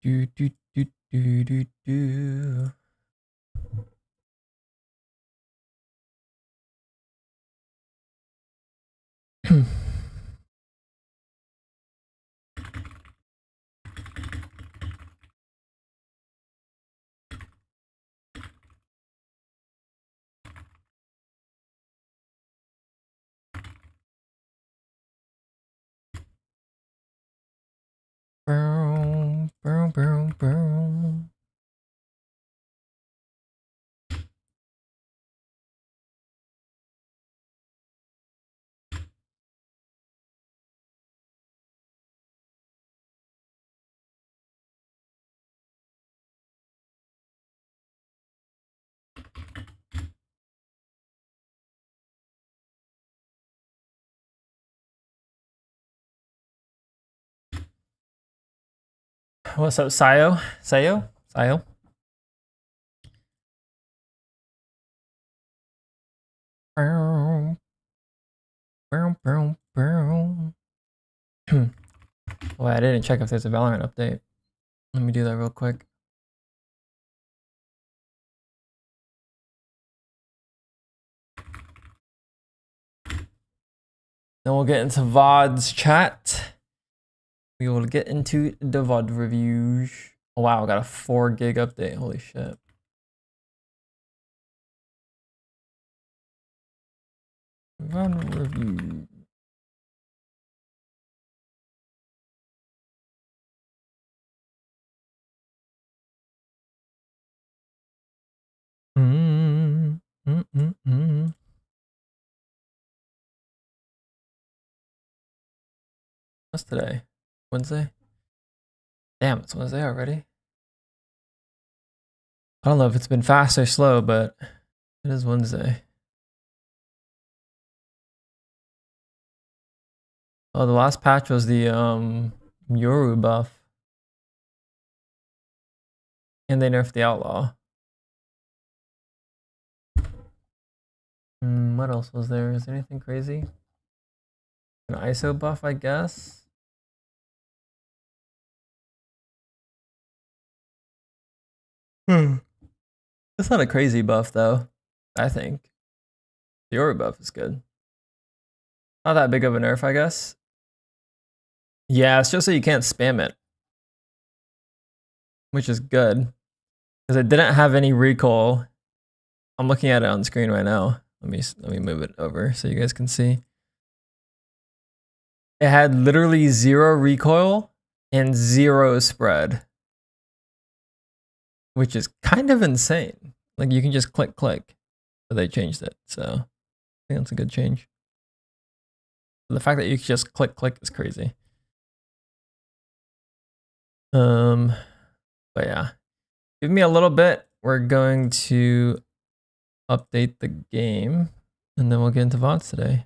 do do do do do do. Boom, boom, boom, boom. What's up, Sayo? Sayo? Sayo? Boom, boom, boom, boom. Well, I didn't check if there's a Valorant update. Let me do that real quick. Then we'll get into VOD's chat. We will get into the VOD reviews. Oh, wow, I got a 4 gig update. Holy shit. VOD review. What's today? Wednesday? Damn, it's Wednesday already. I don't know if it's been fast or slow, but it is Wednesday. Oh, the last patch was the Yoru buff. And they nerfed the Outlaw. What else was there? Is there anything crazy? An ISO buff, I guess? It's not a crazy buff, though, I think. The Yoru buff is good. Not that big of a nerf, I guess. Yeah, it's just so you can't spam it. Which is good. Because it didn't have any recoil. I'm looking at it on screen right now. Let me move it over so you guys can see. It had literally 0 recoil and 0 spread. Which is kind of insane. Like you can just click, but they changed it. So I think that's a good change. The fact that you can just click is crazy. But yeah, give me a little bit. We're going to update the game and then we'll get into VODs today.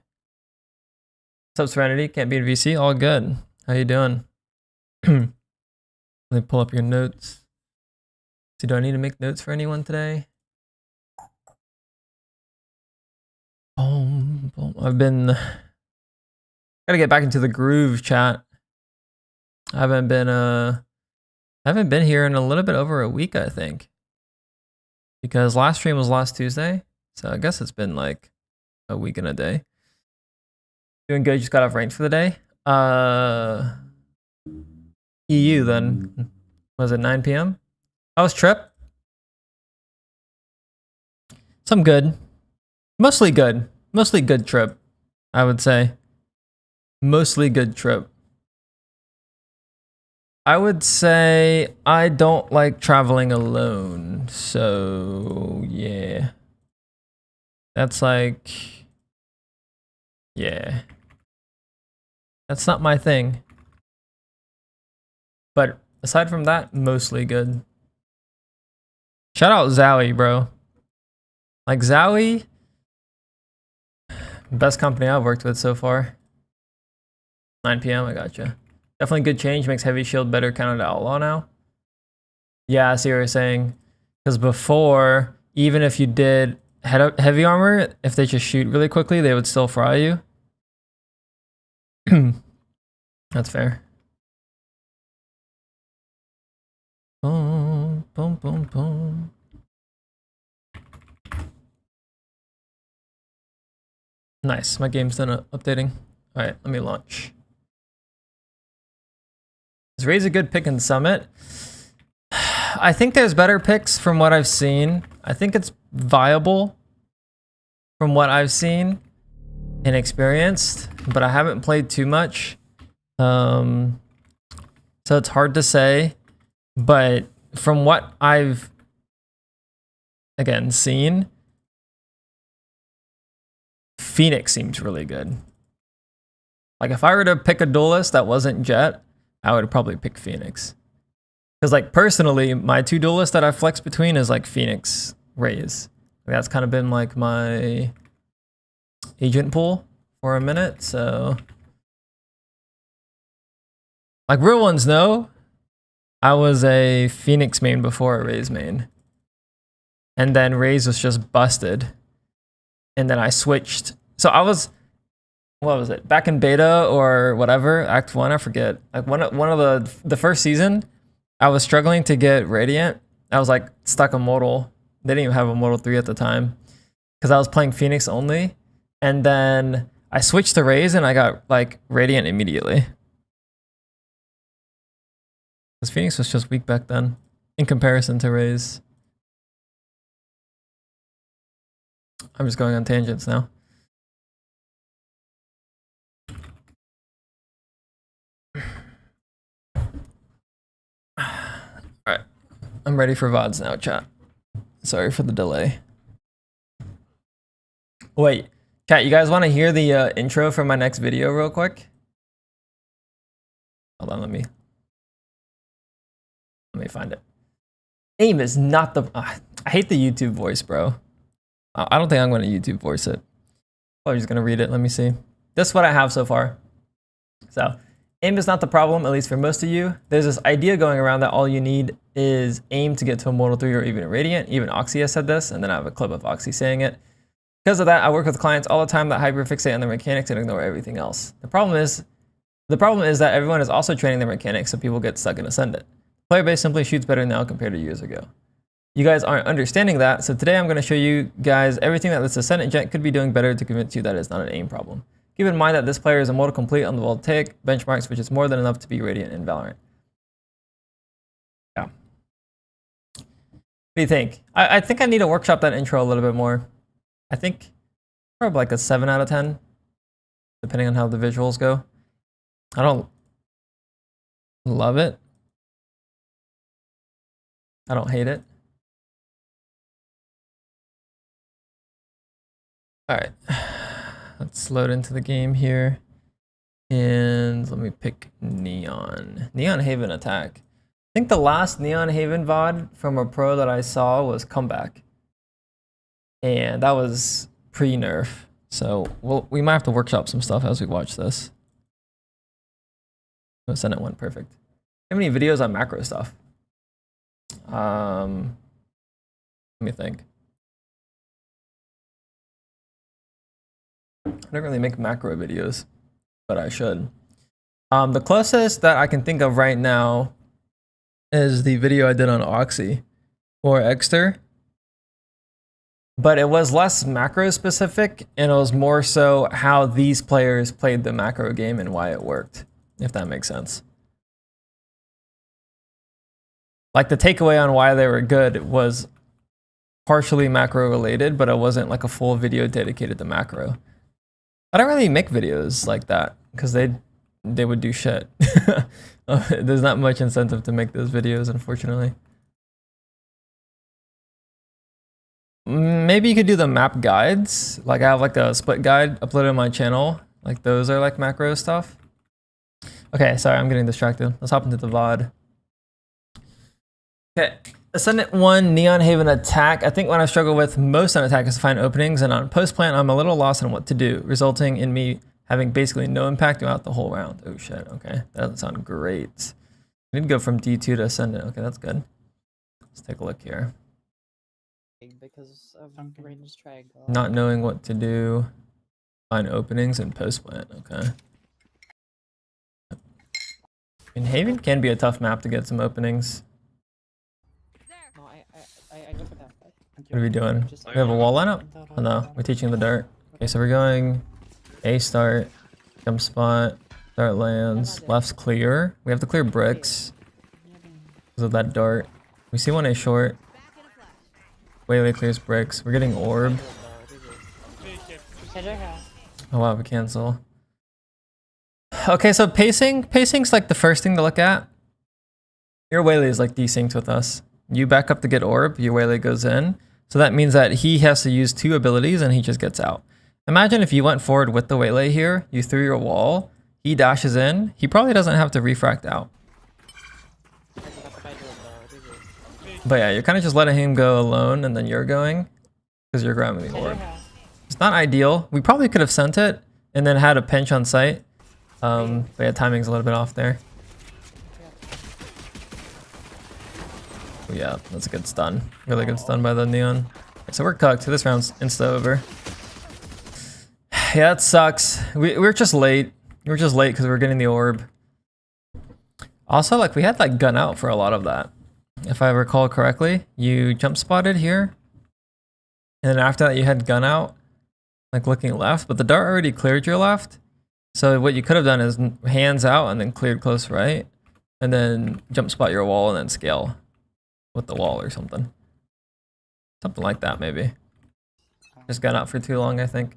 What's up, Serenity? Can't beat VC? All good. How you doing? Let me pull up your notes. See, do I need to make notes for anyone today? I've been gotta get back into the groove, chat. I haven't been here in a little bit over a week, I think. Because last stream was last Tuesday. So I guess it's been like a week and a day. Doing good, just got off range for the day. EU then. Was it 9 p.m.? How was trip? Some good. Mostly good. Mostly good trip, I would say. Mostly good trip. I would say I don't like traveling alone. So, yeah. That's like... yeah. That's not my thing. But aside from that, mostly good. Shout out Zowie, bro. Like Zowie, best company I've worked with so far. 9 p.m. I gotcha. Definitely good change. Makes heavy shield better counter to outlaw now. Yeah, I see what you're saying. Because before, even if you did heavy armor, if they just shoot really quickly, they would still fry you. That's fair. Boom, boom, boom, boom. Nice, my game's done updating. All right, let me launch. Is Ray's a good pick in Summit? I think there's better picks from what I've seen. I think it's viable from what I've seen and experienced, but I haven't played too much. So it's hard to say, but from what I've, again, seen, Phoenix seems really good. Like if I were to pick a duelist that wasn't Jet, I would probably pick Phoenix. Because like personally, my two duelists that I flex between is like Phoenix, Raze. That's kind of been like my agent pool for a minute, so. Like real ones know, I was a Phoenix main before a Raze main. And then Raze was just busted. And then I switched. So I was, what was it? Back in beta or whatever, Act 1, I forget. Like one of the first season, I was struggling to get Radiant. I was like stuck on Mortal. They didn't even have a Mortal 3 at the time. Because I was playing Phoenix only. And then I switched to Raze and I got like Radiant immediately. Because Phoenix was just weak back then in comparison to Raze. I'm just going on tangents now. Alright. I'm ready for VODs now, chat. Sorry for the delay. Wait, chat, you guys want to hear the intro for my next video real quick? Hold on, let me find it. Aim is not the... I hate the YouTube voice, bro. I don't think I'm going to YouTube voice it. I'm just going to read it. Let me see. This is what I have so far. So, aim is not the problem, at least for most of you. There's this idea going around that all you need is aim to get to a Mortal 3 or even a Radiant. Even Oxy has said this, and then I have a clip of Oxy saying it. Because of that, I work with clients all the time that hyperfixate on their mechanics and ignore everything else. The problem is that everyone is also training their mechanics, so people get stuck in Ascendant. Player base simply shoots better now compared to years ago. You guys aren't understanding that, so today I'm going to show you guys everything that this Ascendant Jet could be doing better to convince you that it's not an aim problem. Keep in mind that this player is a Mortal Complete on the Voltaic benchmarks, which is more than enough to be Radiant in Valorant. Yeah. What do you think? I think I need to workshop that intro a little bit more. I think probably like a 7 out of 10, depending on how the visuals go. I don't love it. I don't hate it. All right, let's load into the game here. And let me pick Neon. Neon Haven attack. I think the last Neon Haven VOD from a pro that I saw was Comeback. And that was pre-nerf. So we might have to workshop some stuff as we watch this. Ascendant went perfect. How many videos on macro stuff? Let me think. I don't really make macro videos, but I should. The closest that I can think of right now is the video I did on Oxy or Exter. But it was less macro specific, and it was more so how these players played the macro game and why it worked, if that makes sense. Like the takeaway on why they were good was partially macro related, but it wasn't like a full video dedicated to macro. I don't really make videos like that because they would do shit. There's not much incentive to make those videos, unfortunately. Maybe you could do the map guides. Like I have like a split guide uploaded on my channel. Like those are like macro stuff. Okay, sorry, I'm getting distracted. Let's hop into the VOD. Okay, Ascendant 1, Neon Haven attack. I think what I struggle with most on attack is to find openings, and on post plant, I'm a little lost on what to do, resulting in me having basically no impact throughout the whole round. Oh shit, okay, that doesn't sound great. I need to go from D2 to Ascendant. Okay, that's good. Let's take a look here. Because of range triangle. Not knowing what to do, find openings and post plant. Okay. And Haven can be a tough map to get some openings. What are we doing? We have a wall lineup? Oh no, we're teaching the dart. Okay, so we're going A start, jump spot, dart lands, left's clear. We have to clear bricks because of that dart. We see one A short. Waylay clears bricks. We're getting orb. Oh wow, we cancel. Okay, so pacing's like the first thing to look at. Your Waylay is like desynced with us. You back up to get orb, your Waylay goes in. So that means that he has to use 2 abilities and he just gets out. Imagine if you went forward with the Waylay here, you threw your wall, he dashes in, he probably doesn't have to refract out. But yeah, you're kind of just letting him go alone and then you're going because you're grabbing the orb. It's not ideal. We probably could have sent it and then had a pinch on site. But yeah, timing's a little bit off there. Yeah, that's a good stun. Really good stun by the Neon. So we're cooked. This round's insta over. Yeah, it sucks. We were just late. We were just late because we were getting the orb. Also, like, we had like gun out for a lot of that. If I recall correctly, you jump spotted here. And then after that, you had gun out, like looking left. But the dart already cleared your left. So what you could have done is hands out and then cleared close right. And then jump spot your wall and then scale with the wall or something. Something like that, maybe. Just got out for too long, I think.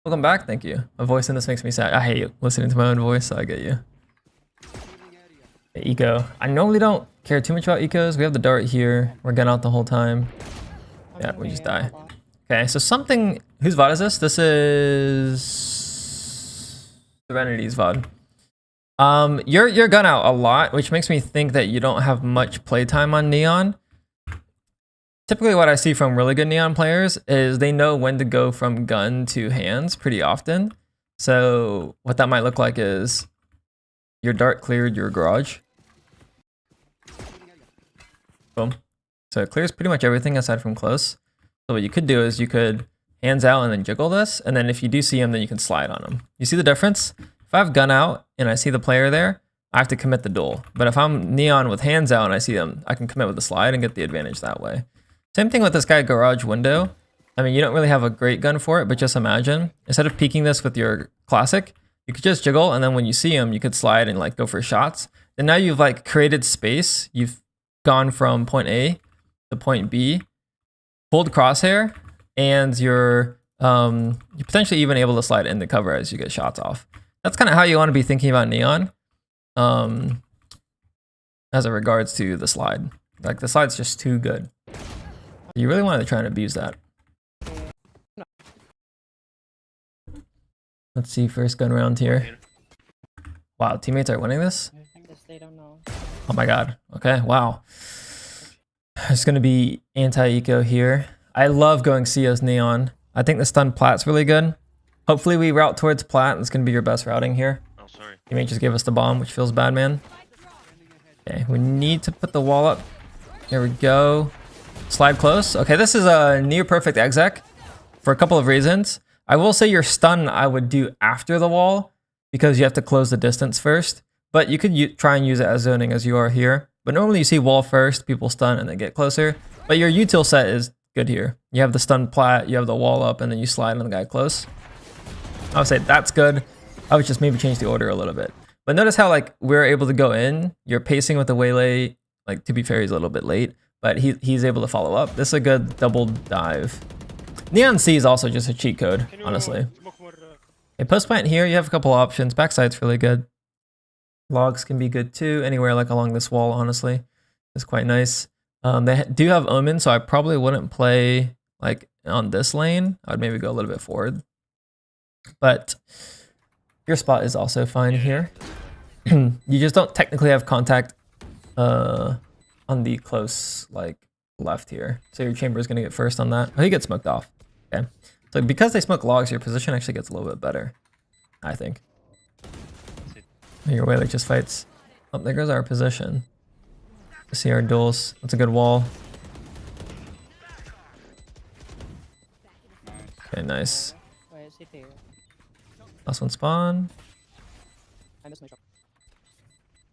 Welcome back, thank you. My voice in this makes me sad. I hate listening to my own voice, so I get you. Okay, eco. I normally don't care too much about ecos. We have the dart here. We're getting out the whole time. Yeah, we just die. Okay, so something... Whose VOD is this? This is... Serenity's VOD. You're gun out a lot, which makes me think that you don't have much playtime on Neon. Typically what I see from really good Neon players is they know when to go from gun to hands pretty often. So what that might look like is your dart cleared your garage. Boom. So it clears pretty much everything aside from close. So what you could do is you could hands out and then jiggle this, and then if you do see him, then you can slide on him. You see the difference? If I have gun out and I see the player there, I have to commit the duel. But if I'm Neon with hands out and I see them, I can commit with the slide and get the advantage that way. Same thing with this guy garage window. I mean, you don't really have a great gun for it, but just imagine, instead of peeking this with your classic, you could just jiggle, and then when you see him, you could slide and like go for shots. And now you've like created space. You've gone from point A to point B, pulled crosshair, and you're potentially even able to slide in the cover as you get shots off. That's kind of how you want to be thinking about Neon, as it regards to the slide. Like the slide's just too good. You really want to try and abuse that. Let's see, first gun round here. Wow, teammates are winning this? Oh my god. Okay, wow. It's going to be anti-eco here. I love going C as Neon. I think the stun plat's really good. Hopefully we route towards plat. It's going to be your best routing here. Oh, sorry. Teammate just gave us the bomb, which feels bad, man. Okay, we need to put the wall up. Here we go. Slide close. Okay, this is a near perfect exec for a couple of reasons. I will say your stun I would do after the wall because you have to close the distance first. But you could try and use it as zoning as you are here. But normally you see wall first, people stun and then get closer. But your util set is good here. You have the stun plat, you have the wall up, and then you slide on the guy close. I would say that's good. I would just maybe change the order a little bit. But notice how like we're able to go in. You're pacing with the waylay. Like to be fair, he's a little bit late, but he's able to follow up. This is a good double dive. Neon C is also just a cheat code, honestly. Okay, post plant here, you have a couple options. Backside's really good. Logs can be good too. Anywhere like along this wall, honestly, is quite nice. They do have Omen, so I probably wouldn't play like on this lane. I would maybe go a little bit forward. But your spot is also fine here. You just don't technically have contact on the close like left here. So your chamber is going to get first on that. Oh, he gets smoked off. Okay. So because they smoke logs, your position actually gets a little bit better, I think. Your Waylay just fights. Oh, there goes our position. See our duels. That's a good wall. Okay, nice. Last one spawn.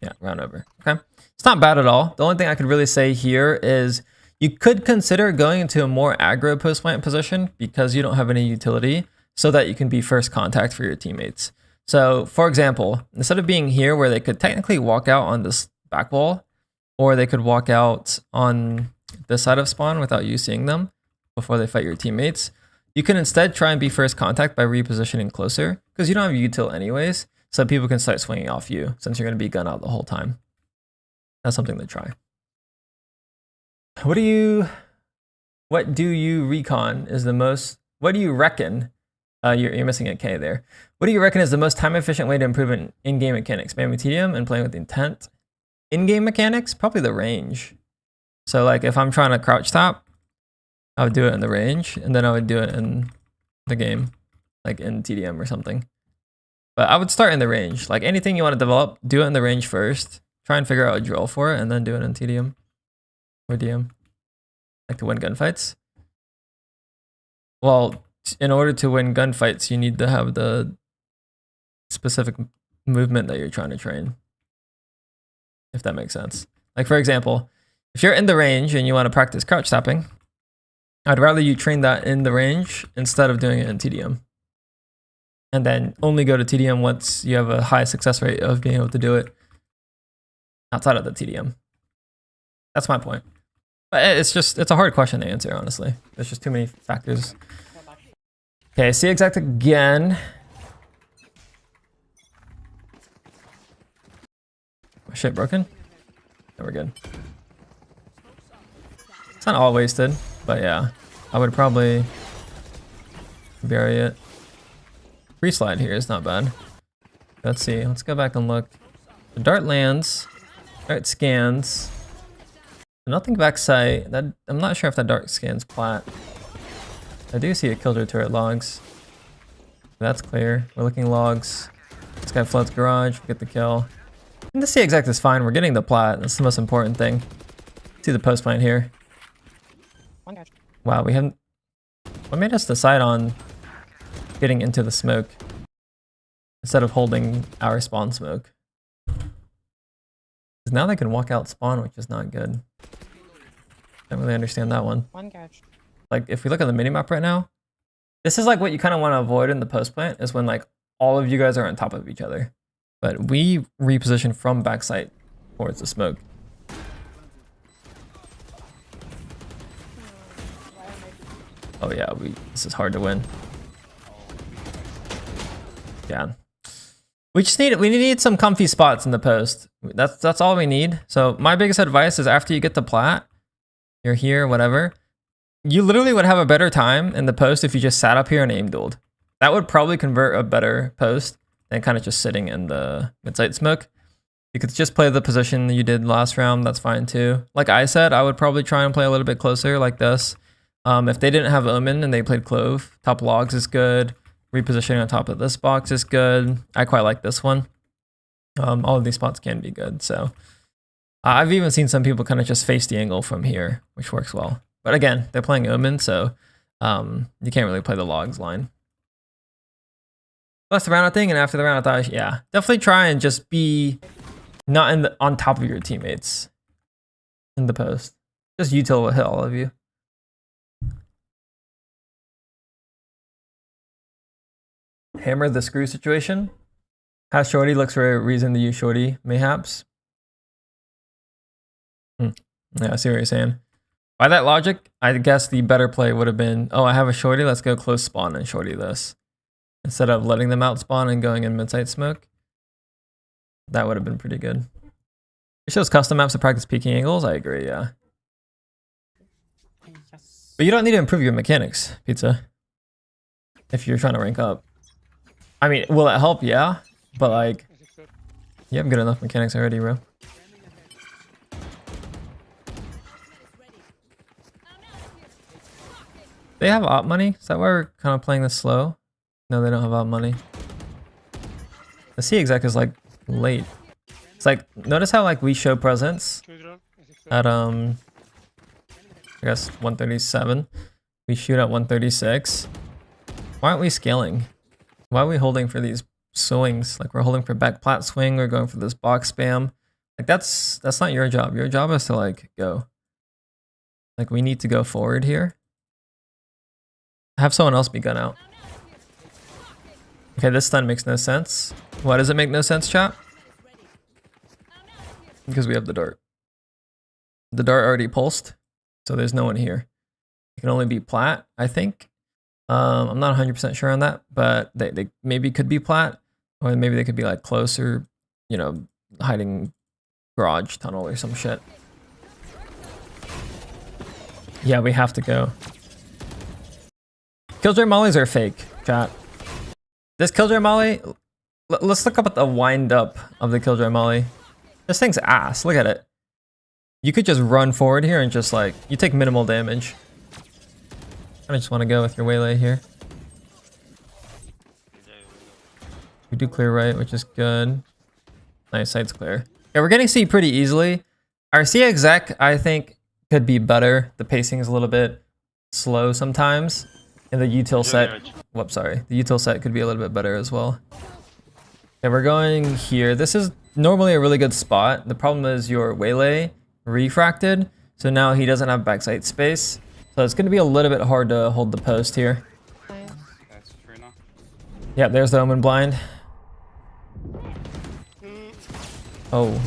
Yeah, round over. Okay. It's not bad at all. The only thing I could really say here is You could consider going into a more aggro post plant position because you don't have any utility, so that you can be first contact for your teammates. So for example, instead of being here where they could technically walk out on this back wall, or they could walk out on this side of spawn without you seeing them before they fight your teammates, you can instead try and be first contact by repositioning closer, because you don't have util anyways, so people can start swinging off you since you're going to be gun out the whole time. That's something to try. What do you reckon is the most, what do you reckon, you're missing a K there. What do you reckon is the most time efficient way to improve in-game mechanics? Spamming tedium and playing with intent. In-game mechanics? Probably the range. So like if I'm trying to crouch tap, I would do it in the range, and then I would do it in the game, like in TDM or something. But I would start in the range. Like anything you want to develop, do it in the range first. Try and figure out a drill for it, and then do it in TDM or DM. Like to win gunfights. Well, in order to win gunfights, you need to have the specific movement that you're trying to train. If that makes sense. Like for example, if you're in the range and you want to practice crouch tapping, I'd rather you train that in the range instead of doing it in TDM. And then only go to TDM once you have a high success rate of being able to do it outside of the TDM. That's my point. But it's a hard question to answer, honestly. There's just too many factors. Okay, see exact again. Shit broken? No, we're good. It's not all wasted, but yeah. I would probably bury it. Free slide here is not bad. Let's see. Let's go back and look. The dart lands. Dart scans. Nothing back sight. That I'm not sure if that dart scans plat. I do see a killjoy turret logs. That's clear. We're looking logs. This guy floods garage. We get the kill. And the C exact is fine. We're getting the plat. That's the most important thing. See the post plant here. Wow, we haven't. What made us decide on getting into the smoke instead of holding our spawn smoke? Because now they can walk out spawn, which is not good. Don't really understand that one. Like if we look at the minimap right now, this is like what you kind of want to avoid in the post plant is when like all of you guys are on top of each other. But we reposition from backside towards the smoke. Oh yeah, this is hard to win. Yeah. We need some comfy spots in the post. That's all we need. So my biggest advice is after you get the plat, you're here, whatever, you literally would have a better time in the post if you just sat up here and aim dueled. That would probably convert a better post than kind of just sitting in the mid-site smoke. You could just play the position you did last round, that's fine too. Like I said, I would probably try and play a little bit closer like this. If they didn't have Omen and they played Clove, top logs is good. Repositioning on top of this box is good. I quite like this one. All of these spots can be good. So I've even seen some people kind of just face the angle from here, which works well. But again, they're playing Omen, so you can't really play the logs line. That's the round thing, and after the round, I thought, yeah, definitely try and just be not on top of your teammates in the post. Just util will hit all of you. Hammer the screw situation. How shorty looks for a reason to use shorty, mayhaps. Yeah, I see what you're saying. By that logic, I guess the better play would have been, oh, I have a shorty, let's go close spawn and shorty this. Instead of letting them out spawn and going in mid-site smoke. That would have been pretty good. It shows custom maps to practice peeking angles, I agree, yeah. But you don't need to improve your mechanics, Pizza. If you're trying to rank up. I mean, will it help? Yeah. But like, you have good enough mechanics already, bro. They have op money? Is that why we're kind of playing this slow? No, they don't have op money. The C exec is like late. It's like, notice how like we show presence at I guess 137. We shoot at 136. Why aren't we scaling? Why are we holding for these swings? Like we're holding for back plat swing, we're going for this box spam. Like that's not your job. Your job is to like go. Like we need to go forward here. Have someone else be gun out. Okay, this stun makes no sense. Why does it make no sense, chat? Because we have the dart. The dart already pulsed, so there's no one here. It can only be plat, I think. I'm not 100% sure on that, but they maybe could be plat, or maybe they could be like closer, you know, hiding garage tunnel or some shit. Yeah, we have to go. Killjoy mollies are fake, chat. This Killjoy molly, let's look up at the wind up of the Killjoy molly. This thing's ass, look at it. You could just run forward here and just like, you take minimal damage. I just want to go with your waylay here. We do clear right, which is good. Nice, side's clear. Yeah, we're getting C pretty easily. Our C exec, I think, could be better. The pacing is a little bit slow sometimes. And the util set, whoops, sorry. The util set could be a little bit better as well. Okay, we're going here. This is normally a really good spot. The problem is your waylay refracted. So now he doesn't have backside space. So it's going to be a little bit hard to hold the post here. Yeah, there's the Omen blind. Oh.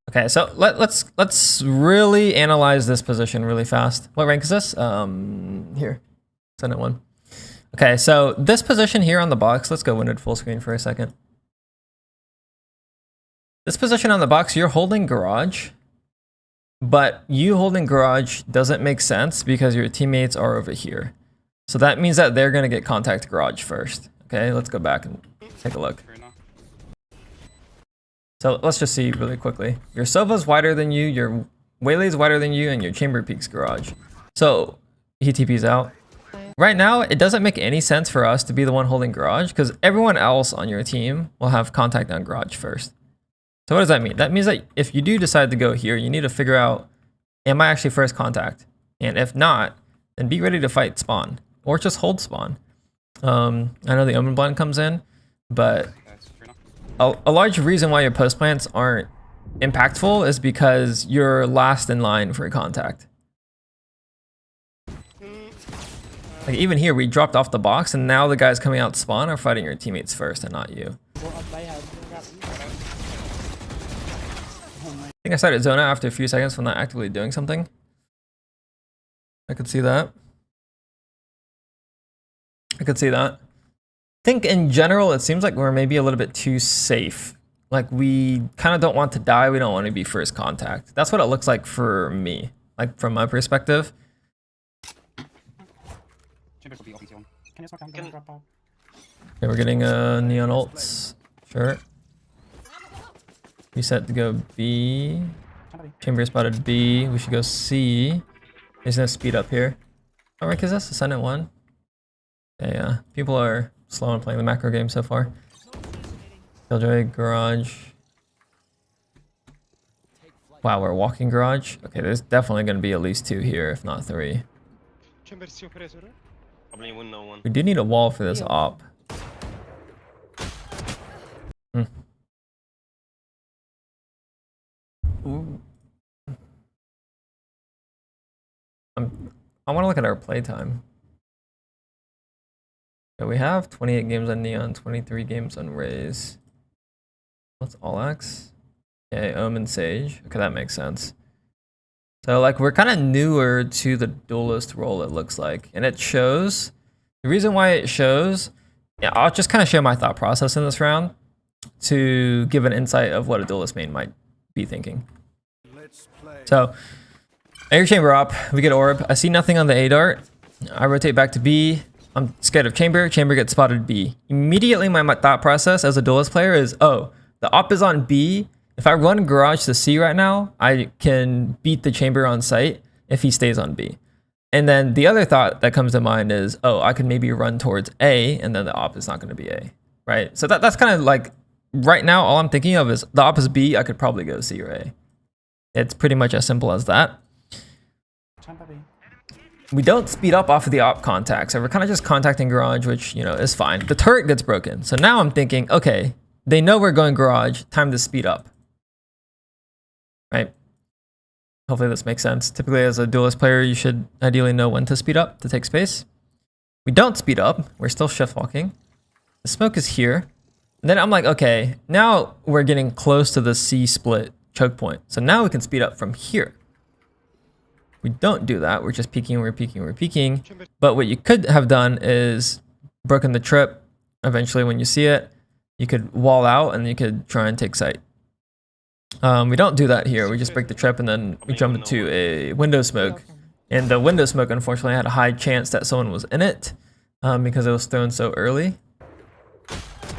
Okay, so let's really analyze this position really fast. What rank is this? Here, Senate 1. Okay, so this position here on the box, let's go winded full screen for a second. This position on the box, you're holding garage, but you holding garage doesn't make sense because your teammates are over here. So that means that they're gonna get contact garage first. Okay, let's go back and take a look. So let's just see really quickly. Your Sova's wider than you, your Waylay's wider than you, and your Chamber peaks garage. So he TP's out. Right now, it doesn't make any sense for us to be the one holding garage because everyone else on your team will have contact on garage first. So what does that mean? That means that if you do decide to go here, you need to figure out, am I actually first contact? And if not, then be ready to fight spawn or just hold spawn. I know the Omen blind comes in, but a large reason why your post plants aren't impactful is because you're last in line for a contact. Like even here, we dropped off the box and now the guys coming out spawn are fighting your teammates first and not you. I think I started zone out after a few seconds from not actively doing something. I could see that. I could see that. I think in general, it seems like we're maybe a little bit too safe. Like we kind of don't want to die. We don't want to be first contact. That's what it looks like for me, like from my perspective. Okay, we're getting neon ults. Sure. We set to go B. Chamber spotted B. We should go C. There's no speed up here. What rank is this? Ascendant 1? Yeah, people are slow on playing the macro game so far. Killjoy, garage. Wow, we're walking garage? Okay, there's definitely going to be at least 2 here, if not 3. We do need a wall for this op. Ooh. I want to look at our playtime. Yeah, we have 28 games on Neon, 23 games on Raze. What's All X? Okay, Omen Sage. Okay, that makes sense. So like we're kind of newer to the duelist role, it looks like. And it shows. The reason why it shows, yeah, I'll just kind of share my thought process in this round to give an insight of what a duelist main might be thinking. So, air chamber up, we get orb. I see nothing on the A dart. I rotate back to B. I'm scared of chamber. Chamber gets spotted B. Immediately, my thought process as a duelist player is, oh, the op is on B. If I run garage to C right now, I can beat the chamber on site if he stays on B. And then the other thought that comes to mind is, oh, I could maybe run towards A, and then the op is not going to be A, right? So that's kind of like, right now, all I'm thinking of is the op is B, I could probably go C or A. It's pretty much as simple as that. We don't speed up off of the op contact, so we're kind of just contacting garage, which, you know, is fine. The turret gets broken. So now I'm thinking, okay, they know we're going garage, time to speed up. right? Hopefully this makes sense. Typically as a duelist player, you should ideally know when to speed up to take space. We don't speed up. We're still shift walking. The smoke is here. And then I'm like, okay, now we're getting close to the C split choke point. So now we can speed up from here. We don't do that. We're just peeking, we're peeking, we're peeking. But what you could have done is broken the trip. Eventually when you see it, you could wall out and you could try and take sight. We don't do that here. We just break the trip and then we jump into a window smoke. And the window smoke, unfortunately, had a high chance that someone was in it because it was thrown so early.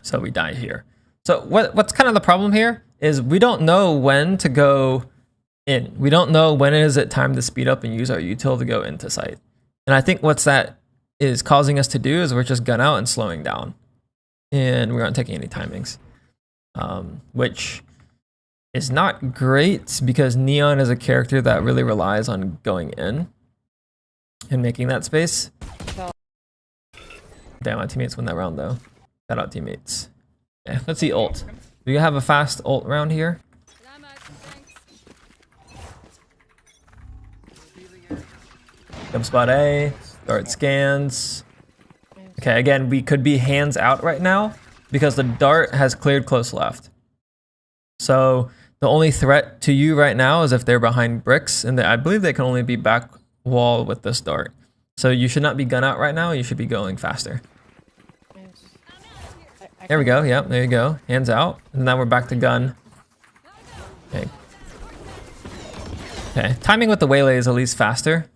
So we die here. So what's kind of the problem here is we don't know when to go in. We don't know when is it time to speed up and use our util to go into sight. And I think what's that is causing us to do is we're just gun out and slowing down. And we aren't taking any timings. Which is not great because Neon is a character that really relies on going in and making that space. Damn, my teammates win that round though. Shout out teammates. Okay, let's see ult. Do you have a fast ult round here? Jump spot A, dart scans. Okay, again, we could be hands out right now because the dart has cleared close left. So the only threat to you right now is if they're behind bricks, and I believe they can only be back wall with this dart. So you should not be gun out right now, you should be going faster. There we go, yep, there you go. Hands out, and now we're back to gun. Okay. Okay, timing with the waylay is at least faster.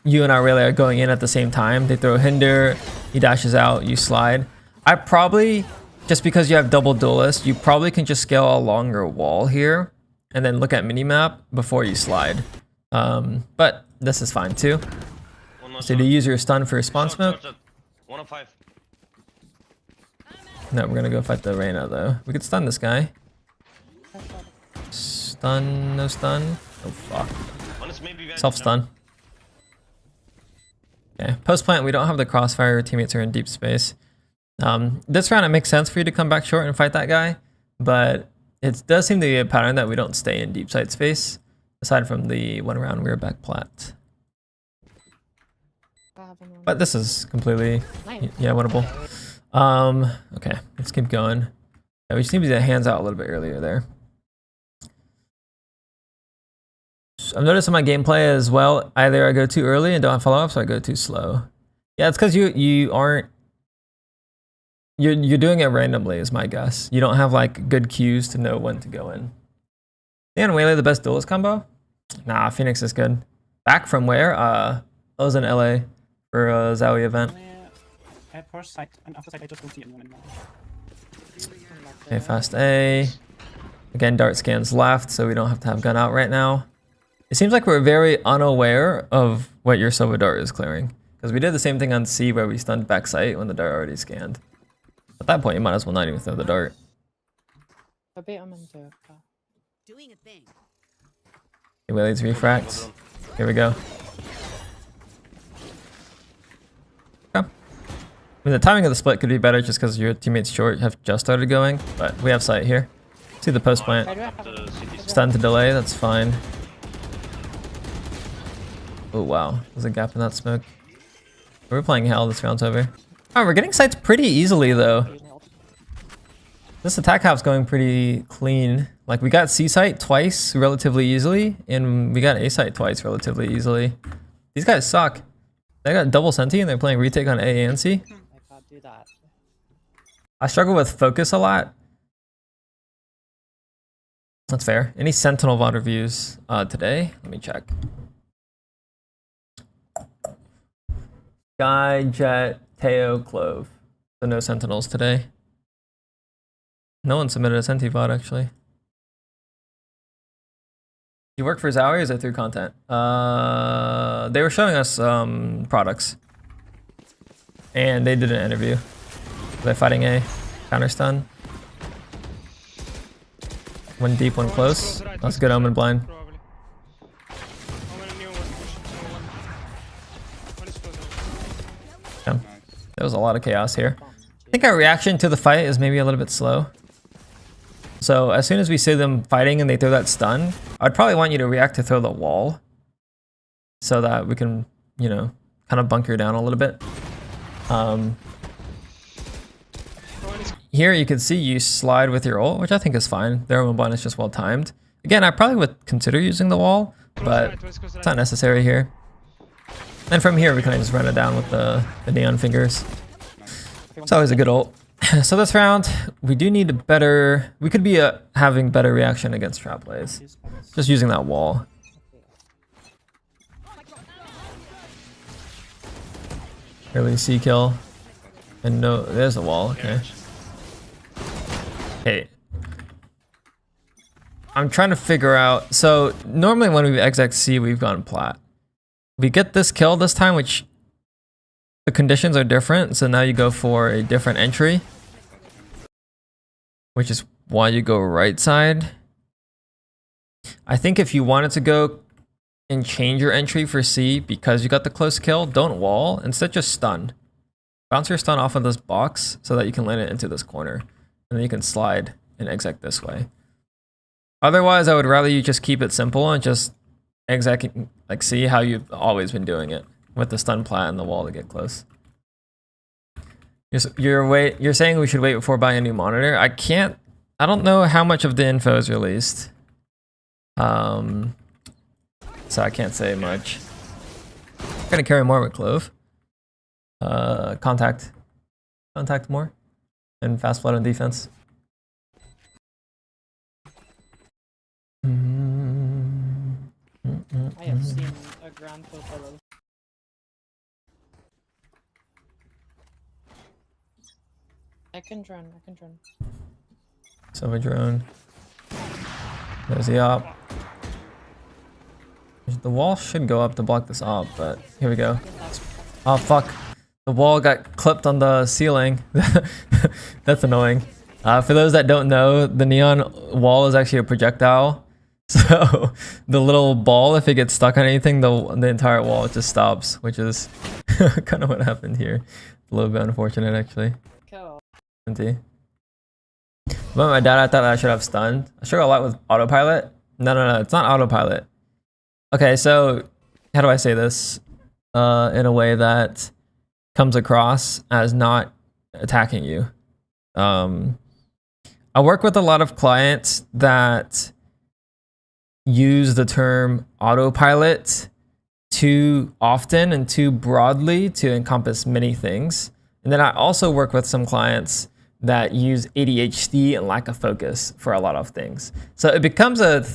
You and our waylay are going in at the same time. They throw hinder, he dashes out, you slide. I probably, just because you have double duelist, you probably can just scale a longer wall here and then look at minimap before you slide. But this is fine too. So do you use your stun for your spawn smoke? 105. No, we're gonna go fight the Reyna though. We could stun this guy. Stun, no stun. Oh fuck. Self stun. Okay, post plant, we don't have the crossfire, your teammates are in deep space. This round it makes sense for you to come back short and fight that guy, but it does seem to be a pattern that we don't stay in deep sight space, aside from the one round we were back plat. But this is completely, yeah, winnable. Okay, let's keep going. Yeah, we just need to get hands out a little bit earlier there. I've noticed in my gameplay as well, either I go too early and don't have follow-ups, or I go too slow. Yeah, it's because you aren't, you're doing it randomly is my guess. You don't have like good cues to know when to go in. Dan Waylay the best duelist combo? Nah, Phoenix is good. Back from where? I was in LA for a Zowie event. Okay, fast A. Again, dart scans left, so we don't have to have gun out right now. It seems like we're very unaware of what your Sova dart is clearing. Because we did the same thing on C where we stunned back sight when the dart already scanned. At that point, you might as well not even throw the dart. Doing a thing. Okay, Willie's refract. Here we go. Okay. I mean, the timing of the split could be better just because your teammates short have just started going, but we have sight here. See the post plant. Stun to delay, that's fine. Oh wow, there's a gap in that smoke. We're playing hell, this round's over. Oh, we're getting sights pretty easily though. This attack half's going pretty clean. Like we got C sight twice relatively easily, and we got A sight twice relatively easily. These guys suck. They got double senti and they're playing retake on A and C. I can't do that. I struggle with focus a lot. That's fair. Any sentinel vodreviews today? Let me check. Guy, Jet, Teo, Clove. So no sentinels today. No one submitted a senti VOD actually. You work for Zowie or is it through content? They were showing us products. And they did an interview. They're fighting A. Counter stun. One deep, one close. That's good omen blind. Yeah. There was a lot of chaos here. I think our reaction to the fight is maybe a little bit slow. So as soon as we see them fighting and they throw that stun, I'd probably want you to react to throw the wall so that we can, you know, kind of bunker down a little bit. Here you can see you slide with your ult, which I think is fine. Their move button is just well timed. Again, I probably would consider using the wall, but it's not necessary here. And from here, we kind of just run it down with the neon fingers. It's always a good ult. So this round, we do need a better... We could be having better reaction against trap plays. Just using that wall. Early C kill. And no, there's a wall, okay. Hey. I'm trying to figure out... So, normally when we exec C, we've gone plat. We get this kill this time, which... The conditions are different, so now you go for a different entry. Which is why you go right side. I think if you wanted to go and change your entry for C because you got the close kill, don't wall, instead just stun. Bounce your stun off of this box so that you can land it into this corner. And then you can slide and exec this way. Otherwise, I would rather you just keep it simple and just exec, like see how you've always been doing it. With the stun plat and the wall to get close. You're saying we should wait before buying a new monitor? I don't know how much of the info is released. So I can't say much. I'm gonna carry more with Clove. Contact more. And fast flood on defense. I have seen a grand total. I can drone. Silver drone. There's the op. The wall should go up to block this op, but here we go. Oh fuck. The wall got clipped on the ceiling. That's annoying. For those that don't know, the neon wall is actually a projectile. So the little ball, if it gets stuck on anything, the entire wall just stops, which is kind of what happened here. A little bit unfortunate actually. Cool. But my dad, I thought I should have stunned. I struggle a lot with autopilot. No, it's not autopilot. Okay, so how do I say this in a way that comes across as not attacking you? I work with a lot of clients that use the term autopilot too often and too broadly to encompass many things. And then I also work with some clients that use ADHD and lack of focus for a lot of things. So it becomes a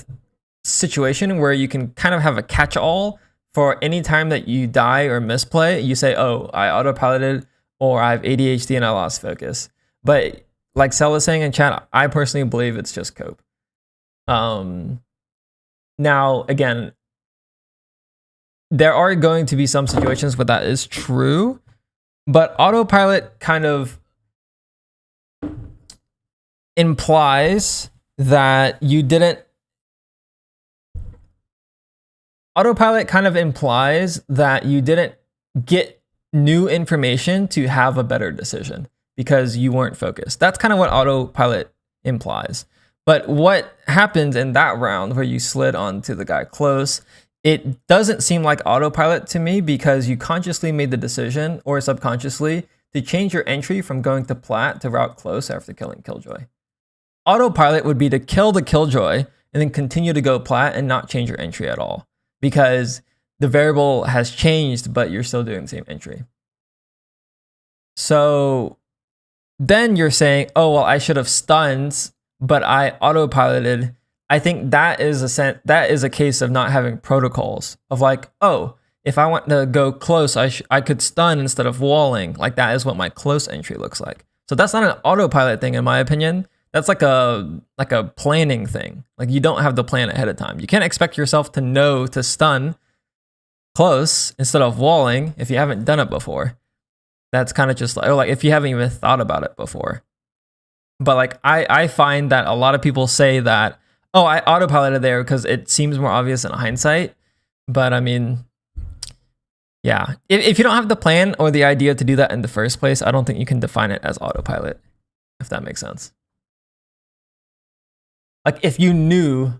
situation where you can kind of have a catch-all for any time that you die or misplay. You say, oh, I autopiloted, or I have ADHD and I lost focus. But like Cell is saying in chat, I personally believe it's just cope. Now, again, there are going to be some situations where that is true, but autopilot kind of implies that you didn't... Autopilot kind of implies that you didn't get new information to have a better decision because you weren't focused. That's kind of what autopilot implies. But what happened in that round where you slid onto the guy close, it doesn't seem like autopilot to me because you consciously made the decision, or subconsciously, to change your entry from going to plat to route close after killing Killjoy. Autopilot would be to kill the Killjoy and then continue to go plat and not change your entry at all because the variable has changed, but you're still doing the same entry. So then you're saying, oh, well, I should have stunned, but I autopiloted. I think that is a case of not having protocols of like, oh, if I want to go close, I could stun instead of walling. Like that is what my close entry looks like. So that's not an autopilot thing in my opinion. That's like a planning thing. Like you don't have the plan ahead of time. You can't expect yourself to know to stun close instead of walling if you haven't done it before. That's kind of just like if you haven't even thought about it before. But like I find that a lot of people say that, oh, I autopiloted there because it seems more obvious in hindsight. But I mean, yeah, if you don't have the plan or the idea to do that in the first place, I don't think you can define it as autopilot, if that makes sense. like if you knew,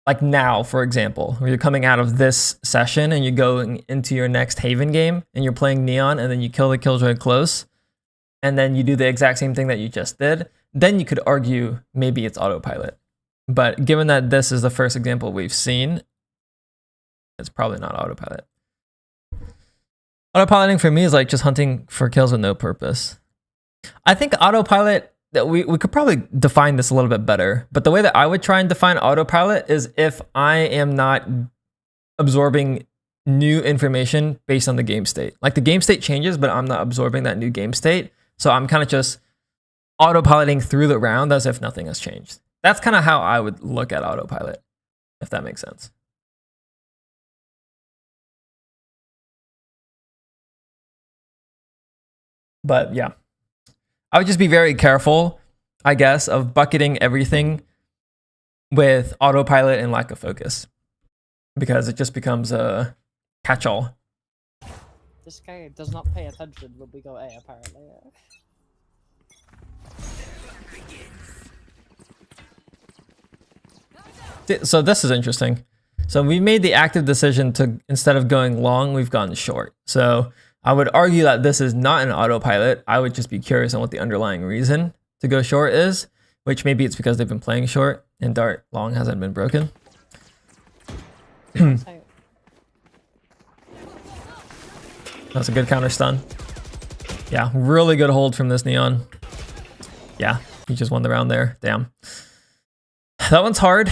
like now, for example, where you're coming out of this session and you're going into your next Haven game and you're playing Neon and then you kill the Killjoy close and then you do the exact same thing that you just did, then you could argue maybe it's autopilot. But given that this is the first example we've seen, it's probably not autopilot. Autopiloting for me is like just hunting for kills with no purpose. I think autopilot, that we could probably define this a little bit better, but the way that I would try and define autopilot is if I am not absorbing new information based on the game state. Like the game state changes, but I'm not absorbing that new game state. So I'm kind of just autopiloting through the round as if nothing has changed. That's kind of how I would look at autopilot, if that makes sense. But yeah, I would just be very careful, I guess, of bucketing everything with autopilot and lack of focus, because it just becomes a catch-all. This guy does not pay attention when we go A, apparently. So this is interesting. So we made the active decision to, instead of going long, we've gone short. So I would argue that this is not an autopilot. I would just be curious on what the underlying reason to go short is, which maybe it's because they've been playing short and dart long hasn't been broken. That's a good counter stun. Yeah, really good hold from this Neon. Yeah, he just won the round there. Damn. That one's hard.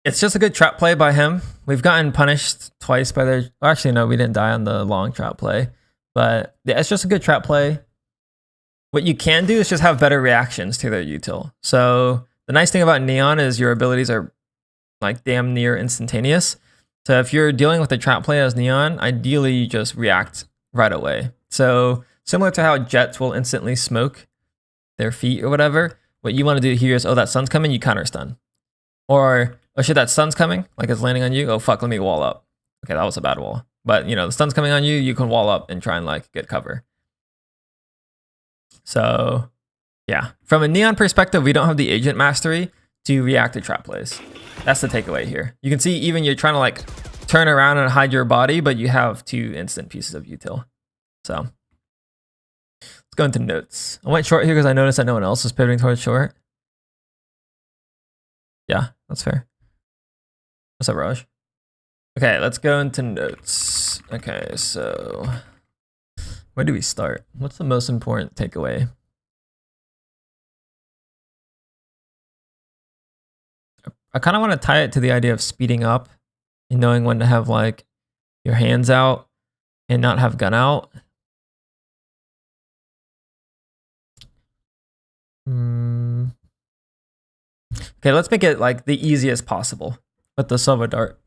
It's just a good trap play by him. We've gotten punished twice by their... Well, actually, no, we didn't die on the long trap play. But yeah, it's just a good trap play. What you can do is just have better reactions to their util. So the nice thing about Neon is your abilities are like damn near instantaneous. So if you're dealing with a trap play as Neon, ideally you just react right away. So similar to how Jets will instantly smoke their feet or whatever, what you want to do here is, oh, that sun's coming, you counter stun. Or, oh shit, that sun's coming, like it's landing on you, oh fuck, let me wall up. Okay, that was a bad wall. But you know, the sun's coming on you, you can wall up and try and like get cover. So yeah, from a Neon perspective, we don't have the agent mastery to react to trap plays. That's the takeaway here. You can see even you're trying to like turn around and hide your body, but you have 2 instant pieces of util. So let's go into notes. I went short here because I noticed that no one else was pivoting towards short. Yeah, that's fair. What's up, Raj? Okay, let's go into notes. Okay, so where do we start? What's the most important takeaway? I kind of want to tie it to the idea of speeding up and knowing when to have like your hands out and not have gun out. Okay, let's make it like the easiest possible with the Sova Dart.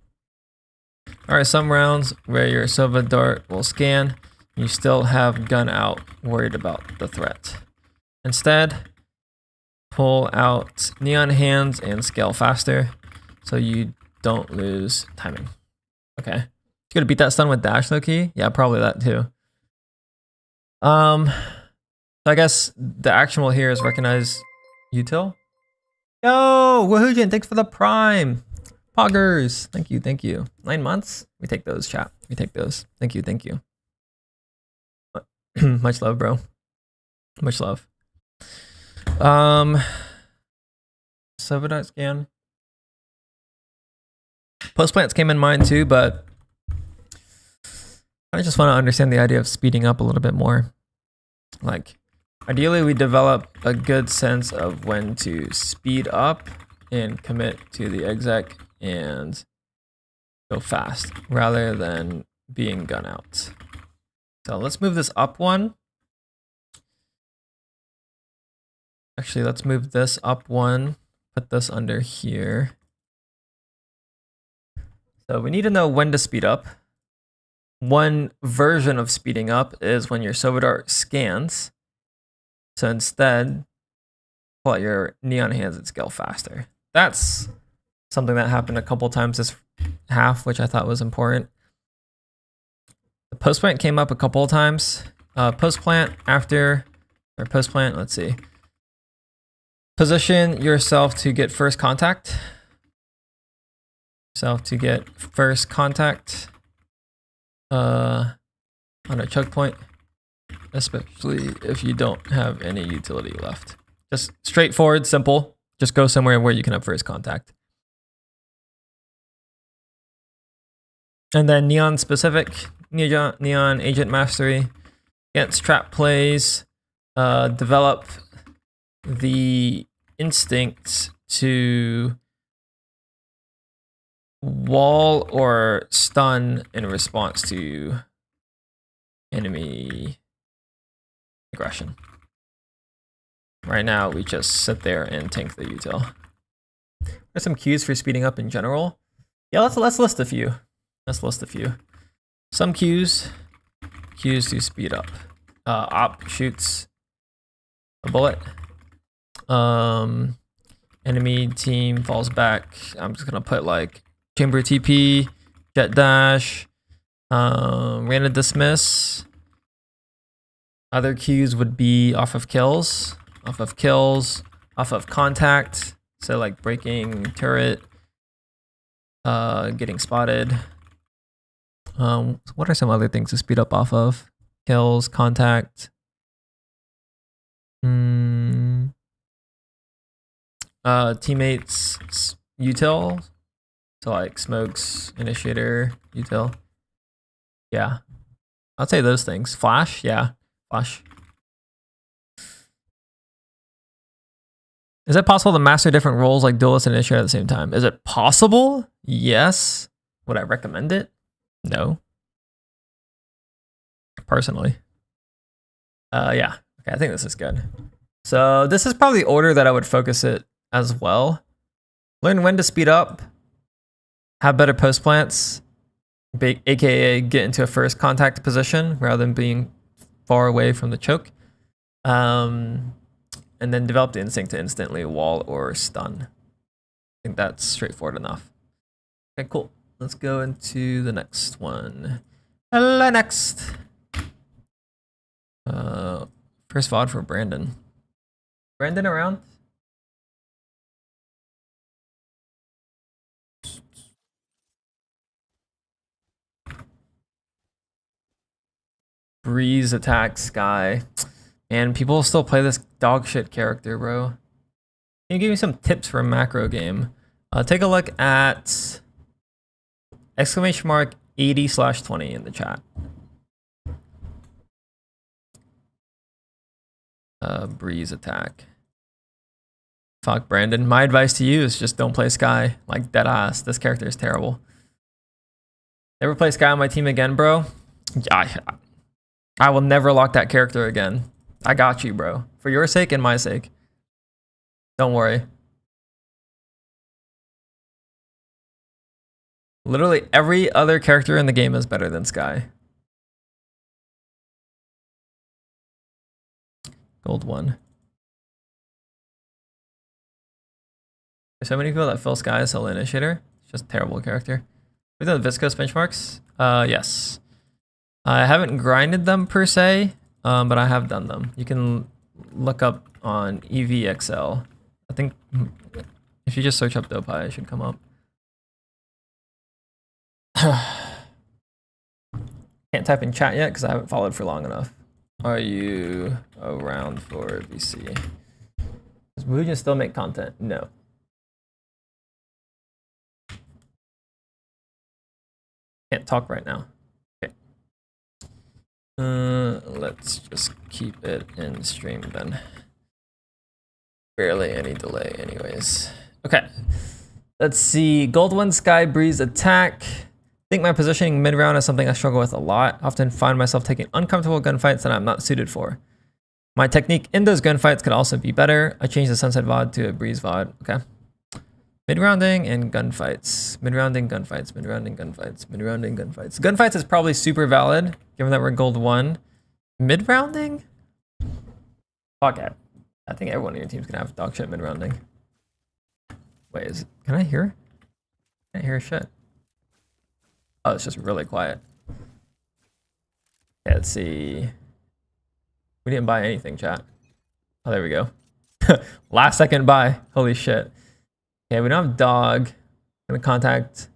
All right, some rounds where your Sova Dart will scan, you still have gun out, worried about the threat. Instead, pull out Neon Hands and scale faster so you don't lose timing. Okay. You gonna beat that stun with dash low key? Yeah, probably that too. So I guess the action here is recognize util. Yo, Wahoojan, thanks for the prime. Poggers, thank you, thank you. 9 months? We take those, chat. We take those. Thank you, thank you. Much love, bro. Much love. Sova scan. Post plants came in mind too, but I just want to understand the idea of speeding up a little bit more. Like, ideally we develop a good sense of when to speed up and commit to the exec and go fast rather than being gun out. So let's move this up one. Actually, let's move this up one, put this under here. So we need to know when to speed up. One version of speeding up is when your Sova Dart scans. So instead, pull out your Neon Hands and scale faster. That's something that happened a couple times this half, which I thought was important. The post plant came up a couple of times. Post plant after, or post plant, let's see. Position yourself to get first contact. On a choke point, especially if you don't have any utility left. Just straightforward, simple. Just go somewhere where you can have first contact. And then Neon specific, Neon Agent Mastery. Against trap plays, develop the instinct to wall or stun in response to enemy aggression. Right now, we just sit there and tank the util. There's some cues for speeding up in general. Yeah, let's list a few. Some cues to speed up. Op shoots a bullet. Enemy team falls back. I'm just gonna put like chamber TP, jet dash, random dismiss. Other cues would be off of kills, off of contact. So like breaking turret, getting spotted. What are some other things to speed up off of? Kills, contact. Teammates, util. So like smokes, initiator, util. Yeah. I'd say those things. Flash, yeah. Flash. Is it possible to master different roles like duelist and initiator at the same time? Is it possible? Yes. Would I recommend it? No. Personally. Yeah. Okay, I think this is good. So this is probably the order that I would focus it as well. Learn when to speed up. Have better post plants. AKA get into a first contact position rather than being far away from the choke. And then develop the instinct to instantly wall or stun. I think that's straightforward enough. Okay, cool. Let's go into the next one. Hello, next. First VOD for Brandon. Brandon around? Breeze attacks Sky. And people still play this dog shit character, bro. Can you give me some tips for a macro game? Take a look at !80/20 in the chat. Breeze attack. Fuck, Brandon. My advice to you is just don't play Sky. Like, dead ass. This character is terrible. Never play Sky on my team again, bro. I will never lock that character again. I got you, bro. For your sake and my sake. Don't worry. Literally every other character in the game is better than Sky. Gold 1. There's so many people that fill Sky as solo initiator. It's just a terrible character. We've done the Viscos benchmarks? Yes. I haven't grinded them per se, but I have done them. You can look up on EVXL. I think if you just search up Dopai, it should come up. Can't type in chat yet because I haven't followed for long enough. Are you around for VC? Does Mujan still make content? No. Can't talk right now. Okay. Let's just keep it in stream then. Barely any delay anyways. Okay. Let's see. Gold 1 Sky Breeze attack. I think my positioning mid-round is something I struggle with a lot. I often find myself taking uncomfortable gunfights that I'm not suited for. My technique in those gunfights could also be better. I changed the Sunset VOD to a Breeze VOD. Okay. Mid-rounding and gunfights. Mid-rounding, gunfights. Mid-rounding, gunfights. Mid-rounding, gunfights. Gunfights is probably super valid, given that we're gold 1. Mid-rounding? Fuck it. I think everyone in your team's gonna have dog shit mid-rounding. Wait, can I hear? I can't hear shit. Oh, it's just really quiet. Yeah, let's see. We didn't buy anything, chat. Oh, there we go. Last second buy. Holy shit. Okay, we don't have dog. Gonna contact.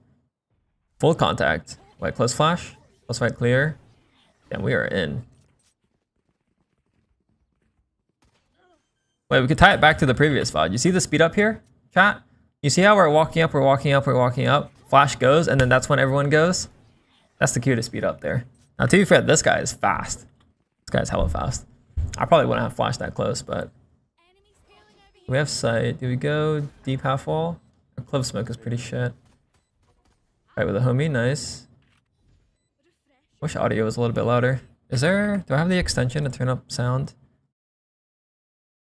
Full contact. Wait, close flash. Close fight clear. And we are in. Wait, we could tie it back to the previous VOD. You see the speed up here, chat? You see how we're walking up, we're walking up, we're walking up. Flash goes, and then that's when everyone goes. That's the cue to speed up there. Now, to be fair, this guy is fast. This guy's hella fast. I probably wouldn't have flashed that close, but... We have sight. Do we go deep half wall? Our clove smoke is pretty shit. Right with a homie, nice. Wish audio was a little bit louder. Is there... Do I have the extension to turn up sound?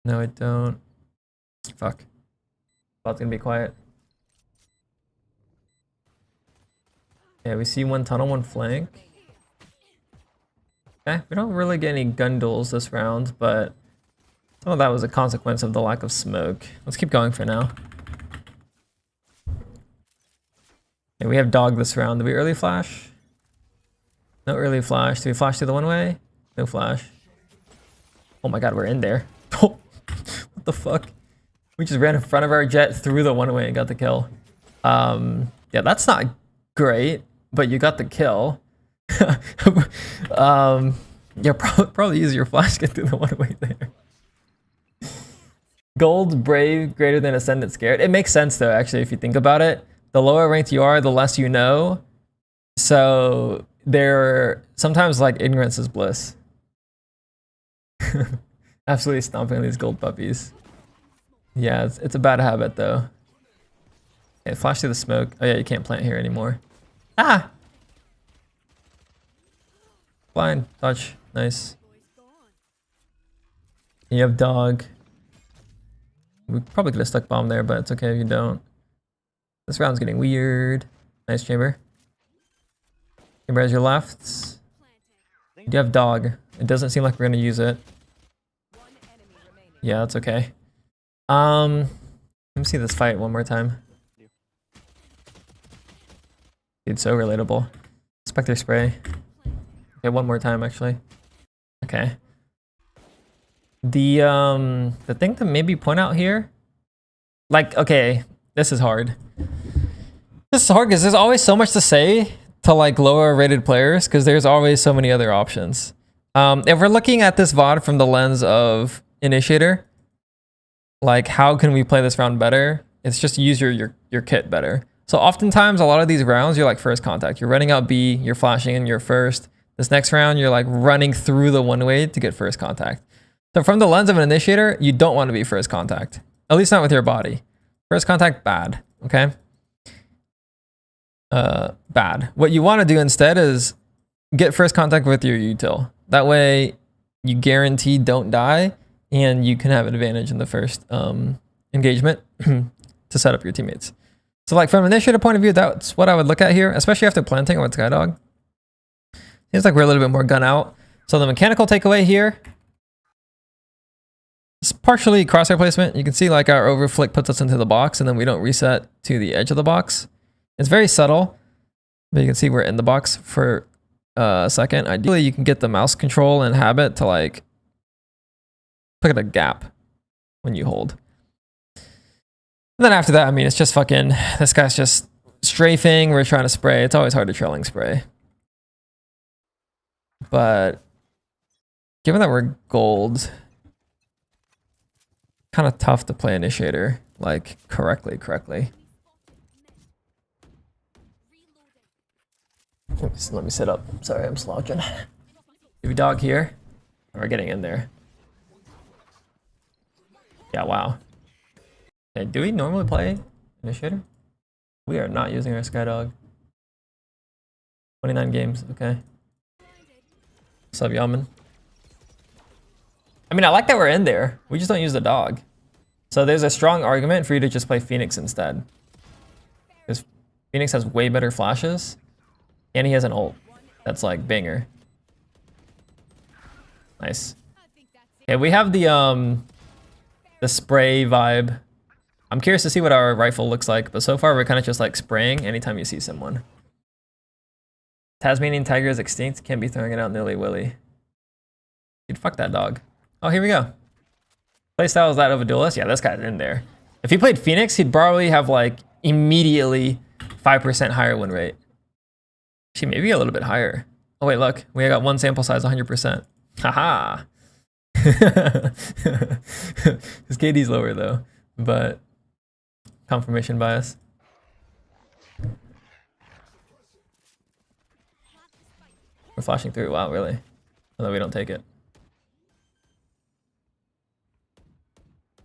No, I don't. Fuck. Bot's gonna be quiet. Yeah, we see one tunnel, one flank. Okay, we don't really get any gun duels this round, but some of that was a consequence of the lack of smoke. Let's keep going for now. Okay, we have dog this round. Do we early flash? No early flash. Do we flash to the one way? No flash. Oh my god, we're in there. What the fuck? We just ran in front of our jet through the one way and got the kill. Yeah, that's not great, but you got the kill. Yeah, probably use your flash get through the one way there. Gold, brave, greater than ascendant, scared. It makes sense though, actually, if you think about it. The lower ranked you are, the less you know. So there, sometimes like ignorance is bliss. Absolutely stomping these gold puppies. Yeah, it's a bad habit though. Okay, flash through the smoke. Oh yeah, you can't plant here anymore. Ah! Blind, touch, nice. You have dog. We probably could have stuck bomb there, but it's okay if you don't. This round's getting weird. Nice chamber. Chamber has your left. You do have dog. It doesn't seem like we're gonna use it. Yeah, that's okay. Let me see this fight one more time. Dude, so relatable. Spectre spray. Okay, one more time actually. Okay. The thing to maybe point out here, like, okay, this is hard. This is hard because there's always so much to say to like lower rated players because there's always so many other options. If we're looking at this VOD from the lens of initiator, like how can we play this round better? It's just use your kit better. So oftentimes a lot of these rounds you're like first contact. You're running out B, you're flashing in your first. This next round you're like running through the one way to get first contact. So from the lens of an initiator, you don't want to be first contact. At least not with your body. First contact, bad. Okay? Bad. What you want to do instead is get first contact with your util. That way you guarantee don't die and you can have an advantage in the first engagement to set up your teammates. So like from an initiator point of view, that's what I would look at here, especially after planting with Skydog. Seems like we're a little bit more gun out. So the mechanical takeaway here, it's partially crosshair placement. You can see like our overflick puts us into the box and then we don't reset to the edge of the box. It's very subtle, but you can see we're in the box for a second. Ideally, you can get the mouse control and habit to like put a gap when you hold. And then after that, I mean, it's just fucking, this guy's just strafing. We're trying to spray. It's always hard to trailing spray. But given that we're gold, kind of tough to play initiator like correctly. Let me sit up. Sorry, I'm slouching. Do we dog here? We're getting in there. Yeah, wow. Okay, do we normally play initiator? We are not using our Skydog. 29 games, okay. What's up, Yaman? I mean, I like that we're in there. We just don't use the dog. So there's a strong argument for you to just play Phoenix instead. Because Phoenix has way better flashes. And he has an ult that's like banger. Nice. Okay, we have the spray vibe. I'm curious to see what our rifle looks like, but so far we're kind of just like spraying anytime you see someone. Tasmanian tiger is extinct. Can't be throwing it out nilly-willy. Dude, fuck that dog. Oh, here we go. Playstyle is that of a duelist? Yeah, this guy's in there. If he played Phoenix, he'd probably have like immediately 5% higher win rate. Actually, maybe a little bit higher. Oh wait, look, we got one sample size 100%. Haha. His KD's lower though, but confirmation bias. We're flashing through. Wow, really? Although we don't take it.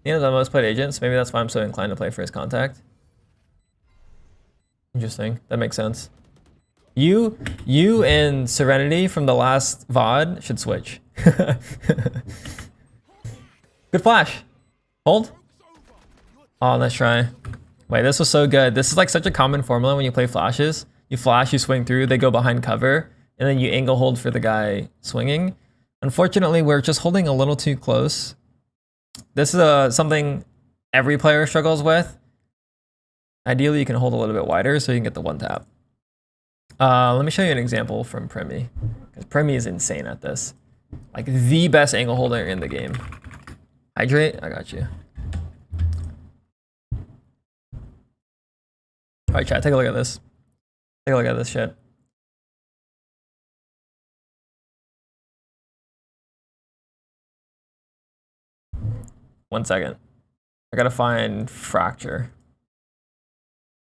You know the most played agents. Maybe that's why I'm so inclined to play first contact. Interesting. That makes sense. You and Serenity from the last VOD should switch. Good flash. Hold. Oh, let's try. Wait, this was so good. This is like such a common formula when you play flashes. You flash, you swing through, they go behind cover, and then you angle hold for the guy swinging. Unfortunately, we're just holding a little too close. This is something every player struggles with. Ideally, you can hold a little bit wider so you can get the one tap. Let me show you an example from Premi, because Premi is insane at this. Like the best angle holder in the game. Hydrate, I got you. All right, chat, take a look at this. Take a look at this shit. One second. I gotta find fracture.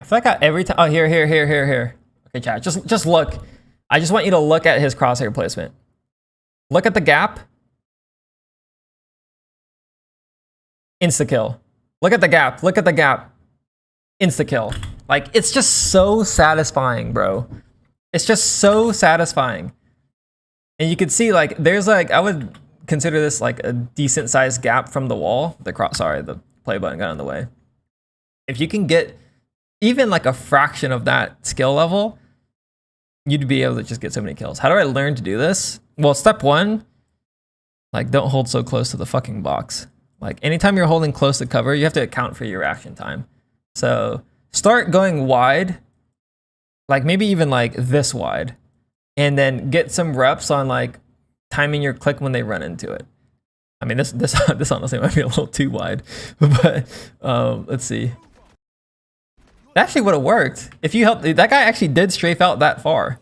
I feel like every time. Oh, here. Okay, chat. Just look. I just want you to look at his crosshair placement. Look at the gap. Insta kill. Look at the gap. Look at the gap. Insta kill. Like, it's just so satisfying, bro. It's just so satisfying. And you can see, like, there's like, I would consider this like a decent sized gap from the wall. The play button got in the way. If you can get even like a fraction of that skill level, you'd be able to just get so many kills. How do I learn to do this? Well, step one, like, don't hold so close to the fucking box. Like, anytime you're holding close to cover, you have to account for your reaction time. So start going wide, like maybe even like this wide, and then get some reps on like timing your click when they run into it. I mean, this honestly might be a little too wide, but let's see. That actually would have worked if you helped. That guy actually did strafe out that far.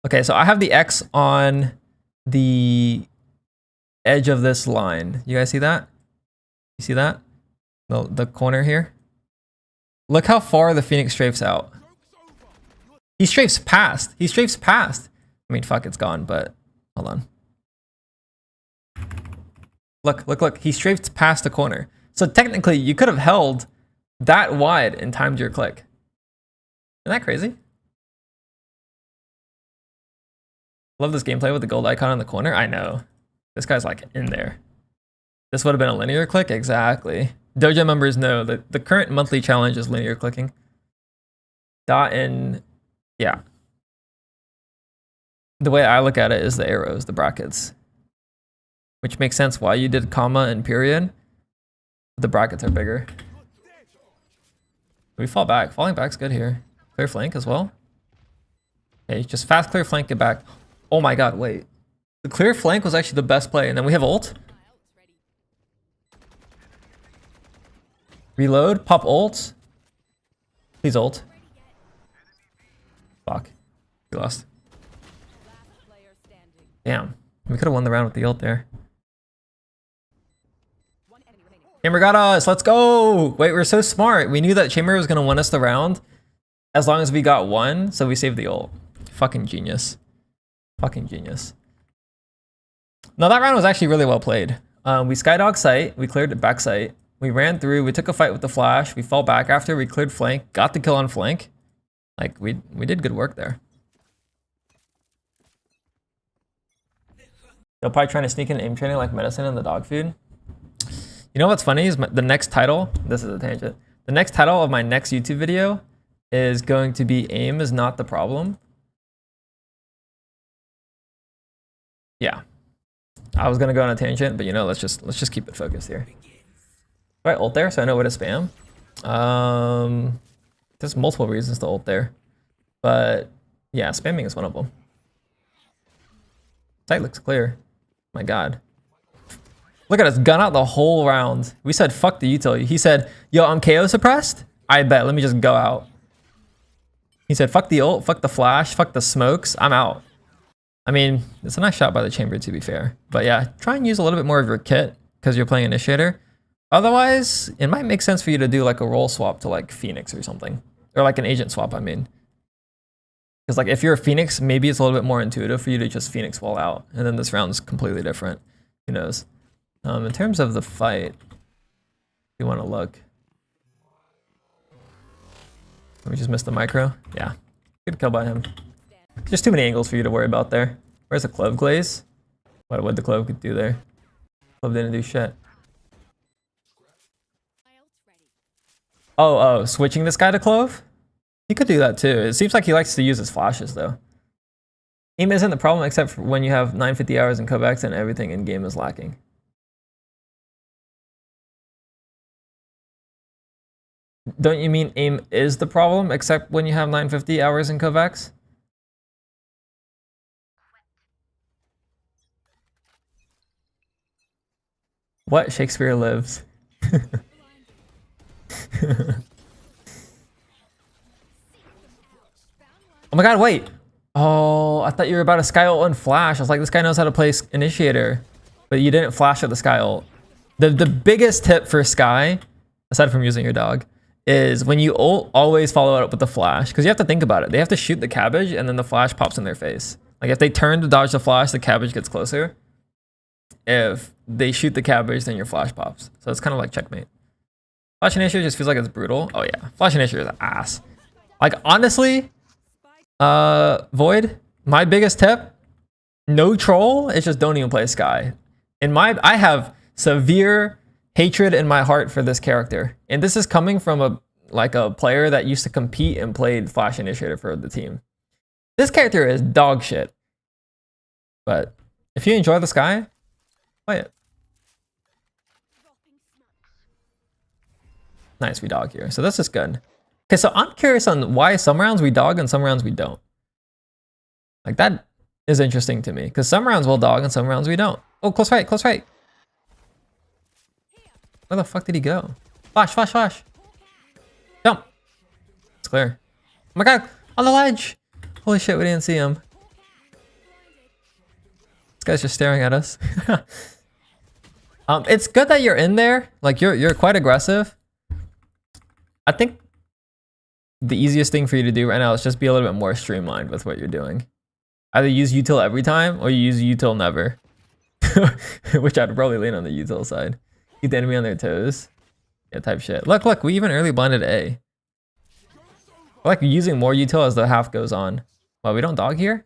Okay, so I have the X on the edge of this line. You guys see that? You see that? The corner here? Look how far the Phoenix strafes out. He strafes past. He strafes past. I mean, fuck, it's gone, but hold on. Look. He strafed past the corner. So technically, you could have held that wide and timed your click. Isn't that crazy? Love this gameplay with the gold icon in the corner. I know. This guy's like in there. This would have been a linear click? Exactly. Dojo members know that the current monthly challenge is linear clicking. Dot and yeah. The way I look at it is the arrows, the brackets. Which makes sense why you did comma and period. The brackets are bigger. We fall back. Falling back's good here. Clear flank as well. Okay, just fast clear flank, get back. Oh my god, wait. The clear flank was actually the best play, and then we have ult. Reload, pop ult. Please ult. Fuck. We lost. Damn. We could have won the round with the ult there. Chamber got us. Let's go. Wait, we're so smart. We knew that Chamber was going to win us the round as long as we got one, so we saved the ult. Fucking genius. Fucking genius. No, that round was actually really well played. We skydog sight. We cleared the back sight. We ran through. We took a fight with the flash. We fell back after. We cleared flank. Got the kill on flank. Like, we did good work there. They'll probably trying to sneak in aim training like medicine and the dog food. You know what's funny is the next title, this is a tangent. The next title of my next YouTube video is going to be aim is not the problem. Yeah. I was gonna go on a tangent, but you know, let's just keep it focused here. All right, ult there, so I know what to spam. There's multiple reasons to ult there, but yeah, spamming is one of them. Sight looks clear. My god. Look at us, gun out the whole round. We said fuck the util. He said, yo, I'm KO suppressed? I bet, let me just go out. He said, fuck the ult, fuck the flash, fuck the smokes, I'm out. I mean, it's a nice shot by the chamber to be fair. But yeah, try and use a little bit more of your kit because you're playing initiator. Otherwise, it might make sense for you to do like a role swap to like Phoenix or something. Or like an agent swap, I mean. Because like if you're a Phoenix, maybe it's a little bit more intuitive for you to just Phoenix wall out. And then this round's completely different. Who knows? In terms of the fight, you want to look. Let me just miss the micro. Yeah, good kill by him. Just too many angles for you to worry about there. Where's the Clove Glaze? What the Clove could do there? Clove didn't do shit. Oh, switching this guy to Clove? He could do that too. It seems like he likes to use his flashes though. Aim isn't the problem except for when you have 950 hours in Kovacs and everything in game is lacking. Don't you mean aim is the problem except when you have 950 hours in Kovacs? What? Shakespeare lives. Oh my god, wait. Oh, I thought you were about to sky ult and flash. I was like, this guy knows how to play initiator. But you didn't flash at the sky ult. The biggest tip for Sky, aside from using your dog, is when you ult, always follow it up with the flash. Because you have to think about it. They have to shoot the cabbage and then the flash pops in their face. Like if they turn to dodge the flash, the cabbage gets closer. If they shoot the cabbage, then your flash pops. So it's kind of like checkmate. Flash initiator just feels like it's brutal. Oh yeah, flash initiator is ass. Like honestly, Void, my biggest tip, no troll, it's just don't even play Sky. I have severe hatred in my heart for this character. And this is coming from a player that used to compete and played Flash Initiator for the team. This character is dog shit. But if you enjoy the Sky, play it. Nice, we dog here. So this is good. Okay, so I'm curious on why some rounds we dog and some rounds we don't. Like that is interesting to me because some rounds we'll dog and some rounds we don't. Oh, close right, close right. Where the fuck did he go? Flash, flash, flash. Jump. It's clear. Oh my god, on the ledge. Holy shit, we didn't see him. This guy's just staring at us. It's good that you're in there. Like you're quite aggressive. I think the easiest thing for you to do right now is just be a little bit more streamlined with what you're doing. Either use util every time or you use util never. Which I'd probably lean on the util side. Keep the enemy on their toes. Yeah, type shit. Look, we even early blinded A. I like using more util as the half goes on. Well, we don't dog here?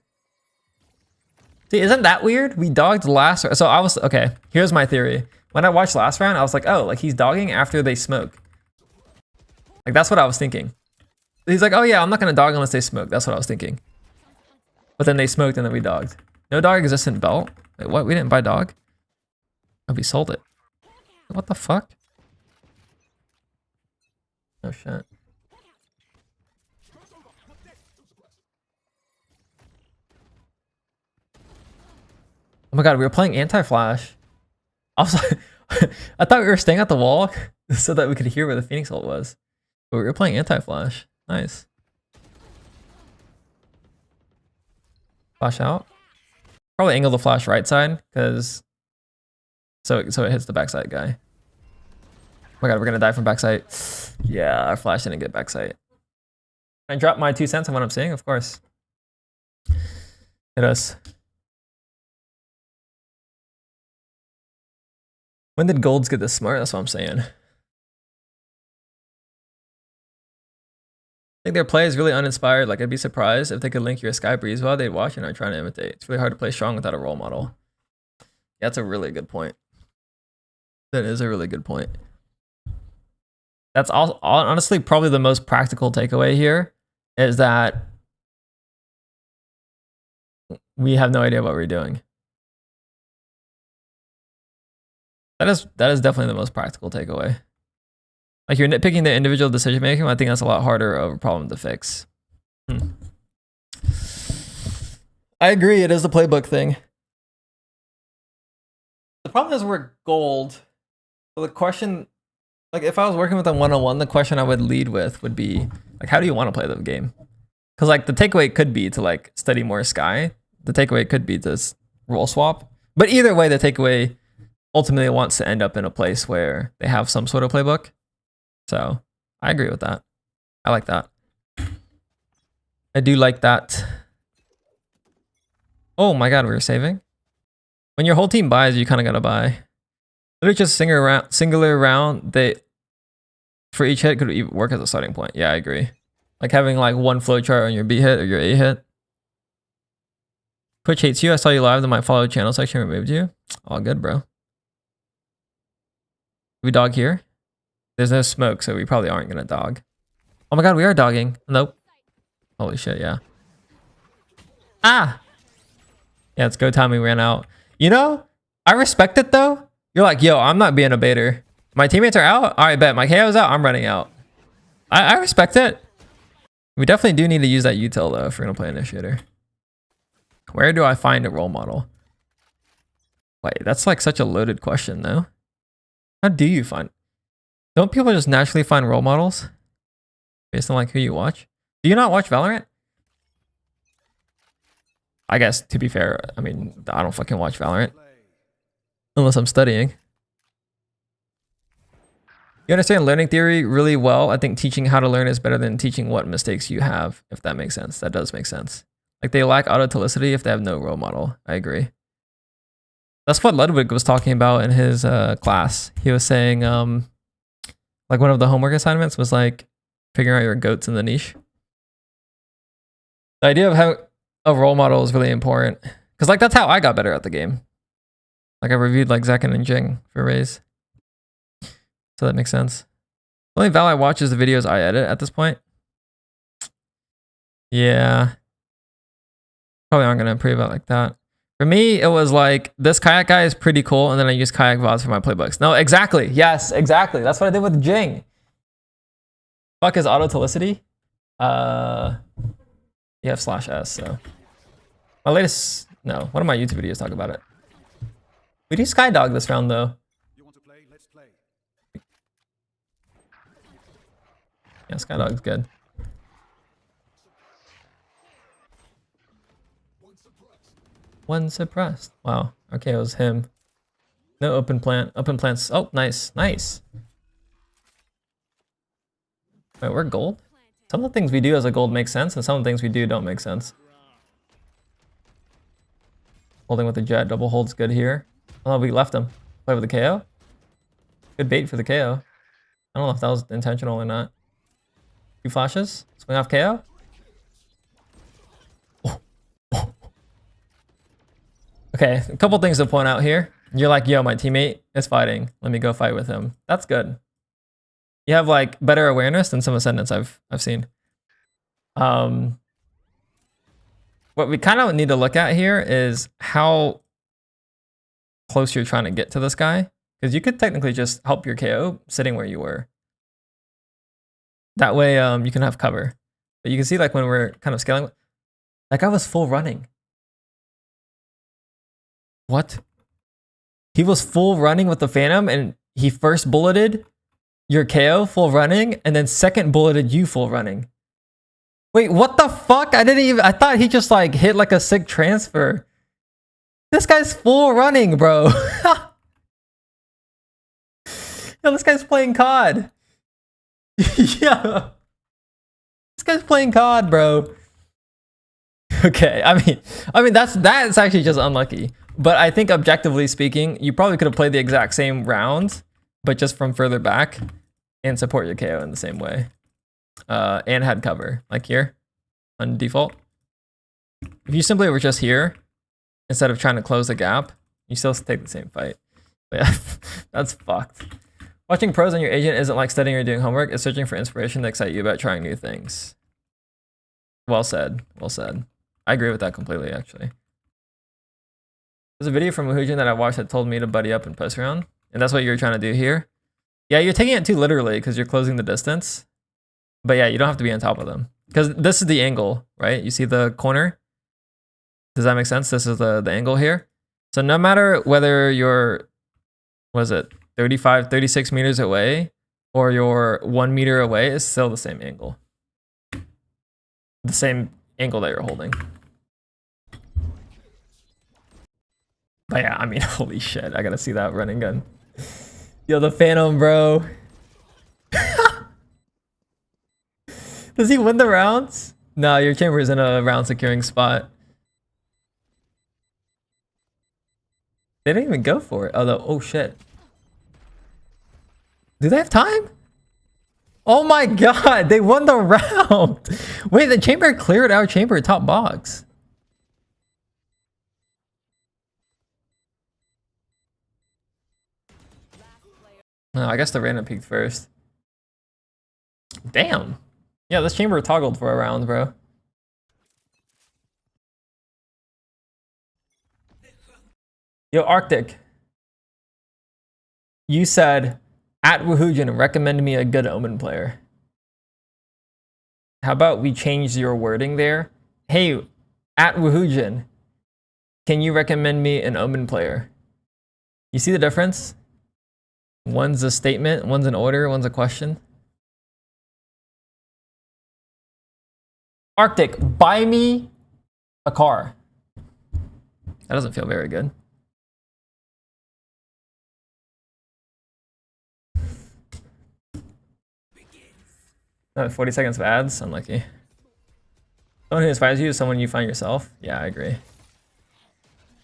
See, isn't that weird? We dogged last round. So I was, okay, here's my theory. When I watched last round, I was like, oh, like he's dogging after they smoke. Like that's what I was thinking. He's like, oh yeah, I'm not gonna dog unless they smoke. That's what I was thinking. But then they smoked and then we dogged. No dog existent belt? Wait, what? We didn't buy dog? Oh, we sold it. What the fuck? Oh shit. Oh my god, we were playing anti-flash. I was like, I thought we were staying at the wall so that we could hear where the Phoenix ult was. But we were playing anti-flash. Nice. Flash out. Probably angle the flash right side, because so it hits the backside guy. Oh my god, we're gonna die from backside. Yeah, our flash didn't get backside. I dropped my 2 cents on what I'm saying, of course. Hit us. When did golds get this smart? That's what I'm saying. I think their play is really uninspired. Like, I'd be surprised if they could link your Sky Breeze while they watch and are trying to imitate. It's really hard to play strong without a role model. Yeah, that's a really good point. That is a really good point. That's all, honestly probably the most practical takeaway here is that we have no idea what we're doing. That is definitely the most practical takeaway. Like you're nitpicking the individual decision making, I think that's a lot harder of a problem to fix. I agree, it is the playbook thing. The problem is we're gold. So the question, like if I was working with them one-on-one, the question I would lead with would be like, how do you want to play the game? Because like the takeaway could be to like study more Sky. The takeaway could be to role swap. But either way, the takeaway ultimately wants to end up in a place where they have some sort of playbook. So I agree with that. I like that. I do like that. Oh my god, we were saving. When your whole team buys, you kind of gotta buy. Literally just singular round. They for each hit could work as a starting point. Yeah, I agree. Like having like one flowchart on your B hit or your A hit. Twitch hates you. I saw you live. Then my follow channel section removed you. All good, bro. We dog here. There's no smoke, so we probably aren't gonna dog. Oh my god, we are dogging. Nope. Holy shit, yeah. Ah! Yeah, it's go time. We ran out. You know, I respect it though. You're like, yo, I'm not being a baiter. My teammates are out. All right, bet. My KO's out. I'm running out. I respect it. We definitely do need to use that util though if we're gonna play initiator. Where do I find a role model? Wait, that's like such a loaded question though. How do you find? Don't people just naturally find role models based on like who you watch? Do you not watch Valorant? I guess to be fair, I mean, I don't fucking watch Valorant unless I'm studying. You understand learning theory really well. I think teaching how to learn is better than teaching what mistakes you have, if that makes sense. That does make sense. Like they lack autotelicity if they have no role model. I agree. That's what Ludwig was talking about in his class. He was saying like one of the homework assignments was like figuring out your goats in the niche. The idea of having a role model is really important because like that's how I got better at the game. Like I reviewed like Zekin and Jing for Raze. So that makes sense. The only Val I watch is the videos I edit at this point. Yeah. Probably aren't gonna improve it like that. For me, it was like, this kayak guy is pretty cool, and then I use kayak VODs for my playbooks. No, exactly. Yes, exactly. That's what I did with Jing. Fuck is autotelicity? You have /s, so. My latest, no, one of my YouTube videos talk about it. We do Skydog this round, though. You want to play? Let's play. Yeah, Skydog's good. One suppressed. Wow. Okay, it was him. No open plant. Open plants. Oh, nice. Nice. Wait, we're gold? Some of the things we do as a gold make sense, and some of the things we do don't make sense. Holding with the jet. Double hold's good here. Oh, we left him. Play with the KO. Good bait for the KO. I don't know if that was intentional or not. 2 flashes. Swing off KO. Okay, a couple things to point out here. You're like, yo, my teammate is fighting. Let me go fight with him. That's good. You have like better awareness than some ascendants I've seen. What we kind of need to look at here is how close you're trying to get to this guy. Because you could technically just help your KO sitting where you were. That way you can have cover. But you can see like when we're kind of scaling, that guy was full running. What? He was full running with the Phantom and he first bulleted your KO full running and then second bulleted you full running. Wait, what the fuck? I thought he just like hit like a sick transfer. This guy's full running, bro. Yo, this guy's playing COD. Yeah. This guy's playing COD, bro. Okay, I mean that's actually just unlucky. But I think objectively speaking, you probably could have played the exact same round, but just from further back and support your KO in the same way. And had cover, like here on default. If you simply were just here, instead of trying to close the gap, you still take the same fight. But yeah, that's fucked. Watching pros on your agent isn't like studying or doing homework. It's searching for inspiration to excite you about trying new things. Well said. Well said. I agree with that completely, actually. There's a video from Muhujin that I watched that told me to buddy up and post around. And that's what you're trying to do here. Yeah, you're taking it too literally because you're closing the distance. But yeah, you don't have to be on top of them. Because this is the angle, right? You see the corner? Does that make sense? This is the angle here. So no matter whether you're was it 35, 36 meters away, or you're 1 meter away, is still the same angle. The same angle that you're holding. But yeah, I mean, holy shit, I gotta see that running gun. Yo, the Phantom, bro. Does he win the rounds? No, your chamber is in a round securing spot. They didn't even go for it. Although, oh shit. Do they have time? Oh my god, they won the round. Wait, the chamber cleared our chamber top box. No, I guess the random peaked first. Damn. Yeah, this chamber toggled for a round, bro. Yo, Arctic. You said, at Woohoojin, recommend me a good Omen player. How about we change your wording there? Hey, at Woohoojin, can you recommend me an Omen player? You see the difference? One's a statement, one's an order, one's a question. Arctic, buy me a car. That doesn't feel very good. Oh, 40 seconds of ads? Unlucky. Someone who inspires you is someone you find yourself. Yeah, I agree.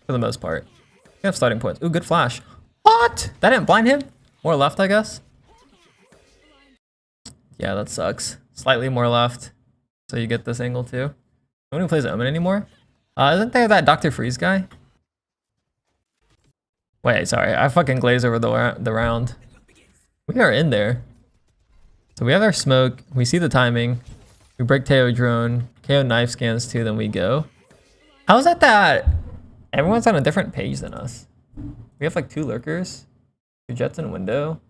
For the most part. You have starting points. Ooh, good flash. What? That didn't blind him? More left, I guess. Yeah, that sucks. Slightly more left. So you get this angle too. No one who plays Omen anymore? Isn't there that Dr. Freeze guy? Wait, sorry. I fucking glazed over the round. We are in there. So we have our smoke. We see the timing. We break Teo drone. KO knife scans too, then we go. How is that everyone's on a different page than us? We have like 2 lurkers. 2 jets in window.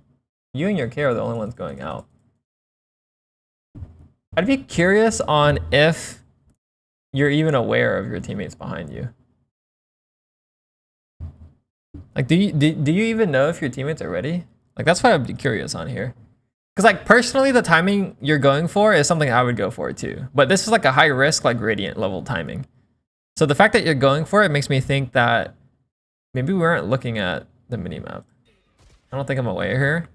You and your K are the only ones going out. I'd be curious on if you're even aware of your teammates behind you. Like, do you even know if your teammates are ready? Like, that's what I'd be curious on here. Because, like, personally, the timing you're going for is something I would go for too. But this is like a high risk, like gradient level timing. So the fact that you're going for it makes me think that maybe we aren't looking at the minimap. I don't think I'm aware here.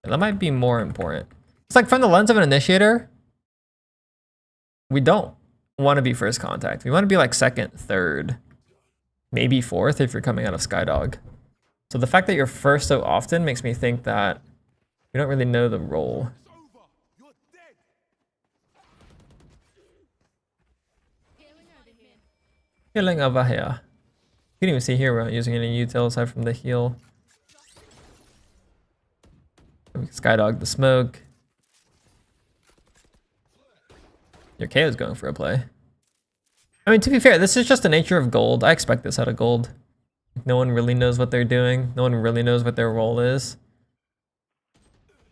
And that might be more important. It's like from the lens of an initiator, we don't want to be first contact. We want to be like second, third, maybe fourth if you're coming out of Skydog. So the fact that you're first so often makes me think that we don't really know the role. Healing over here. You can even see here we're not using any util aside from the heal. We can Skydog the smoke. Your KO is going for a play. I mean, to be fair, this is just the nature of gold. I expect this out of gold. No one really knows what they're doing. No one really knows what their role is.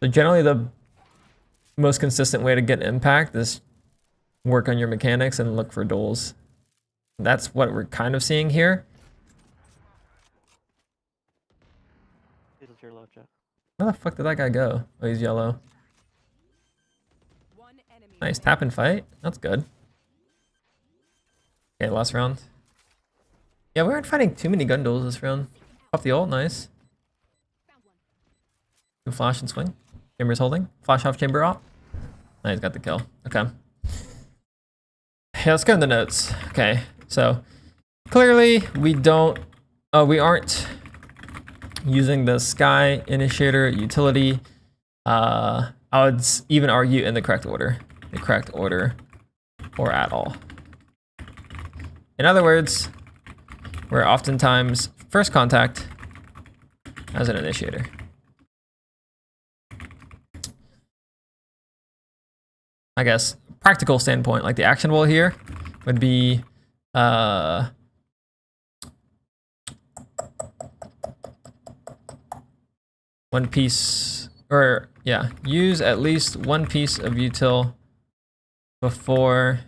So generally the most consistent way to get impact is work on your mechanics and look for duels. That's what we're kind of seeing here. Where the fuck did that guy go? Oh, he's yellow. Nice tap and fight. That's good. Okay, last round. Yeah, we aren't fighting too many gun duels this round. Pop the ult, nice. Can flash and swing. Chamber's holding. Flash off chamber op. Nice, got the kill. Okay. Yeah, let's go in the notes. Okay, so clearly we aren't using the Sky Initiator utility. I would even argue in the correct order. The correct order or at all. In other words, we're oftentimes first contact as an initiator. I guess practical standpoint, like the actionable here would be one piece, or yeah, use at least one piece of util before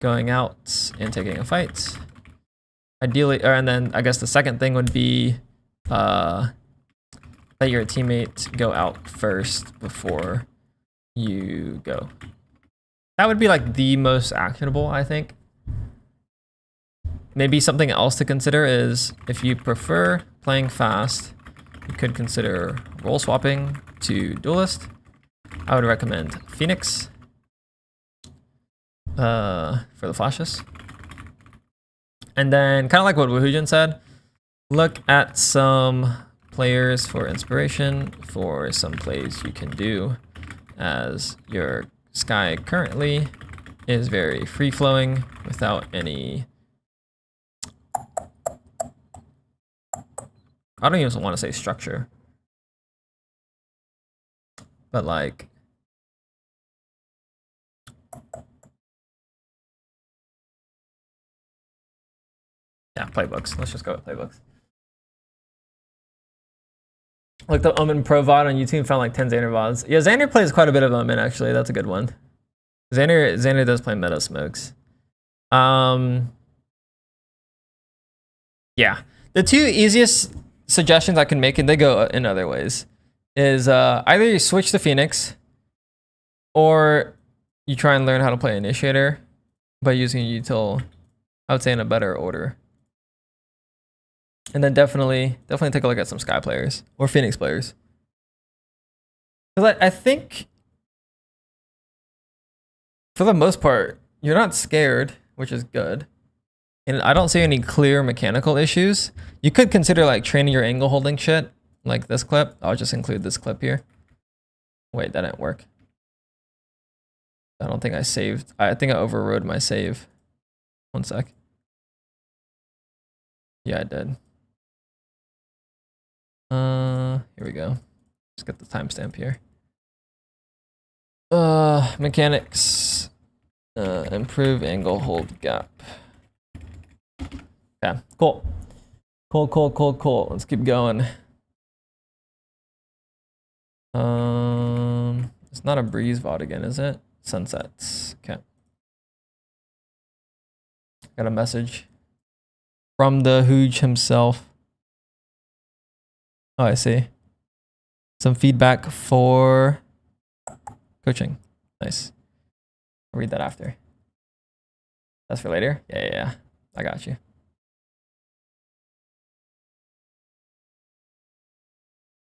going out and taking a fight. Ideally, and then I guess the second thing would be let your teammate go out first before you go. That would be like the most actionable, I think. Maybe something else to consider is if you prefer playing fast, you could consider role swapping to duelist. I would recommend Phoenix for the flashes. And then kind of like what Woohoojin said, look at some players for inspiration for some plays you can do, as your Sky currently is very free-flowing without any... I don't even want to say structure, but like... yeah, playbooks. Let's just go with playbooks. Looked up Omen Pro VOD on YouTube, found like 10 Xander VODs. Yeah, Xander plays quite a bit of Omen, actually. That's a good one. Xander does play meta smokes. Yeah. The two easiest suggestions I can make, and they go in other ways, is either you switch to Phoenix, or you try and learn how to play Initiator by using a util, I would say, in a better order. And then definitely take a look at some Sky players or Phoenix players. Because I think, for the most part, you're not scared, which is good. And I don't see any clear mechanical issues. You could consider like training your angle holding shit, like this clip. I'll just include this clip here. Wait, that didn't work. I don't think I saved. I think I overrode my save. One sec. Yeah, I did. Here we go. Let's get the timestamp here. Mechanics. Improve angle hold gap. Okay, cool. Cool. Let's keep going. It's not a breeze VOD again, is it? Sunsets. Okay. Got a message from the Hooge himself. Oh, I see. Some feedback for coaching. Nice. I'll read that after. That's for later? Yeah. I got you.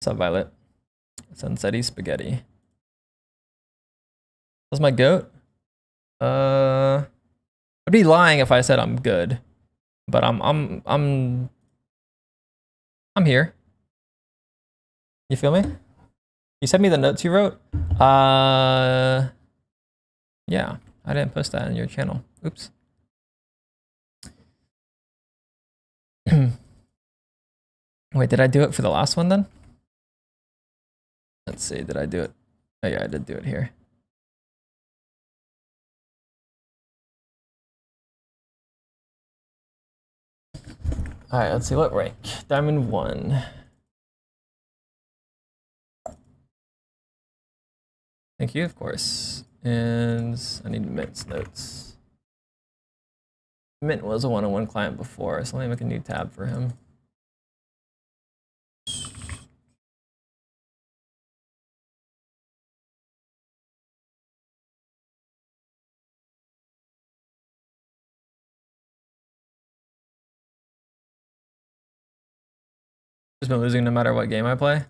What's up, Violet? Sunsetty spaghetti. That's my goat? I'd be lying if I said I'm good. But I'm here. You feel me? You sent me the notes you wrote? Yeah, I didn't post that in your channel. Oops. Wait, did I do it for the last one then? Let's see, did I do it? Oh yeah, I did do it here. All right, let's see what rank. Diamond 1. Thank you, of course. And I need Mint's notes. Mint was a one-on-one client before, so let me make a new tab for him. Just been losing no matter what game I play.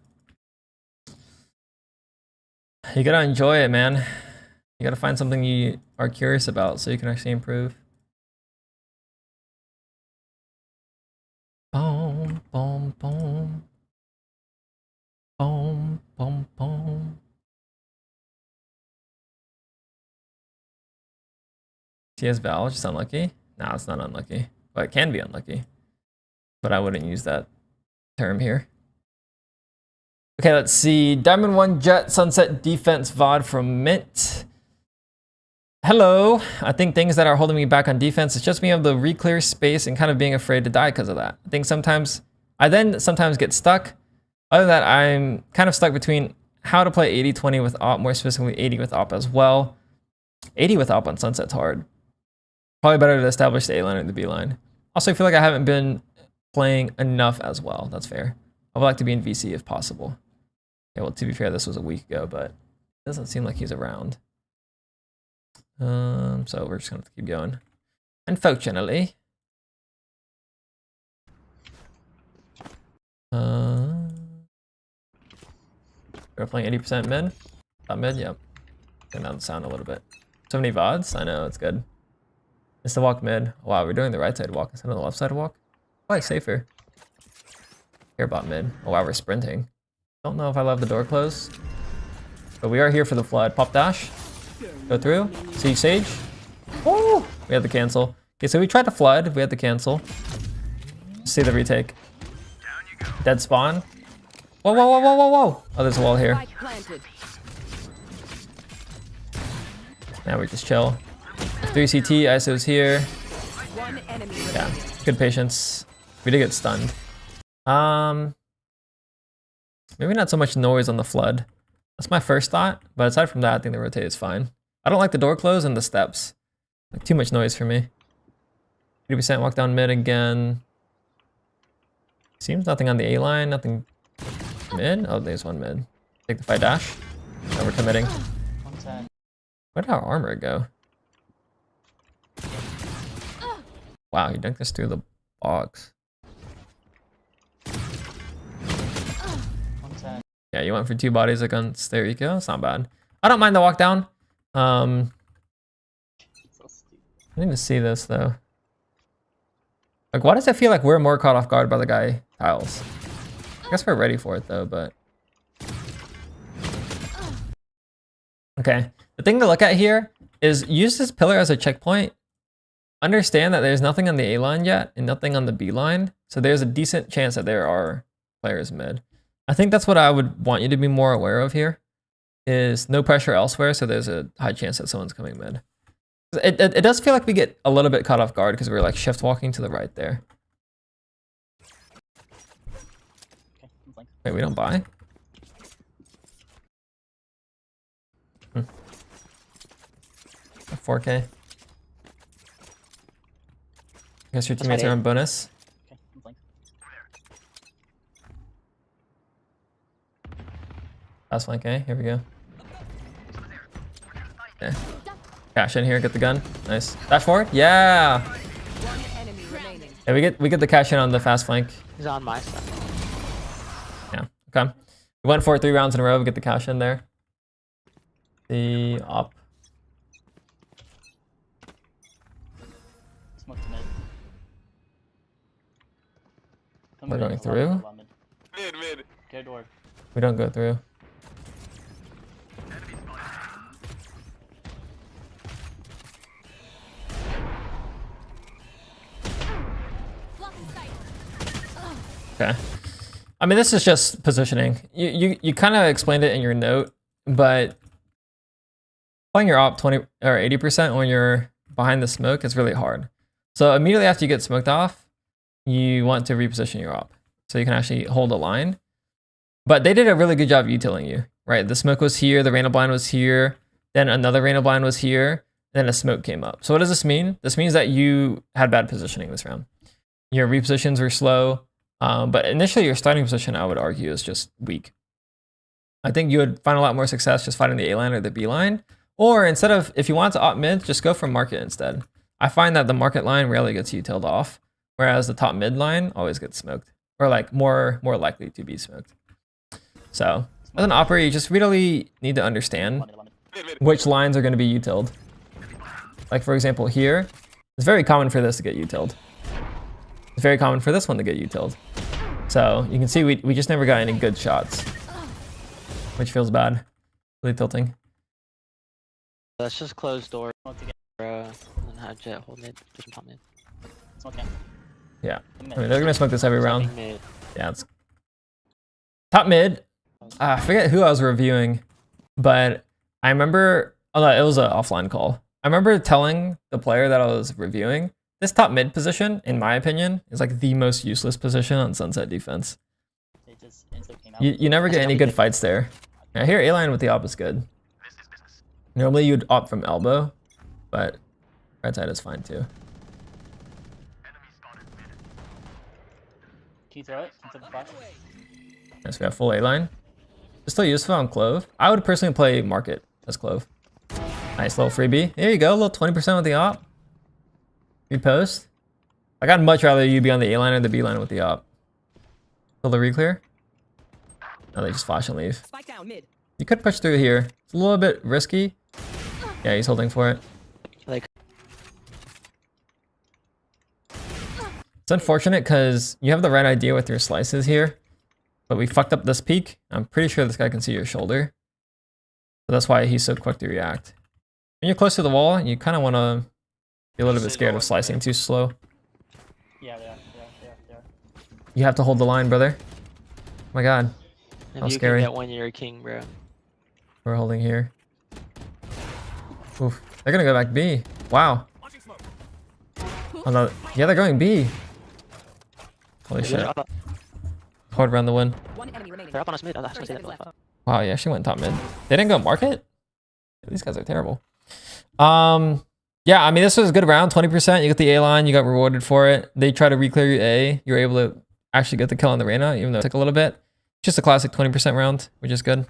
You gotta enjoy it, man. You gotta find something you are curious about so you can actually improve. Boom, boom, boom. Boom, boom, boom. TS Val, just unlucky? No, it's not unlucky. Well, it can be unlucky. But I wouldn't use that term here. Okay, let's see. Diamond 1 Jet Sunset Defense VOD from Mint. Hello. I think things that are holding me back on defense is just being able to re-clear space and kind of being afraid to die because of that. I think sometimes get stuck. Other than that, I'm kind of stuck between how to play 80-20 with op, more specifically 80 with op as well. 80 with op on Sunset's hard. Probably better to establish the A line or the B line. Also, I feel like I haven't been playing enough as well. That's fair. I would like to be in VC if possible. Yeah, well, to be fair, this was a week ago, but it doesn't seem like he's around. So we're just gonna have to keep going. Unfortunately. We're playing 80% mid. Top mid, yep. Turn down the sound a little bit. So many VODs? I know, it's good. It's the walk mid. Wow, we're doing the right side walk instead of the left side walk. Probably safer. Care about mid. Oh wow, we're sprinting. Don't know if I love the door close. But we are here for the flood. Pop dash. Go through. See Sage. Woo! We had to cancel. Okay, so we tried to flood. We had to cancel. See the retake. Dead spawn. Whoa, whoa, whoa, whoa, whoa, whoa. Oh, there's a wall here. Now we just chill. 3 CT, ISO's here. Yeah, good patience. We did get stunned. Maybe not so much noise on the flood. That's my first thought, but aside from that, I think the rotate is fine. I don't like the door close and the steps. Like, too much noise for me. 80% walk down mid again. Seems nothing on the A line, nothing mid. Oh, there's one mid. Take the fight dash. Now we're committing. Where'd our armor go? Wow, he dunked us through the box. Yeah, you went for 2 bodies against their eco. It's not bad. I don't mind the walk down. I need to see this though. Like, why does it feel like we're more caught off guard by the guy tiles? I guess we're ready for it though, but. Okay, the thing to look at here is use this pillar as a checkpoint. Understand that there's nothing on the A line yet and nothing on the B line. So there's a decent chance that there are players mid. I think that's what I would want you to be more aware of here, is no pressure elsewhere, so there's a high chance that someone's coming mid. It does feel like we get a little bit caught off guard because we're like shift walking to the right there. Wait, we don't buy? 4K. I guess your teammates are on bonus. Last flank, eh? Here we go. Okay. Cash in here, get the gun. Nice. Dash forward? Yeah! Yeah, we get the cash in on the fast flank. He's on my side. Yeah, okay. We went for it 3 rounds in a row, we get the cash in there. The op. We're going through? Mid. Good work. We don't go through. Okay. I mean, this is just positioning. You kind of explained it in your note, but playing your op 20 or 80% when you're behind the smoke is really hard. So immediately after you get smoked off, you want to reposition your op so you can actually hold a line. But they did a really good job utiling you, right? The smoke was here, the rain blind was here, then another rain blind was here, then a smoke came up. So what does this mean? This means that you had bad positioning this round. Your repositions were slow, but initially your starting position, I would argue, is just weak. I think you would find a lot more success just fighting the A line or the B line, or instead of, if you want to opt mid, just go for market instead. I find that the market line rarely gets utiled off, whereas the top mid line always gets smoked, or like more likely to be smoked. So as an operator, you just really need to understand which lines are going to be utiled. Like for example here, it's very common for this to get utiled. It's very common for this one to get utiled. So you can see we just never got any good shots, which feels bad. Really tilting. Let's just close door. And have Jet hold mid. Just top mid. It's okay. Yeah. I mean, they're gonna smoke this every round. Mid. Yeah, it's top mid. I forget who I was reviewing, but I remember, oh no, it was an offline call. I remember telling the player that I was reviewing, this top mid position, in my opinion, is like the most useless position on Sunset defense. You never get any good fights there. Now here, A-line with the op is good. Normally you'd opt from elbow, but right side is fine too. Can you throw it? Can you throw the flash? Yes, we have full A-line. It's still useful on Clove. I would personally play Market as Clove. Nice little freebie. There you go, a little 20% with the op. Repost. Like, I'd much rather you be on the A line or the B line with the op. Will the re-clear? No, they just flash and leave. Spike down mid. You could push through here. It's a little bit risky. Yeah, he's holding for it. Like, It's unfortunate because you have the right idea with your slices here, but we fucked up this peak. I'm pretty sure this guy can see your shoulder. So that's why he's so quick to react. When you're close to the wall, you kind of want to be a little bit scared of slicing too slow. Yeah. You have to hold the line, brother. Oh my god. if How you scary. can get one, you're a king, bro. We're holding here. Oof. They're gonna go back B. Wow. Oh no. Yeah, they're going B. Holy shit. They're up, Hard round the win. One enemy remaining. they're up on us mid. Oh, that's 30 what I seconds said. left. Wow, he actually went top mid. They didn't go market? These guys are terrible. Yeah, I mean, this was a good round. 20%. You got the A line. You got rewarded for it. They try to re-clear your A. You were able to actually get the kill on the Reyna, even though it took a little bit. Just a classic 20% round, which is good.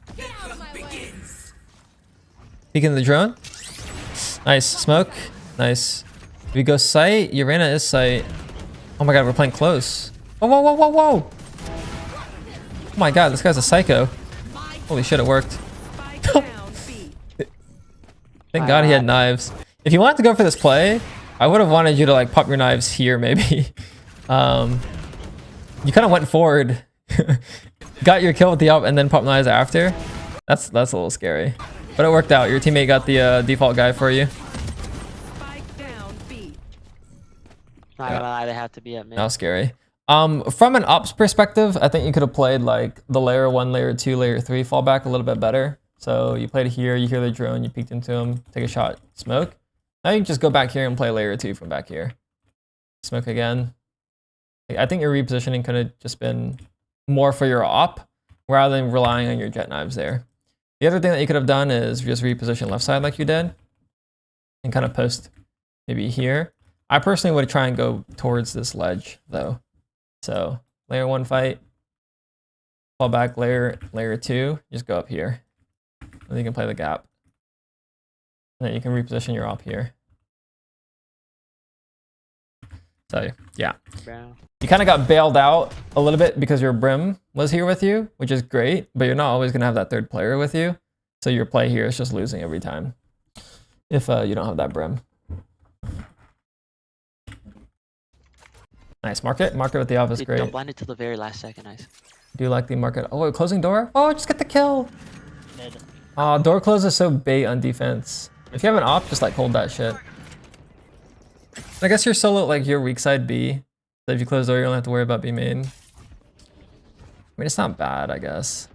Peeking the drone. Nice. Smoke. Nice. If we go sight, your Reyna is sight. Oh my god, we're playing close. Whoa, whoa, whoa, whoa, whoa. Oh my god, this guy's a psycho. Holy shit, it worked. Spike down B. Thank god he had knives. If you wanted to go for this play, I would have wanted you to like pop your knives here maybe. You kind of went forward, got your kill with the up and then pop knives after. That's a little scary. But it worked out. Your teammate got the default guy for you. Spike down B. Not gonna lie, they have to be at mid. That was scary. From an ops perspective, I think you could have played like the layer 1, layer 2, layer 3 fallback a little bit better. So you played here, you hear the drone, you peeked into him, take a shot, smoke. Now you can just go back here and play layer 2 from back here. Smoke again. I think your repositioning could have just been more for your op rather than relying on your jet knives there. The other thing that you could have done is just reposition left side like you did and kind of post maybe here. I personally would try and go towards this ledge though. So layer 1 fight, fall back layer 2, just go up here. And then you can play the gap. And then you can reposition your op here. So yeah, Bro. you kind of got bailed out a little bit because your brim was here with you, which is great, but you're not always gonna have that third player with you. So your play here is just losing every time if you don't have that brim. Nice market with the op is Dude, great. don't blind it till the very last second, nice. Do you like the market? Oh, wait, closing door? Oh, just get the kill. Mid. Door close is so bait on defense. If you have an op, just like hold that shit. I guess you're solo like your weak side B. So if you close door, you don't have to worry about B main. I mean, it's not bad, I guess.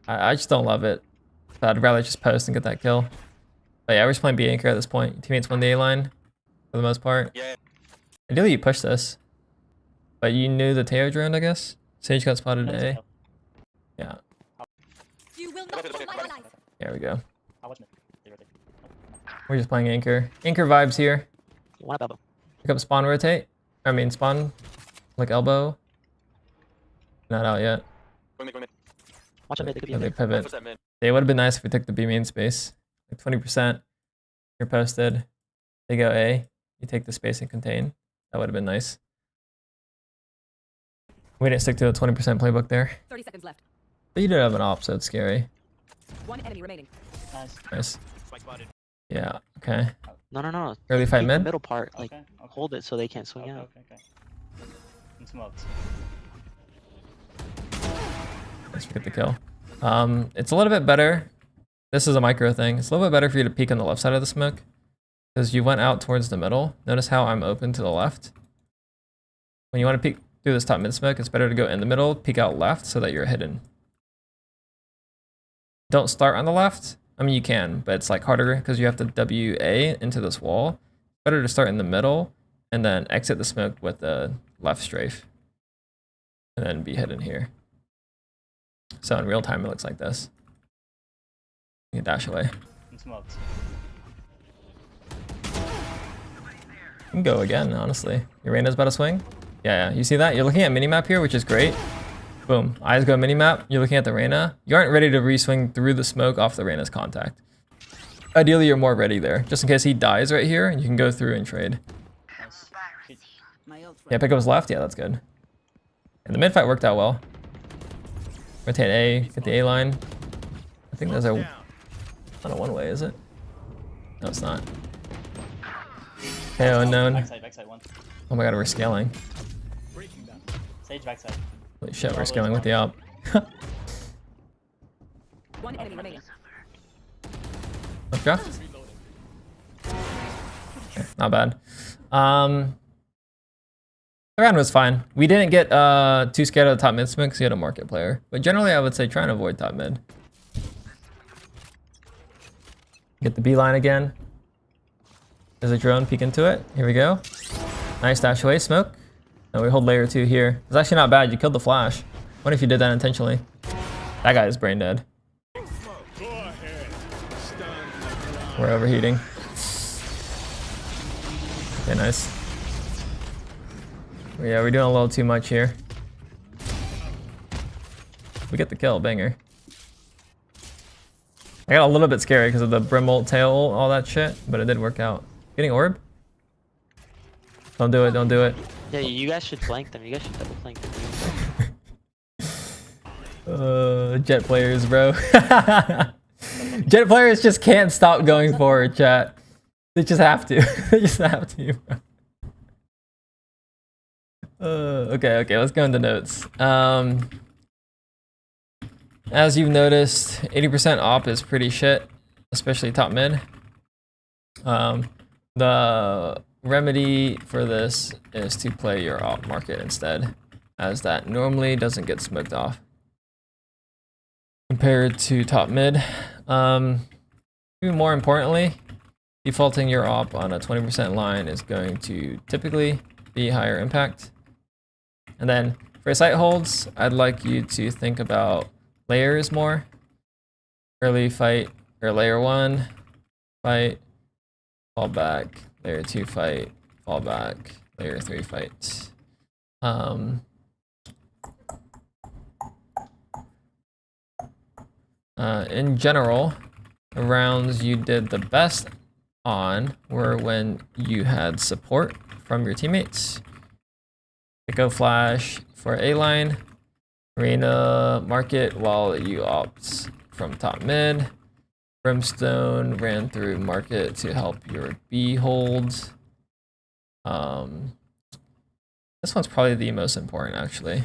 I just don't love it. So I'd rather just post and get that kill. But yeah, we're just playing B anchor at this point. Your teammates won the A line for the most part. Yeah. Ideally, you push this. But you knew the Teo drone, I guess? Sage got spotted at A. Yeah, You will not hold my life. there we go. I was mid. We're just playing anchor. Anchor vibes here. One up elbow. Pick up spawn rotate. I mean spawn, like elbow. Not out yet. Go mid. Watch out mid, they could be Yeah, in they there. pivot. What's that mid? It would have been nice if we took the B main space. Like 20%. You're posted. They go A. You take the space and contain. That would have been nice. We didn't stick to the 20% playbook there. 30 seconds left. But you did have an op, so it's scary. One enemy remaining. Nice. Nice. Spike spotted. Yeah, okay. No. Early fight Keep the mid? middle part, like, Okay. hold it so they can't swing Okay. out. I'm smoked. Let's get the kill. It's a little bit better. This is a micro thing. It's a little bit better for you to peek on the left side of the smoke because you went out towards the middle. Notice how I'm open to the left. When you want to peek through this top mid smoke, it's better to go in the middle, peek out left so that you're hidden. Don't start on the left. I mean, you can, but it's like harder because you have to WA into this wall. Better to start in the middle and then exit the smoke with the left strafe and then be hidden here. So in real time, it looks like this. You can dash away. I'm smoked. You can go again, honestly. Your Reyna's about to swing. Yeah, you see that? You're looking at minimap here, which is great. Boom. Eyes go minimap. You're looking at the Reyna. You aren't ready to re-swing through the smoke off the Reyna's contact. Ideally, you're more ready there. Just in case he dies right here, you can go through and trade. Nice. Shit. Yeah, pick up his left. Yeah, that's good. And the mid fight worked out well. Rotate A, get the A line. I think there's a... Not a one-way, is it? No, it's not. KO unknown. Backside one. Oh my god, we're scaling. Sage backside. Holy shit, we're scaling with the op. One enemy remaining. Let's go. Okay, not bad. The round was fine. We didn't get too scared of the top mid smoke because he had a market player. But generally, I would say try and avoid top mid. Get the B line again. There's a drone, peek into it. Here we go. Nice dash away, smoke. No, we hold layer 2 here. It's actually not bad. You killed the flash. What if you did that intentionally? That guy is brain dead. We're overheating. Okay, nice. Yeah, we're doing a little too much here. We get the kill, banger. I got a little bit scary because of the brim ult, tail ult, all that shit, but it did work out. Getting orb? Don't do it, don't do it. Yeah, you guys should flank them. You guys should double flank them. Jet players, bro. Jet players just can't stop going forward, chat. They just have to. They just have to, bro. Okay, let's go into notes. As you've noticed, 80% op is pretty shit, especially top mid. The remedy for this is to play your op market instead, as that normally doesn't get smoked off compared to top mid. Even more importantly, defaulting your op on a 20% line is going to typically be higher impact. And then for site holds, I'd like you to think about layers more. Early fight, or layer 1 fight, fall back, layer 2 fight, fall back, layer 3 fight. In general, the rounds you did the best on were when you had support from your teammates. Go flash for A line, Reyna market while you opt from top mid. Brimstone ran through market to help your B holds. This one's probably the most important actually.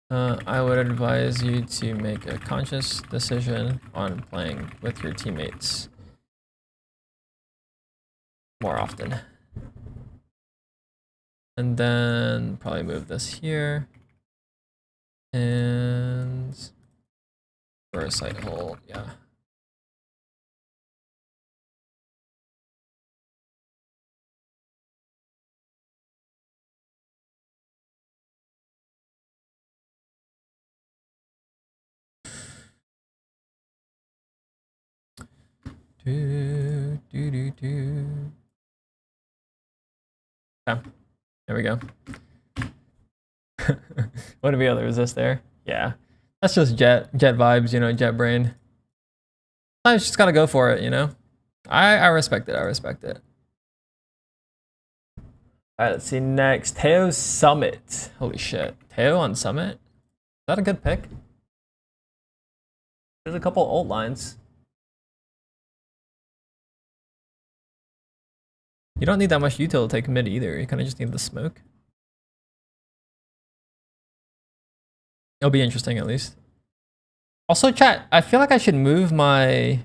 I would advise you to make a conscious decision on playing with your teammates more often. And then probably move this here. And for a site hold, yeah. Okay, there we go. What do we other resist there? Yeah, that's just jet vibes, you know, jet brain. Sometimes you just gotta go for it, you know. I respect it. I respect it. All right, let's see next. Teo Summit. Holy shit, Teo on Summit. Is that a good pick? There's a couple ult lines. You don't need that much util to take mid either. You kind of just need the smoke. It'll be interesting at least. Also, chat, I feel like I should move my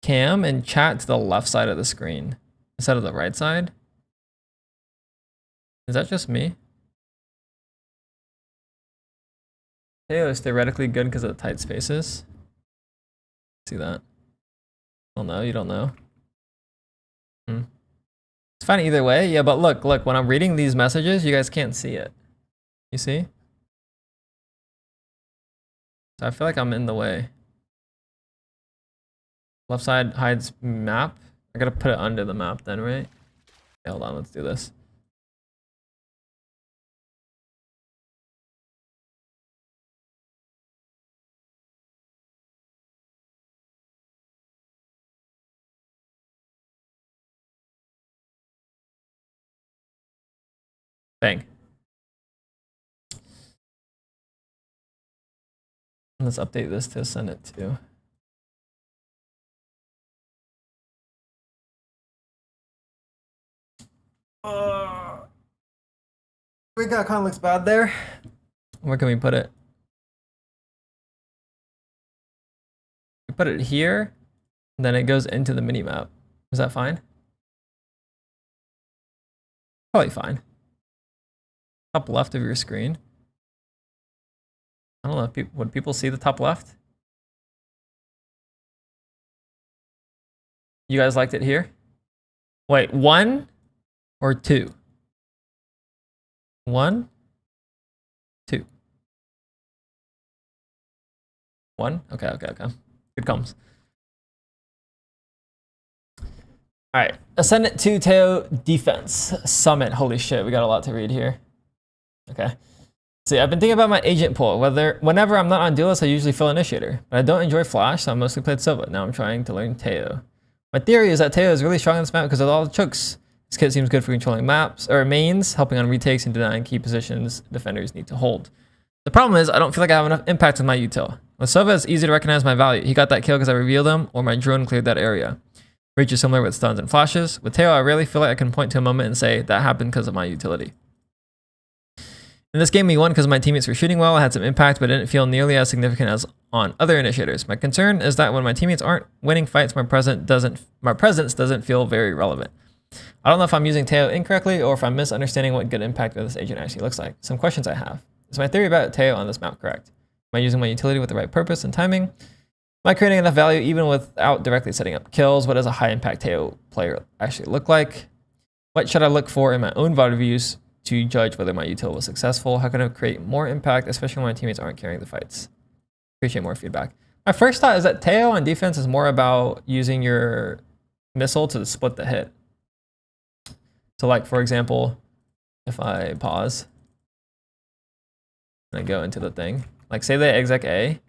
cam and chat to the left side of the screen instead of the right side. Is that just me? Teo is theoretically good because of the tight spaces. See that? I don't know. You don't know. It's fine either way. Yeah, but look, when I'm reading these messages, you guys can't see it. You see? So I feel like I'm in the way. Left side hides map. I gotta put it under the map then, right? Okay, hold on, let's do this. Bang. Let's update this to send it to. Breakout kind of looks bad there. Where can we put it? We put it here, and then it goes into the mini map. Is that fine? Probably fine. Top left of your screen. I don't know if would people see the top left? You guys liked it here? Wait, 1 or 2? 1, 2. 1? Okay. Good comes. Alright. Ascendant 2 Teo defense. Summit. Holy shit, we got a lot to read here. Okay. See, I've been thinking about my agent pool. Whenever I'm not on duelist, I usually fill initiator. But I don't enjoy Flash, so I mostly played Silva. Now I'm trying to learn Teo. My theory is that Teo is really strong in this map because of all the chokes. This kit seems good for controlling maps or mains, helping on retakes and denying key positions defenders need to hold. The problem is I don't feel like I have enough impact with my util. With Silva, it's easy to recognize my value. He got that kill because I revealed him, or my drone cleared that area. Reach is similar with stuns and flashes. With Teo, I rarely feel like I can point to a moment and say that happened because of my utility. In this game, we won because my teammates were shooting well. I had some impact, but it didn't feel nearly as significant as on other initiators. My concern is that when my teammates aren't winning fights, my presence doesn't feel very relevant. I don't know if I'm using Teo incorrectly or if I'm misunderstanding what good impact with this agent actually looks like. Some questions I have. Is my theory about Teo on this map correct? Am I using my utility with the right purpose and timing? Am I creating enough value even without directly setting up kills? What does a high impact Teo player actually look like? What should I look for in my own vodreviews to judge whether my util was successful? How can I create more impact, especially when my teammates aren't carrying the fights? Appreciate more feedback. My first thought is that Teo on defense is more about using your missile to split the hit. So like, for example, if I pause and I go into the thing, like say they exec A,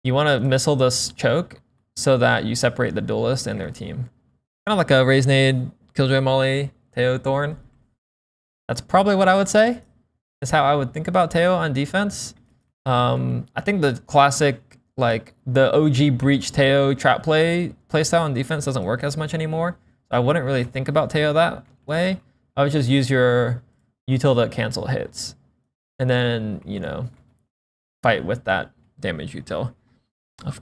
you want to missile this choke so that you separate the duelist and their team. Kind of like a Raise Nade, Killjoy Molly, Teo Thorn. That's probably what I would say, is how I would think about Teo on defense. I think the classic, like the OG Breach Teo trap playstyle on defense doesn't work as much anymore. So I wouldn't really think about Teo that way. I would just use your util to cancel hits. And then, you know, fight with that damage util.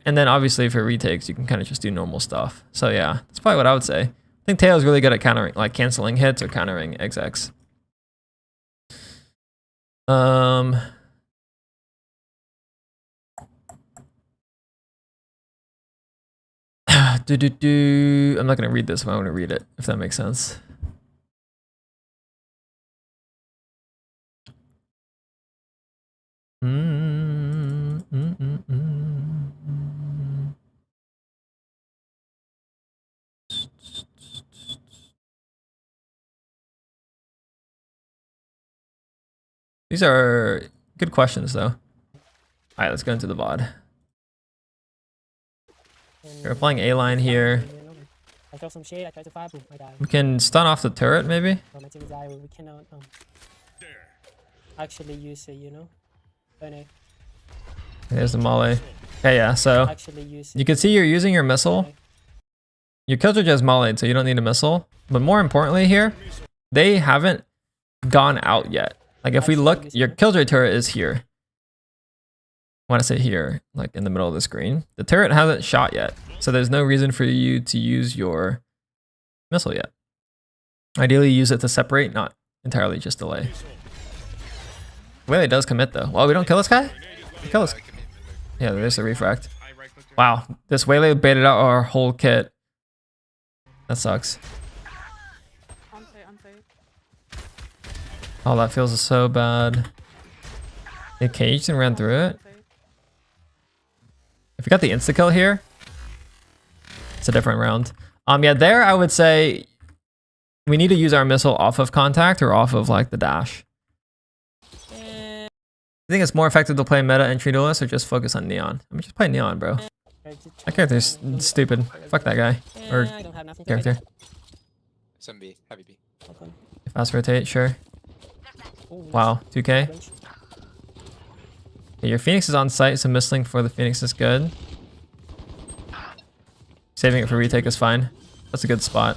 And then obviously for retakes, you can kind of just do normal stuff. So yeah, that's probably what I would say. I think Teo is really good at countering, like canceling hits or countering execs. I'm not gonna read this, but I want to read it, if that makes sense. These are good questions, though. All right, let's go into the VOD. We're playing A line here. I throw some shade, I try to fire, boom, I die. We can stun off the turret, maybe. My team is die, we cannot actually use it, you know? There's the Molly. Okay, yeah, so you can see you're using your missile. Your Killjoy has Molly, so you don't need a missile. But more importantly here, they haven't gone out yet. Like if we look, your Killjoy turret is here. I want to say here, like in the middle of the screen. The turret hasn't shot yet, so there's no reason for you to use your missile yet. Ideally, use it to separate, not entirely just delay. Waylay does commit though. Well, we don't kill this guy? Kill us. Yeah, there's the refract. Wow, this Waylay baited out our whole kit. That sucks. Oh, that feels so bad. They caged and ran through it. If we got the insta-kill here, it's a different round. Yeah, there I would say we need to use our missile off of contact or off of like the dash. I think it's more effective to play meta entry duelist or just focus on Neon. I mean, just play Neon, bro. That character's stupid. Fuck that guy. Or character. Some B, heavy B. Okay. Fast rotate, sure. Oh, Wow, 2K. range. Okay, your Phoenix is on site, so missling for the Phoenix is good. Saving it for retake is fine. That's a good spot.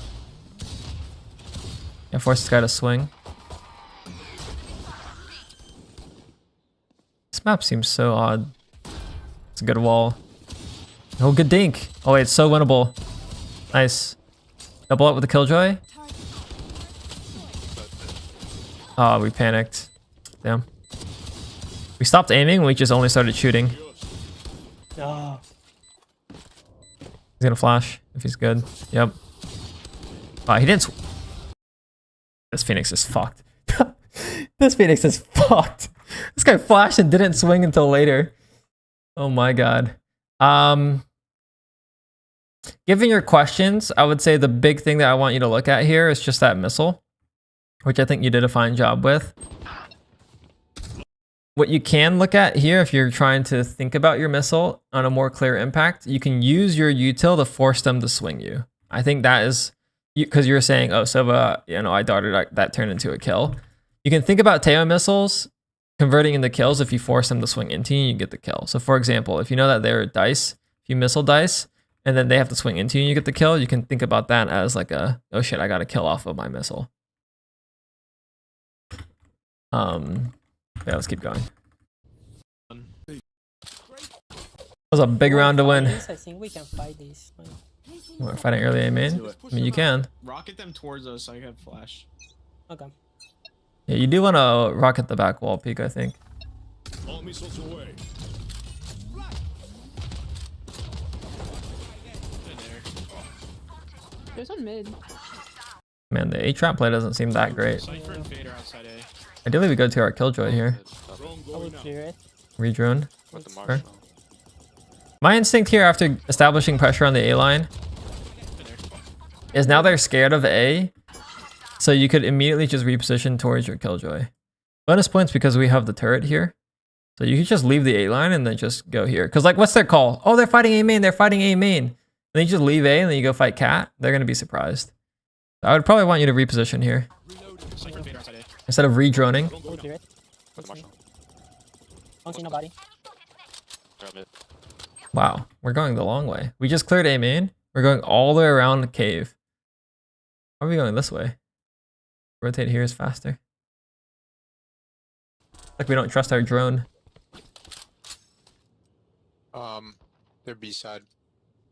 Yeah, force this guy to swing. This map seems so odd. It's a good wall. Oh, good dink. Oh wait, it's so winnable. Nice. Double up with the Killjoy. Oh, we panicked. Damn. We stopped aiming, we just only started shooting. No. He's gonna flash if he's good. Yep. He didn't. This Phoenix is fucked. This Phoenix is fucked. This guy flashed and didn't swing until later. Oh my god. Given your questions, I would say the big thing that I want you to look at here is just that missile, which I think you did a fine job with. What you can look at here, if you're trying to think about your missile on a more clear impact, you can use your util to force them to swing you. I think that is, because you're saying, oh, Sova, you know, I darted, that turned into a kill. You can think about Teo missiles converting into kills. If you force them to swing into you, you get the kill. So for example, if you know that they're dice, if you missile dice, and then they have to swing into you and you get the kill, you can think about that as like a, oh shit, I got a kill off of my missile. Yeah, let's keep going. That was a big round to win. I think we can fight this. We're fighting early A main. I mean, you can. Rocket them towards us so I have flash. Okay. Yeah, you do want to rocket the back wall peak, I think. All missiles away. There's one mid. Man, the A-trap play doesn't seem that great. Cypher and Fader outside A. Ideally, we go to our Killjoy here. Drone I will going out. clear it. Redrone. With the Sure. Marshall. My instinct here after establishing pressure on the A line is now they're scared of A, so you could immediately just reposition towards your Killjoy. Bonus points because we have the turret here. So you could just leave the A line and then just go here. Because like, what's their call? Oh, they're fighting A main, they're fighting A main. And then you just leave A and then you go fight Cat. They're going to be surprised. I would probably want you to reposition here. Cypher and Fader outside A. Instead of redroning. Drone I will going clear out. it. With the Marshall. Don't see nobody. They're mid. Wow, we're going the long way. We just cleared A main. We're going all the way around the cave. How are we going this way? Rotate here is faster. Like we don't trust our drone. Their B side.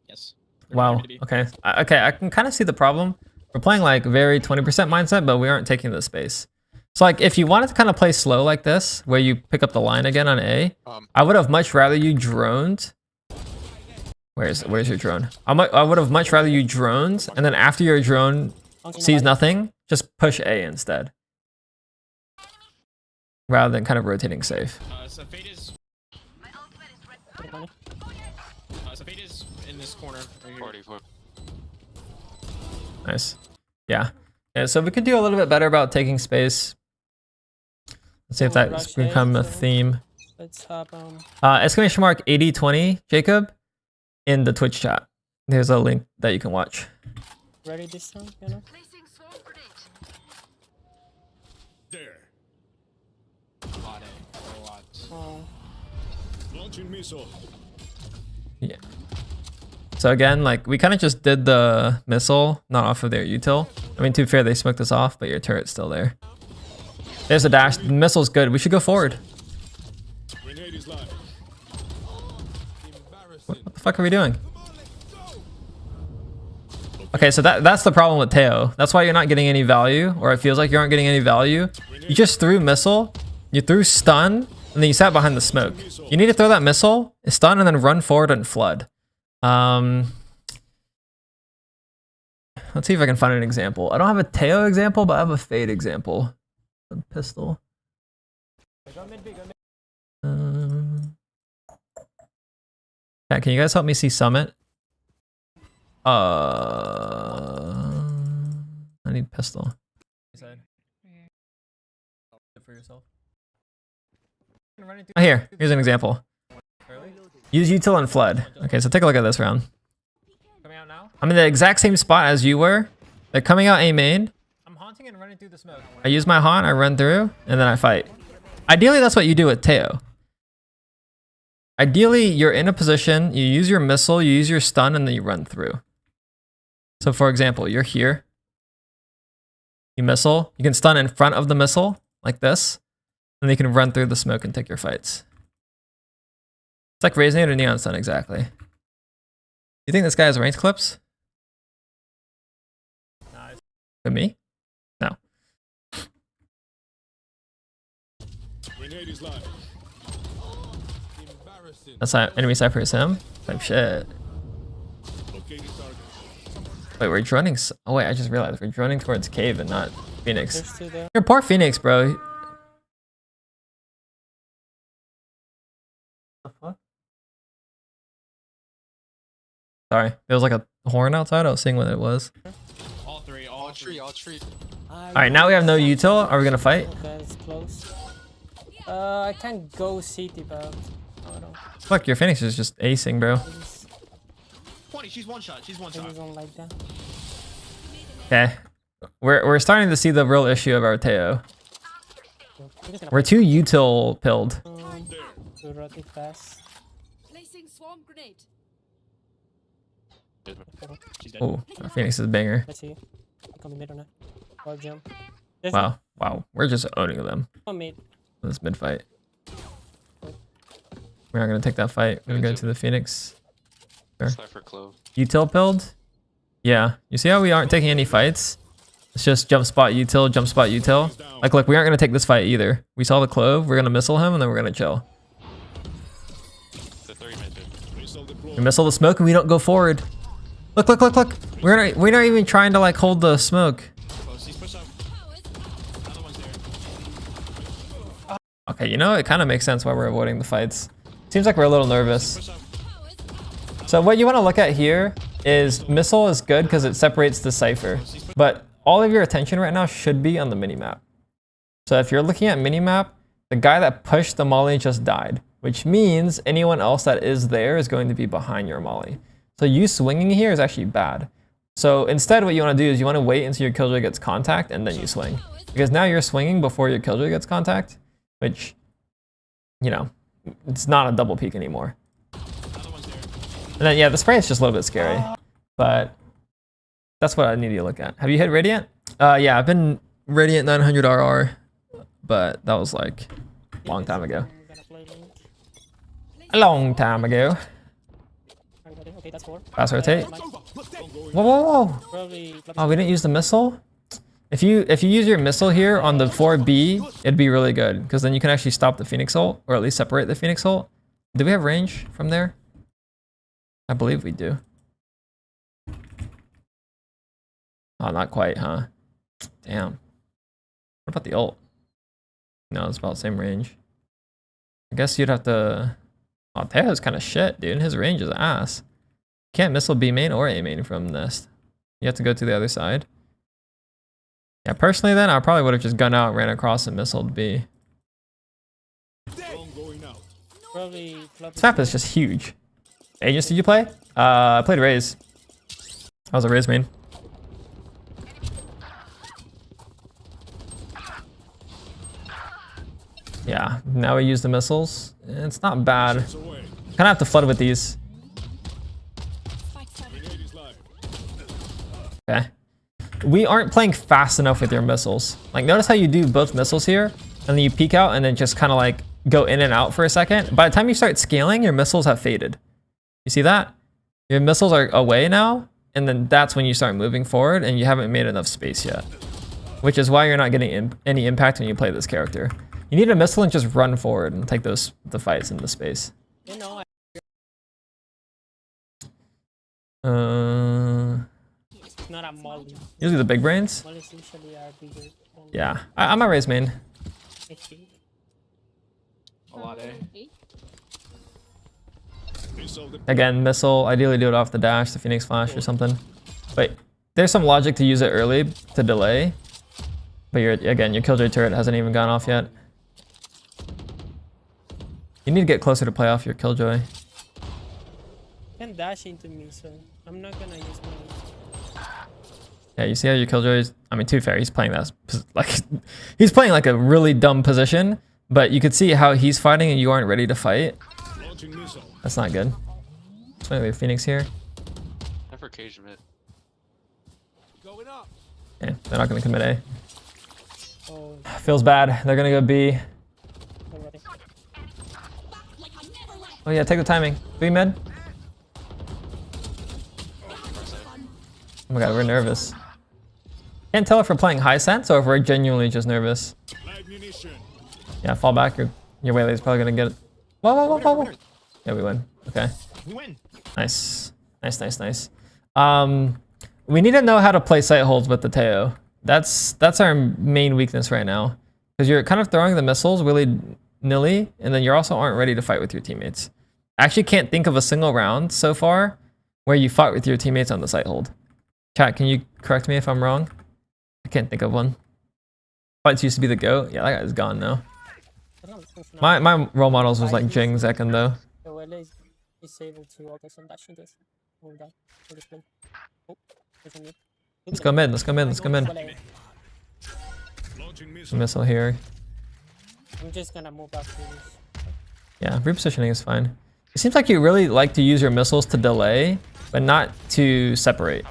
Yes. Wow. Okay. Okay. I can kind of see the problem. We're playing like very 20% mindset, but we aren't taking the space. So like, if you wanted to kind of play slow like this, where you pick up the line again on A, I would have much rather you droned. Where's your drone? I would have much rather you droned, and then after your drone Don't see sees nobody. nothing, just push A instead, rather than kind of rotating safe. So Fade is Take money. so Fade is in this corner right here. 44. Nice. Yeah. Yeah. So we could do a little bit better about taking space. Let's see if We'll that's rush A, become a so- theme. Let's have Exclamation mark 8020 Jacob in the Twitch chat. There's a link that you can watch. ready this time, you know? There. A lot A. A lot. Oh, Launching missile. Yeah. So again, like we kind of just did the missile, not off of their util. I mean, to be fair, they smoked us off, but your turret's still there. There's a dash. The missile's good. We should go forward. Grenade is live. What the fuck are we doing? Okay, so that's the problem with Teo. That's why you're not getting any value, or it feels like you aren't getting any value. You just threw missile, you threw stun, and then you sat behind the smoke. You need to throw that missile, stun, and then run forward and flood. Let's see if I can find an example. I don't have a Teo example, but I have a Fade example. A pistol. Yeah, can you guys help me see Summit? I need pistol. For yourself. Here's an example. Use util and flood. Okay, so take a look at this round. I'm in the exact same spot as you were. They're coming out A main. haunting and running through the smoke. I use my haunt, I run through, and then I fight. Ideally, that's what you do with Teo. Ideally, you're in a position, you use your missile, you use your stun, and then you run through. So for example, you're here. You missile, you can stun in front of the missile, like this, and then you can run through the smoke and take your fights. It's like Raising It or Neon Stun, exactly. You think this guy has range clips? Nice. With me? No. Grenade is live. Embarrassing. That's not enemy cypher is him? Type shit. Locating target. Wait, we're droning. Oh wait, I just realized we're droning towards cave and not Phoenix. There's two there. Your poor Phoenix, bro. The fuck? Sorry, there was like a horn outside. I was seeing what it was. All three. All three. All tree. All right, now we have no util. Are we gonna fight? Okay, it's close. I can't go CT, but oh no. Fuck, your Phoenix is just acing, bro. Please, 20. She's one shot. She's one shot. please don't like that. Okay, we're starting to see the real issue of our Teo. I'm just gonna We're too util pilled. to rotate fast. Placing swarm grenade. She's dead. Oh, our Phoenix is a banger. Let's see. Come mid or not. Or jump. There's Wow, wow, we're just owning them one mid. in this mid fight. We're not gonna take that fight. We're gonna go to the Phoenix. Cypher clove. Util pilled? Yeah. You see how we aren't taking any fights? It's just jump spot util, jump spot util. Like, look, we aren't gonna take this fight either. We saw the clove, we're gonna missile him, and then we're gonna chill. The 3 mid. Missile deployed. We missile the smoke and we don't go forward. Look, look, look, look. We're not even trying to like hold the smoke. Close. He's pushed up. Another one's there. Okay, you know, it kind of makes sense why we're avoiding the fights. Seems like we're a little nervous. Push up. So what you want to look at here is missile is good because it separates the cipher, but all of your attention right now should be on the minimap. So if you're looking at minimap, the guy that pushed the molly just died, which means anyone else that is there is going to be behind your molly. So you swinging here is actually bad. So instead what you want to do is you want to wait until your killjoy gets contact and then you swing. Because now you're swinging before your killjoy gets contact, which, you know, it's not a double peek anymore. Another one's there. And then, yeah, the spray is just a little bit scary, but that's what I need you to look at. Have you hit Radiant? Yeah, I've been Radiant 900 RR, but that was like a long time ago. I'm gonna play link. A long time ago. Okay, that's 4. Fast rotate. Mine. Whoa, whoa, whoa. Probably. Oh, we didn't use the missile? If you use your missile here on the 4B, it'd be really good, because then you can actually stop the Phoenix ult, or at least separate the Phoenix ult. Do we have range from there? I believe we do. Oh, not quite, huh? Damn. What about the ult? No, it's about the same range. I guess you'd have to... Oh, Teo's kind of shit, dude. His range is ass. Can't missile B main or A main from Nest. You have to go to the other side. Yeah, personally then, I probably would have just gunned out, ran across and missiled B. Drone going out. Probably. This map is just huge. Agents, did you play? I played Raze. I was a Raze main. Yeah, now we use the missiles. It's not bad. It's away. Kind of have to flood with these. Grenade is live. Okay. We aren't playing fast enough with your missiles. Like, notice how you do both missiles here, and then you peek out and then just kind of like go in and out for a second. By the time you start scaling, your missiles have faded. You see that? Your missiles are away now, and then that's when you start moving forward, and you haven't made enough space yet. Which is why you're not getting any impact when you play this character. You need a missile and just run forward and take the fights in the space. You know, it's not a molly. Usually the big brains. Mollies usually are bigger. Than Yeah, I'm a Raze main. I think. A lot, eh? Missile deployed. Again, missile. Ideally do it off the dash, the Phoenix Flash or something. But there's some logic to use it early to delay. But again, your Killjoy turret hasn't even gone off yet. You need to get closer to play off your Killjoy. You can dash into me, so I'm not gonna use my. Yeah, you see how your Killjoy is... I mean, to be fair, he's playing that like he's playing like a really dumb position, but you could see how he's fighting and you aren't ready to fight. Launching missile. That's not good. Especially with Phoenix here. Never cage mid. Going up. Okay, they're not gonna commit A. Oh, Feels bad. They're gonna go B. already. Oh yeah, take the timing. B mid. Oh my god, we're nervous. Can't tell if we're playing high sense or if we're genuinely just nervous. Live munition. Yeah, fall back. Your Waylay's probably gonna get it. Whoa, whoa, whoa, whoa, whoa. Yeah, we win. Okay. We win. Nice. Nice, nice, nice. We need to know how to play sight holds with the Teo. That's our main weakness right now. Because you're kind of throwing the missiles willy-nilly, and then you also aren't ready to fight with your teammates. I actually can't think of a single round so far where you fought with your teammates on the sight hold. Chat, can you correct me if I'm wrong? I can't think of one. Fights used to be the GOAT. Yeah, that guy's gone now. My role models was like Jing, Zekken though. The Wele is able to auto some dash into this. Move that. For this play. Oh, there's a mid. Let's go mid, let's go mid, let's go mid. Launching missile. Missile here. I'm just gonna move back to this. Yeah, repositioning is fine. It seems like you really like to use your missiles to delay, but not to separate.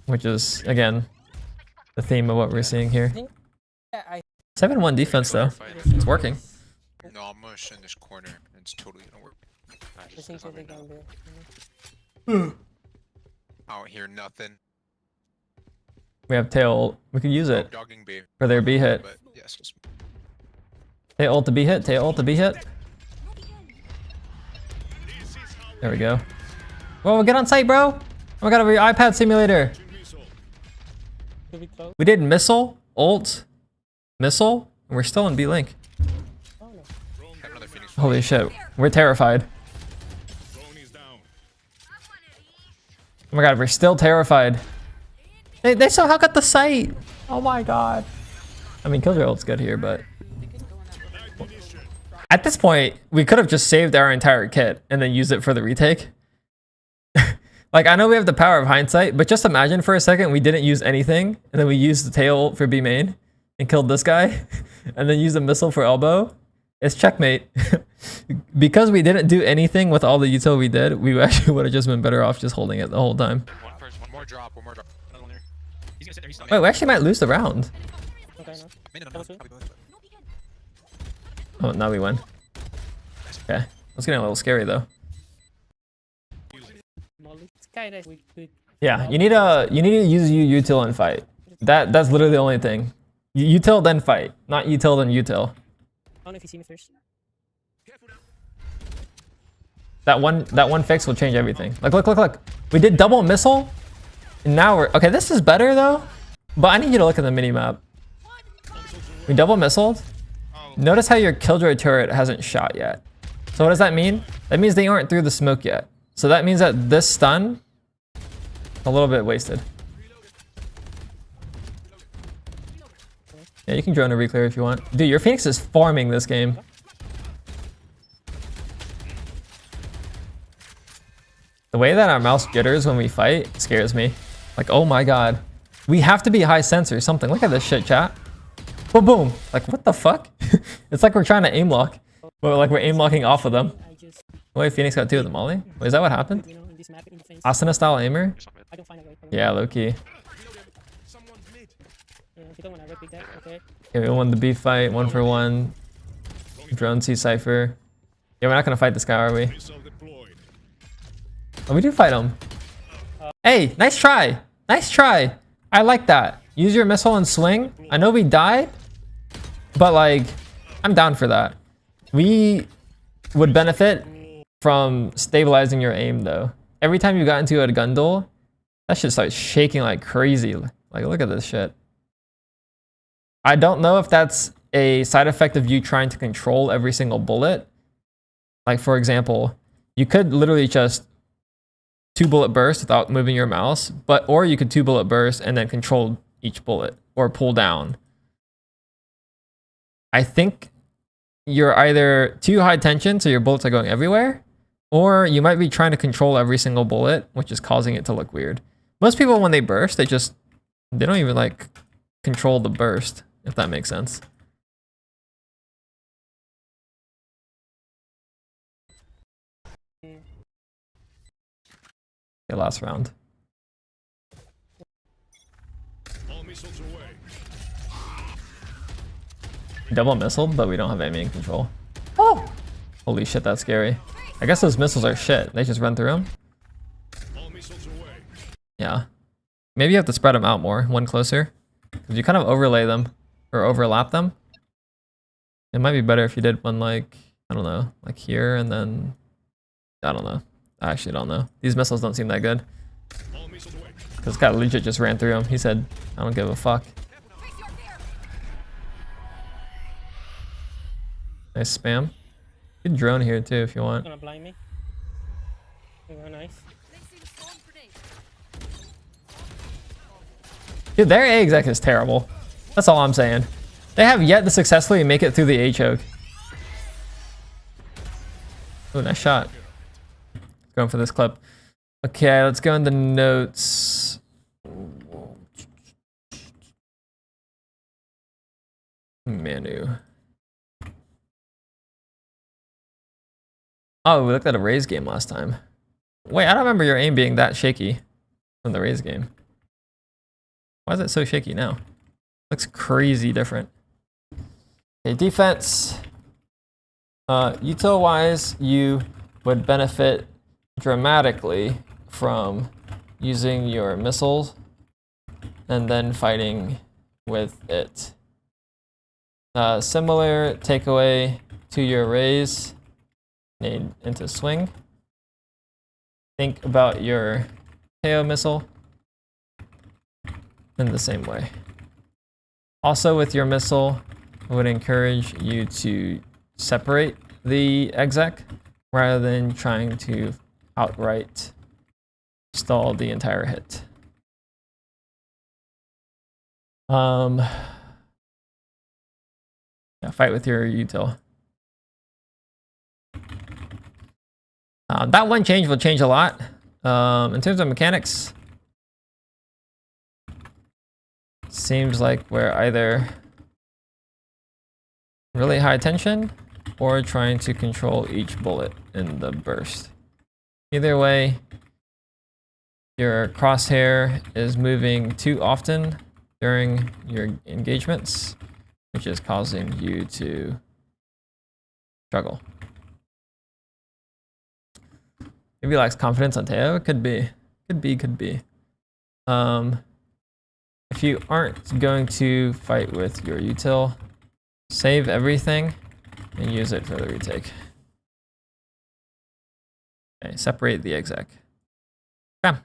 Which is, again, the theme of what we're seeing here. Yeah, I 7-1 defense though. It's working. No, I'm gonna shut in this corner. It's totally gonna work. think that they're gonna do. I don't hear nothing. We have tail. We could use it Dogging B. for their B hit. But yes, let's Tail ult to B hit. Tail ult to B hit. There we go. Whoa, get on site, bro. Oh my god, over your iPad simulator. Could be close. We did missile, ult, missile, and we're still in B link. Oh no. have another Phoenix. Holy shit. We're terrified. Drone is down. Oh my god, we're still terrified. They somehow got the site. Oh my god. I mean, Killjoy ult's good here, but Live munition. at this point, we could have just saved our entire kit and then used it for the retake. Like, I know we have the power of hindsight, but just imagine for a second we didn't use anything, and then we used the tail for B main and killed this guy, and then used a missile for elbow. It's checkmate. Because we didn't do anything with all the util we did, we actually would have just been better off just holding it the whole time. One person, one more drop, one more drop. Another one there. He's gonna sit there. He's Wait, we actually might lose the round. Okay, no. Minute, That was it. Oh, now we win. Okay. That's getting a little scary though. Molly. It's kinda weak. Yeah, you need to use util and fight. That's literally the only thing. Util then fight, not util then util. I don't know if you see me first. That one fix will change everything. Like, look. We did double missile, and now we're okay. This is better though, but I need you to look at the mini map. We double missiled. Notice how your Killjoy turret hasn't shot yet. So what does that mean? That means they aren't through the smoke yet. So that means that this stun a little bit wasted. Yeah, you can drone a reclear if you want. Dude, your Phoenix is farming this game. The way that our mouse jitters when we fight scares me. Like, oh my god. We have to be high sense or something. Look at this shit, chat. Boom, boom. Like, what the fuck? It's like we're trying to aim lock. But like we're aim locking off of them. I just, Wait, Phoenix got 2 of them, Ollie? Wait, is that what happened? you know, in this map, in defense, Asuna style aimer? I don't find a way for them. Yeah, low key. Someone mid. Yeah, if you don't want to repeat that, okay. Okay, we won the B fight, 1-for-1. Drone C Cypher. Yeah, we're not gonna fight this guy, are we? Missile deployed. Oh, we do fight him. Hey, nice try. Nice try. I like that. Use your missile and swing. I know we died, but like, I'm down for that. We would benefit from stabilizing your aim though. Every time you got into a gun duel, that shit starts shaking like crazy. Like, look at this shit. I don't know if that's a side effect of you trying to control every single bullet. Like, for example, you could literally just 2-bullet burst without moving your mouse, or you could 2-bullet burst and then control each bullet or pull down. I think you're either too high tension, so your bullets are going everywhere, or you might be trying to control every single bullet, which is causing it to look weird. Most people, when they burst, they just They don't even like control the burst, if that makes sense. Mm. Okay, last round. All missiles away. Double missile, but we don't have aiming control. Oh! Holy shit, that's scary. I guess those missiles are shit. They just run through them. All missiles away. Yeah. Maybe you have to spread them out more, one closer. Because you kind of overlay them, or overlap them. It might be better if you did one like, I don't know, like here and then, I don't know. I actually don't know. These missiles don't seem that good. All missiles away. Because this guy legit just ran through him. He said, I don't give a fuck. Nice spam. Good drone here too if you want. Gonna blind me. Very nice. Placing swarm grenade. Dude, their A exec is terrible. That's all I'm saying. They have yet to successfully make it through the A choke. Oh, nice shot. Going for this clip. Okay, let's go into notes. Manu. Oh, we looked at a Raze game last time. Wait, I don't remember your aim being that shaky from the Raze game. Why is it so shaky now? Looks crazy different. Okay, defense. Util-wise, you would benefit dramatically from using your missiles and then fighting with it. Similar takeaway to your Raze. Nade into swing. Think about your KO missile in the same way. Also with your missile, I would encourage you to separate the exec rather than trying to outright stall the entire hit. Yeah, fight with your util. That one change will change a lot. In terms of mechanics, seems like we're either really high tension or trying to control each bullet in the burst. Either way, your crosshair is moving too often during your engagements, which is causing you to struggle. Maybe lacks confidence on Teo. Could be. Could be. If you aren't going to fight with your util, save everything and use it for the retake. Okay, separate the exec. Okay.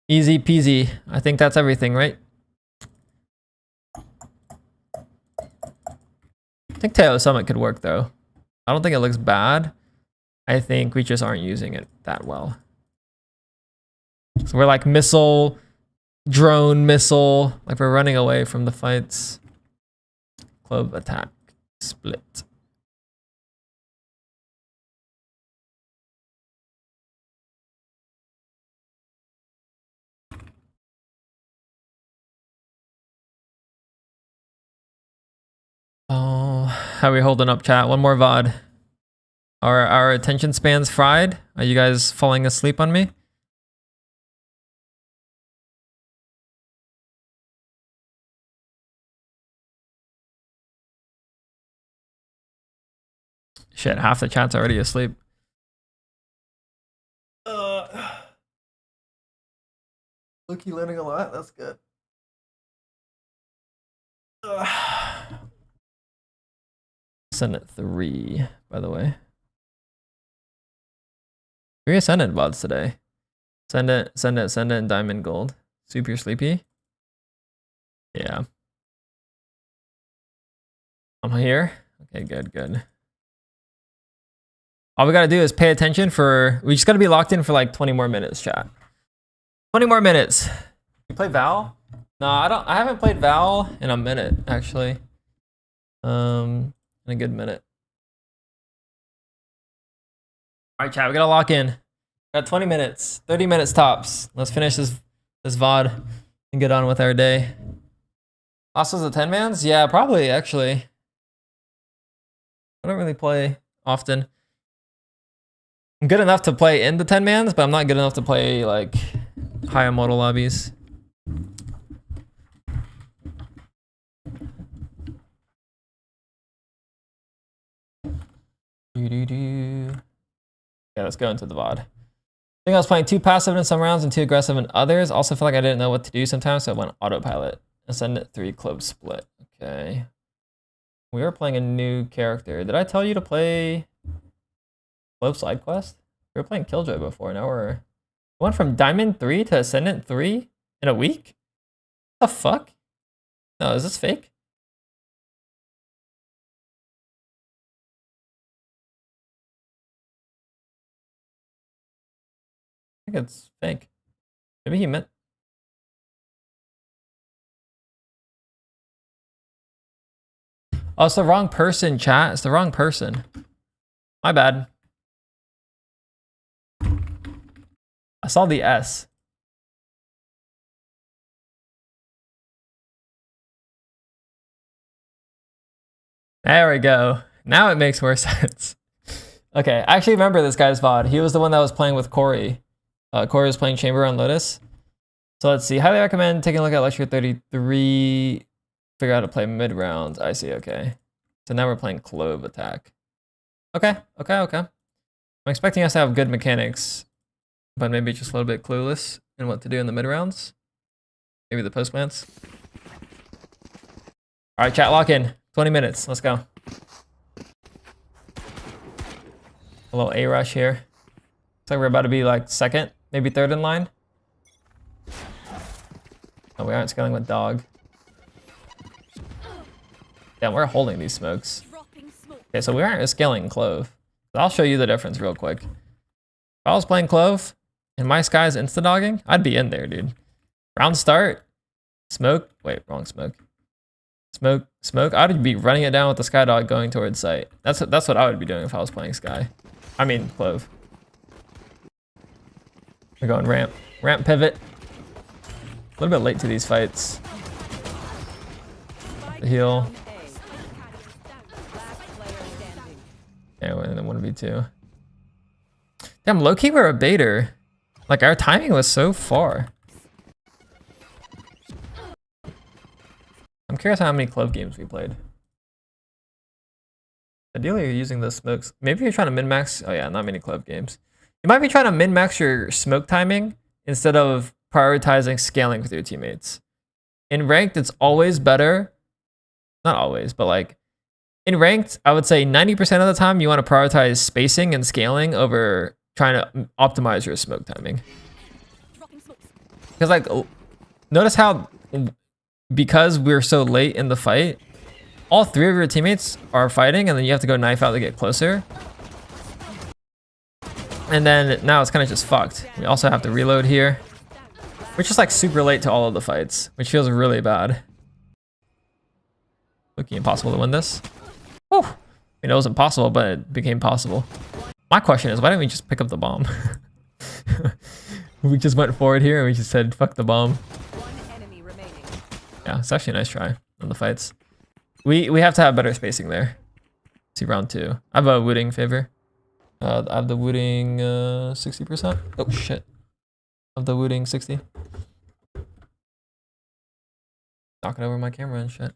Easy peasy. I think that's everything, right? I think Teo Summit could work though. I don't think it looks bad. I think we just aren't using it that well. So we're like missile, drone, missile, like we're running away from the fights. Club attack, split. Oh, how are we holding up, chat? One more VOD. Are our attention spans fried? Are you guys falling asleep on me? Shit, half the chat's already asleep. Look, you learning a lot. That's good. Ascendant 3, by the way. 3 Ascendant VODs today. Ascendant, Diamond Gold. Super sleepy? Yeah. I'm here? Okay, good. All we gotta do is pay attention for... We just gotta be locked in for like 20 more minutes, chat. 20 more minutes. You play Val? No, I haven't played Val in a minute, actually. In a good minute. All right, chat, we gotta lock in. Got 20 minutes, 30 minutes tops. Let's finish this VOD. and get on with our day. Oscill's the 10 mans? Yeah, probably actually. I don't really play often. I'm good enough to play in the 10 mans, but I'm not good enough to play like high model lobbies. Yeah, let's go into the VOD. I think I was playing too passive in some rounds and too aggressive in others. Also feel like I didn't know what to do sometimes, so I went autopilot. Ascendant 3 clove split. Okay. We are playing a new character. Did I tell you to play clove side quest? We were playing Killjoy before. Now we went from Diamond 3 to Ascendant 3 in a week? What the fuck? No, is this fake? I think it's fake. Maybe he meant... Oh, it's the wrong person, chat. It's the wrong person. My bad. I saw the S. There we go. Now it makes more sense. Okay, I actually remember this guy's VOD. He was the one that was playing with Corey. Corey was playing Chamber on Lotus. So let's see. Highly recommend taking a look at Lecture 33. Figure out how to play mid rounds. I see, okay. So now we're playing Clove Attack. Okay. I'm expecting us to have good mechanics, but maybe just a little bit clueless in what to do in the mid rounds. Maybe the post plants. All right, chat, lock in. 20 minutes. Let's go. A little A rush here. Looks like we're about to be like second, maybe third in line. Oh, we aren't scaling with dog. Damn, we're holding these smokes. Okay, so we aren't scaling Clove. I'll show you the difference real quick. If I was playing Clove and my Sky's insta-dogging, I'd be in there, dude. Round start. Smoke. Wait, wrong smoke. Smoke. I'd be running it down with the Sky Dog going towards site. That's what I would be doing if I was playing Sky. I mean, Clove. We're going ramp. Ramp pivot. A little bit late to these fights. The heal. Yeah, and then 1v2. Damn, low-key we're a baiter. Like, our timing was so far. I'm curious how many Clove games we played. Ideally, you're using the smokes. Maybe you're trying to min-max. Oh yeah, not many Clove games. You might be trying to min-max your smoke timing instead of prioritizing scaling with your teammates. In ranked, it's always better. Not always, but like in ranked, I would say 90% of the time you want to prioritize spacing and scaling over trying to optimize your smoke timing. Because like, notice how because we're so late in the fight, all three of your teammates are fighting and then you have to go knife out to get closer. And then now it's kind of just fucked. We also have to reload here. We're just like super late to all of the fights, which feels really bad. Looking impossible to win this. Whew. I mean, it wasn't possible, but it became possible. My question is, why didn't we just pick up the bomb? We just went forward here and we just said, fuck the bomb. Yeah, it's actually a nice try on the fights. We have to have better spacing there. Let's see round 2. I have a Wooding favor. I have the Wooding 60%. Oh shit. I have the Wooding 60. Knocking over my camera and shit.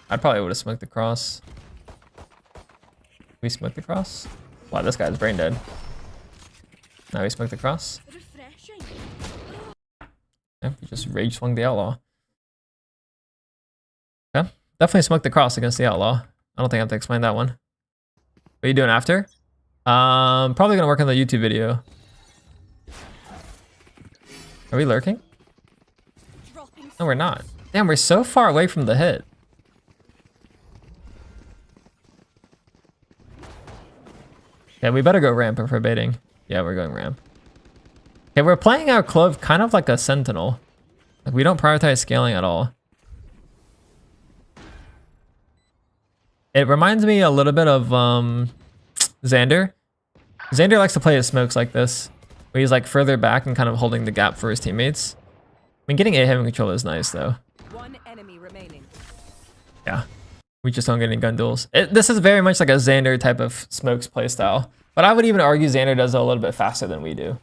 I probably would have smoked the cross. We smoked the cross? Wow, this guy's brain dead. Now we smoked the cross. Yeah, we just rage swung the outlaw. Okay, definitely smoked the cross against the outlaw. I don't think I have to explain that one. What are you doing after? Probably gonna work on the YouTube video. Are we lurking? No, we're not. Damn, we're so far away from the hit. Yeah, we better go ramp if we're baiting. Yeah, we're going ramp. Okay, we're playing our Clove kind of like a sentinel. Like, we don't prioritize scaling at all. It reminds me a little bit of Xander. Xander likes to play his smokes like this, where he's like further back and kind of holding the gap for his teammates. I mean, getting A-Heaven control is nice though. One enemy remaining. Yeah, we just don't get any gun duels. This is very much like a Xander type of smokes playstyle, but I would even argue Xander does it a little bit faster than we do.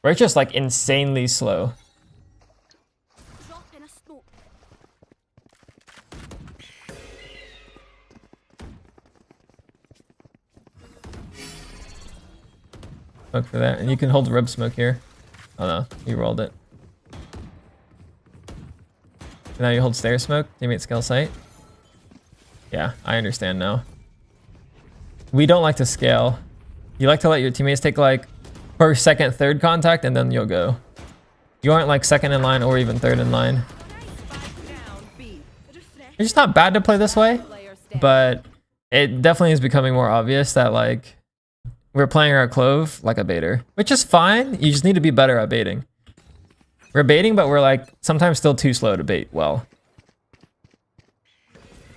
Where it's just like insanely slow. Drop in a smoke. Smoke for that, and you can hold rib smoke here. Oh no, you rolled it. Now you hold stair smoke, teammate scale sight. Yeah, I understand now. We don't like to scale. You like to let your teammates take like first, second, third contact, and then you'll go. You aren't like second in line or even third in line. Down B. Refresh. It's just not bad to play this way, Player stand. but it definitely is becoming more obvious that like we're playing our clove like a baiter, which is fine. You just need to be better at baiting. We're baiting, but we're like sometimes still too slow to bait well.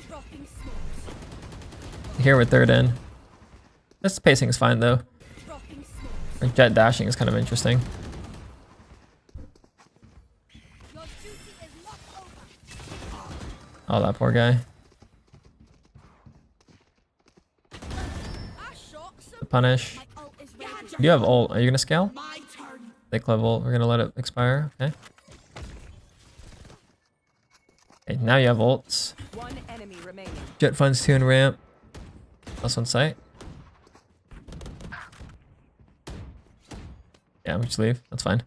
Dropping smokes. Here we're third in. This pacing is fine though. Dropping smokes. Our jet dashing is kind of interesting. Your duty is not over. Oh, that poor guy. I shot some. Punish. My ult is ready. You have ult. Are you gonna scale? My turn. They club ult. We're gonna let it expire. Okay. Okay, now you have ults. One enemy remaining. Jet funds 2 in ramp. Plus 1 sight. Yeah, we just leave. That's fine.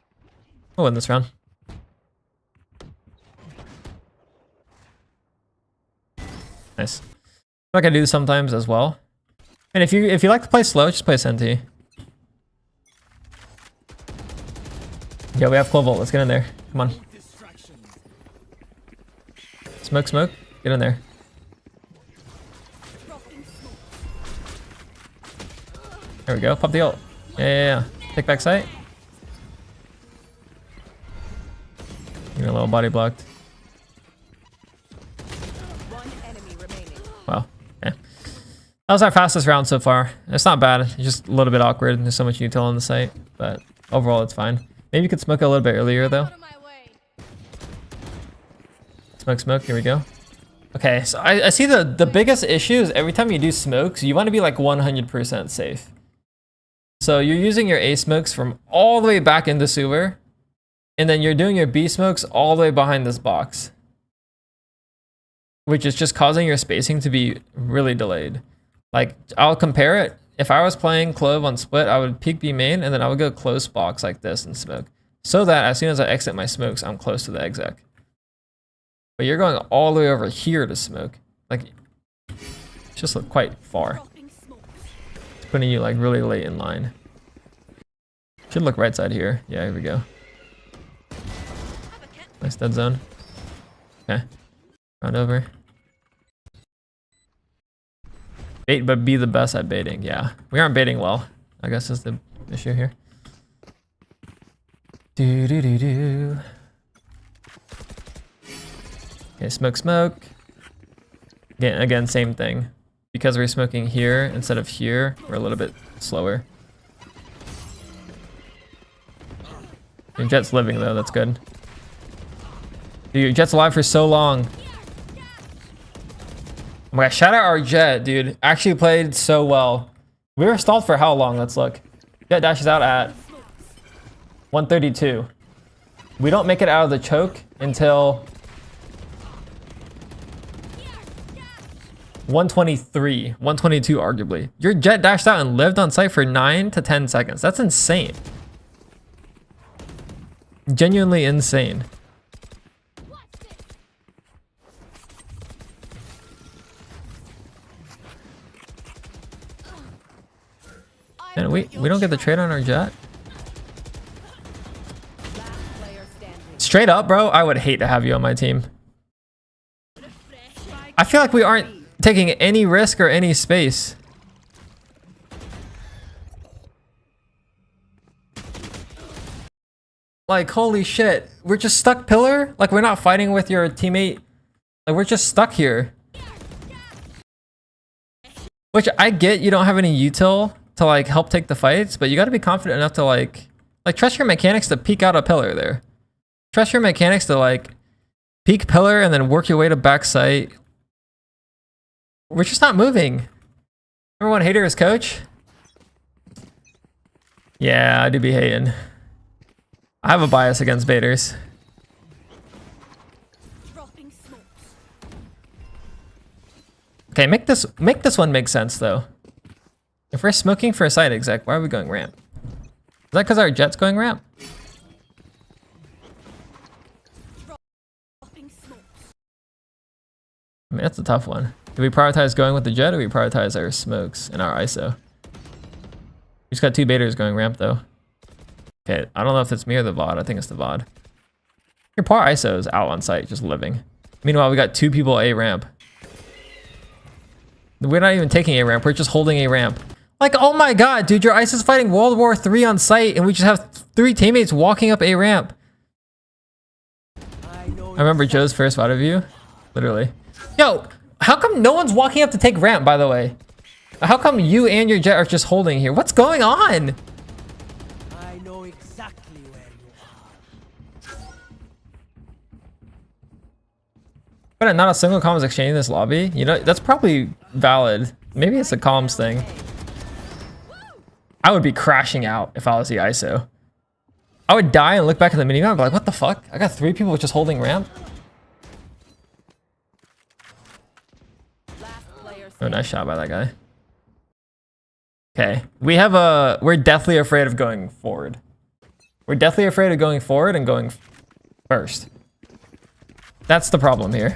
We'll win this round. Nice. Like I do sometimes as well. And if you like to play slow, just play Senti. Yeah, we have 12 ult. Let's get in there. Come on. Smoke, smoke. Get in there. Dropping smoke. There we go. Pop the ult. Yeah. Take back sight. Give me a little body blocked. One enemy remaining. Wow. Yeah. That was our fastest round so far. It's not bad. It's just a little bit awkward. There's so much util on the site, but overall it's fine. Maybe you could smoke a little bit earlier though. Out of my way. Smoke, smoke. Here we go. Okay, so I see the biggest issue is every time you do smokes, you want to be like 100% safe. So you're using your A smokes from all the way back into sewer, and then you're doing your B smokes all the way behind this box, which is just causing your spacing to be really delayed. Like, I'll compare it. If I was playing Clove on split, I would peek B main, and then I would go close box like this and smoke, so that as soon as I exit my smokes, I'm close to the exec. But you're going all the way over here to smoke. Like, it's just quite far. Dropping smokes. It's putting you like really late in line. Should look right side here. Yeah, here we go. Have a kit. Nice dead zone. Okay. Round over. Bait, but be the best at baiting. Yeah. We aren't baiting well, I guess is the issue here. Do do do do. Okay, smoke, smoke. Again, same thing. Because we're smoking here instead of here, we're a little bit slower. Your Jet's living though, that's good. Dude, your Jet's alive for so long. Oh my gosh, shout out our Jet, dude. Actually played so well. We were stalled for how long? Let's look. Jet dashes out at 132. We don't make it out of the choke until 123, 122 arguably. Your Jet dashed out and lived on site for 9 to 10 seconds. That's insane. Genuinely insane. And we don't get the trade on our Jet. Last player standing. Straight up, bro, I would hate to have you on my team. I feel like we aren't taking any risk or any space. Like, holy shit. We're just stuck pillar? Like, we're not fighting with your teammate. Like, we're just stuck here. Which I get you don't have any util to like help take the fights, but you got to be confident enough to like trust your mechanics to peek out a pillar there. Trust your mechanics to like peek pillar and then work your way to back sight. We're just not moving. Everyone hater is coach. Yeah, I do be hating. I have a bias against baiters. Dropping smokes. Okay, make this one make sense though. If we're smoking for a side exec, why are we going ramp? Is that because our jet's going ramp? Dropping smokes. I mean, that's a tough one. Do we prioritize going with the jet or do we prioritize our smokes and our ISO? We just got 2 baiters going ramp though. Okay, I don't know if it's me or the VOD. I think it's the VOD. Your poor ISO is out on site, just living. Meanwhile, we got 2 people A ramp. We're not even taking A ramp, we're just holding A ramp. Like, oh my god, dude, your ISO's fighting World War III on site and we just have 3 teammates walking up A ramp. I remember Joe's first VOD review. Literally. Yo, how come no one's walking up to take ramp, by the way? How come you and your jet are just holding here? What's going on? I know exactly where you are. But not a single comms exchange in this lobby? You know, that's probably valid. Maybe it's a comms thing. I would be crashing out if I was the ISO. I would die and look back at the minimap and be like, what the fuck? I got 3 people just holding ramp? Last player Oh, standing. nice shot by that guy. Okay, we're deathly afraid of going forward. We're deathly afraid of going forward and going first. That's the problem here.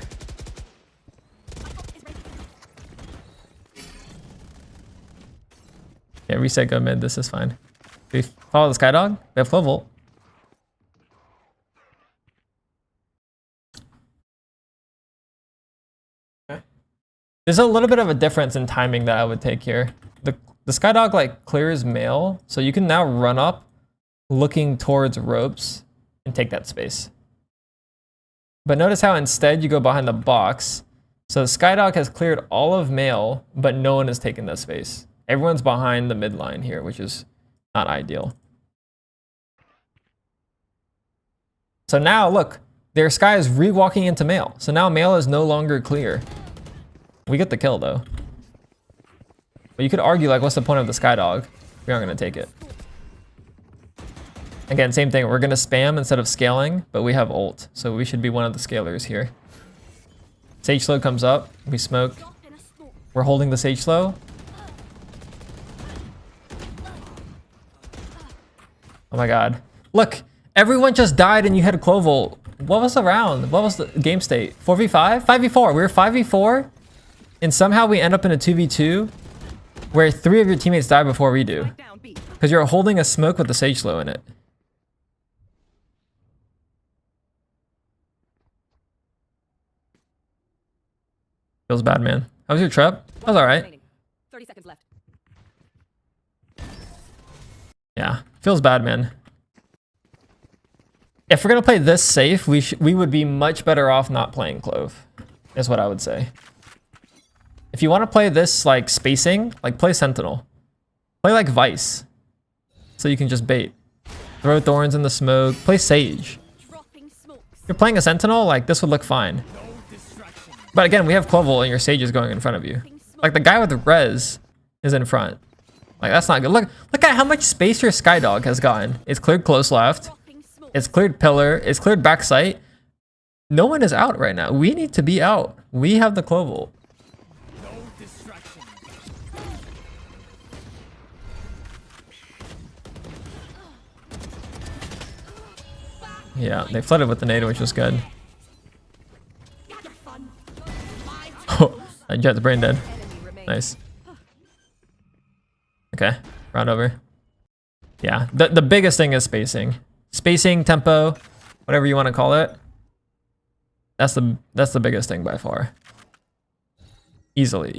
Yeah, reset, go mid, this is fine. Do we follow the Skydog? We have Clovolt. Okay. There's a little bit of a difference in timing that I would take here. The Skydog like clears mail, so you can now run up looking towards ropes and take that space. But notice how instead you go behind the box. So the Skydog has cleared all of mail, but no one has taken that space. Everyone's behind the midline here, which is not ideal. So now look, their Sky is re-walking into mail. So now mail is no longer clear. We get the kill though. But you could argue like, what's the point of the Skydog? We aren't gonna take it. Again, same thing, we're gonna spam instead of scaling, but we have ult. So we should be one of the scalers here. Sage slow comes up, we smoke. We're holding the Sage slow. Oh my god. Look, everyone just died and you had a Clovolt. What was the round? What was the game state? 4v5? 5v4. We were 5v4 and somehow we end up in a 2v2 where 3 of your teammates die before we do. Down B. Because you're holding a smoke with the Sage slow in it. Feels bad, man. How was your trap? That was alright. Remaining. 30 seconds left. Yeah, feels bad, man. If we're gonna play this safe, we would be much better off not playing Clove, is what I would say. If you want to play this like spacing, like play Sentinel. Play like Vice. So you can just bait. Throw thorns in the smoke. Play Sage. Dropping smokes. If you're playing a Sentinel, like this would look fine. But again, we have Clovel and your Sage is going in front of you. Like the guy with the res is in front. Like that's not good. Look at how much space your Skydog has gotten. It's cleared close left. Dropping smokes. It's cleared pillar. It's cleared back sight. No one is out right now. We need to be out. We have the Clovel. Yeah, they flooded with the nade, which was good. Oh, that Jet's brain dead. Enemy remaining. Nice. Okay, round over. Yeah, the biggest thing is spacing. Spacing, tempo, whatever you want to call it. That's the biggest thing by far. Easily.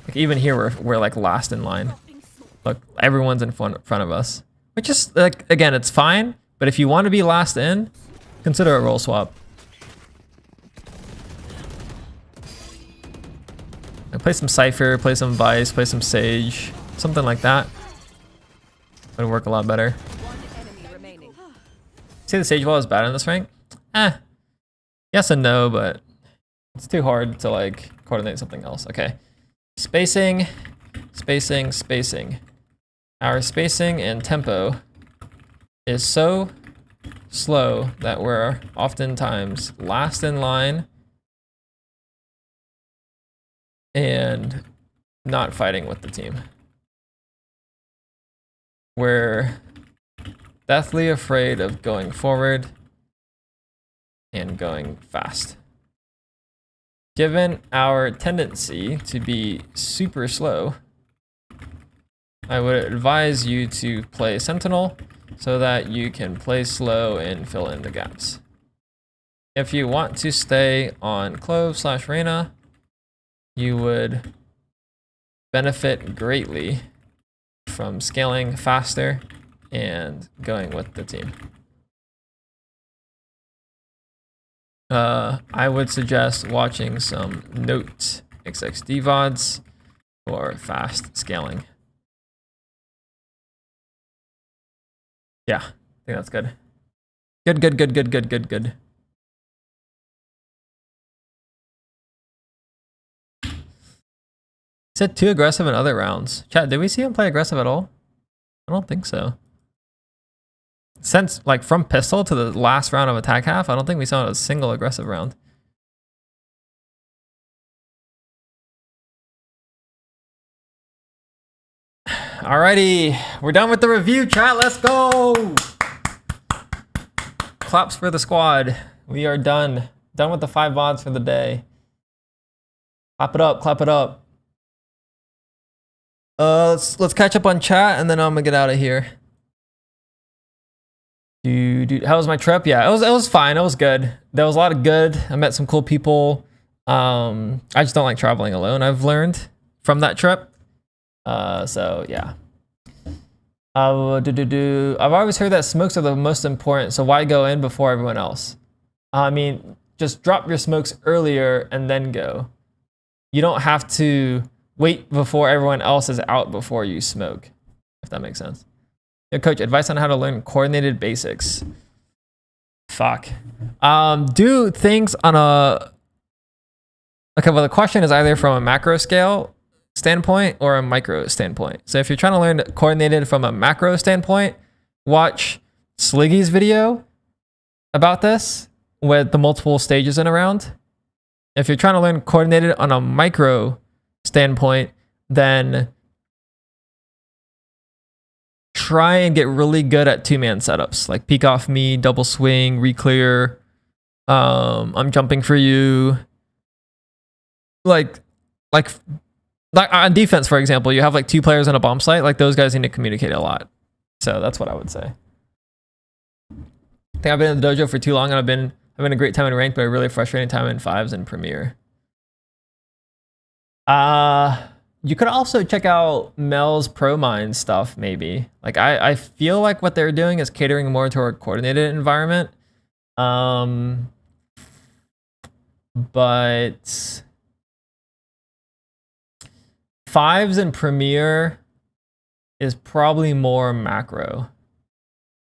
Like even here we're like last in line. Look, everyone's in front of us. Which is like again, it's fine, but if you want to be last in, consider a role swap. Play some Cypher, play some Vice, play some Sage, something like that. Would work a lot better. One enemy remaining. See, the Sage wall is bad in this rank? Yes and no, but it's too hard to like coordinate something else. Okay. Spacing, spacing, spacing. Our spacing and tempo is so slow that we're oftentimes last in line and not fighting with the team. We're deathly afraid of going forward and going fast. Given our tendency to be super slow, I would advise you to play Sentinel so that you can play slow and fill in the gaps. If you want to stay on Clove / Reyna, you would benefit greatly from scaling faster and going with the team. I would suggest watching some Note XXD VODs for fast scaling. Yeah, I think that's good. Good. Said too aggressive in other rounds. Chat, did we see him play aggressive at all? I don't think so. Since like from pistol to the last round of attack half, I don't think we saw a single aggressive round. Alrighty, we're done with the review, chat. Let's go. Claps for the squad. We are done. Done with the 5 VODs for the day. Clap it up, clap it up. Let's catch up on chat and then I'm gonna get out of here. Dude, how was my trip? Yeah, it was fine. It was good. There was a lot of good. I met some cool people. I just don't like traveling alone. I've learned from that trip. So yeah. I've always heard that smokes are the most important. So why go in before everyone else? I mean, just drop your smokes earlier and then go. You don't have to wait before everyone else is out before you smoke, if that makes sense. Yeah, coach, advice on how to learn coordinated basics. Fuck. Do things on a... Okay, well the question is either from a macro scale standpoint or a micro standpoint. So if you're trying to learn coordinated from a macro standpoint, watch Sliggy's video about this with the multiple stages in a round. If you're trying to learn coordinated on a micro standpoint, then try and get really good at 2-man setups, like peek off me, double swing, re-clear, I'm jumping for you. Like on defense, for example, you have like 2 players on a bomb site, like those guys need to communicate a lot. So that's what I would say. I think I've been in the dojo for too long and I've been having a great time in ranked, but a really frustrating time in 5s and Premier. You could also check out Mel's Pro Mine stuff, maybe. Like I feel like what they're doing is catering more to a coordinated environment. But 5s and Premier is probably more macro,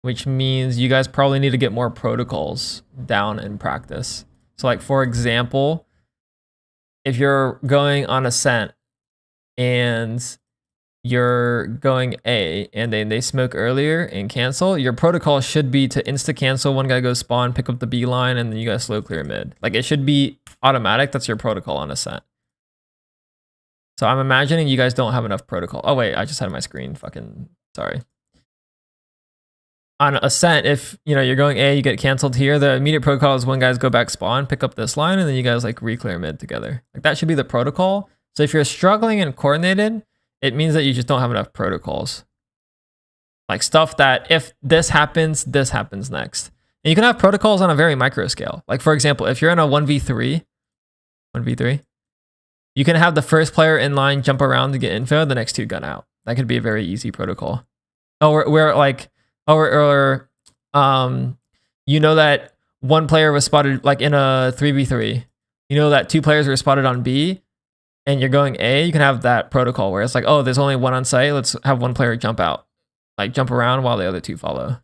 which means you guys probably need to get more protocols down in practice. So like, for example, if you're going on Ascent and you're going A and then they smoke earlier and cancel, your protocol should be to insta cancel, one guy goes spawn, pick up the B line, and then you guys slow clear mid. Like it should be automatic. That's your protocol on Ascent. So I'm imagining you guys don't have enough protocol. Oh wait, I just had my screen fucking, sorry. On Ascent, if you know you're going A, you get canceled here, the immediate protocol is when guys go back spawn, pick up this line, and then you guys like re-clear mid together. Like that should be the protocol. So if you're struggling and coordinated, it means that you just don't have enough protocols. Like stuff that if this happens next. And you can have protocols on a very micro scale. Like for example, if you're in a 1v3, you can have the first player in line jump around to get info, the next 2 gun out. That could be a very easy protocol. Or you know that one player was spotted like in a 3v3. You know that 2 players were spotted on B. and you're going A, you can have that protocol where it's like, oh, there's only one on site. Let's have one player jump out, like jump around while the other two follow.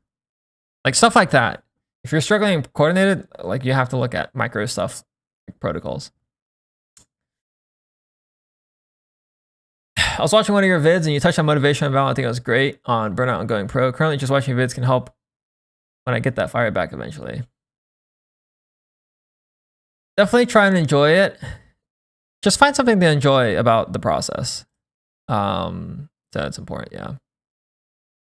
Like stuff like that. If you're struggling coordinated, like you have to look at micro stuff, like protocols. I was watching one of your vids and you touched on motivation and Val. I think it was great on Burnout and Going Pro. Currently just watching vids can help when I get that fire back eventually. Definitely try and enjoy it. Just find something to enjoy about the process. So it's important, yeah.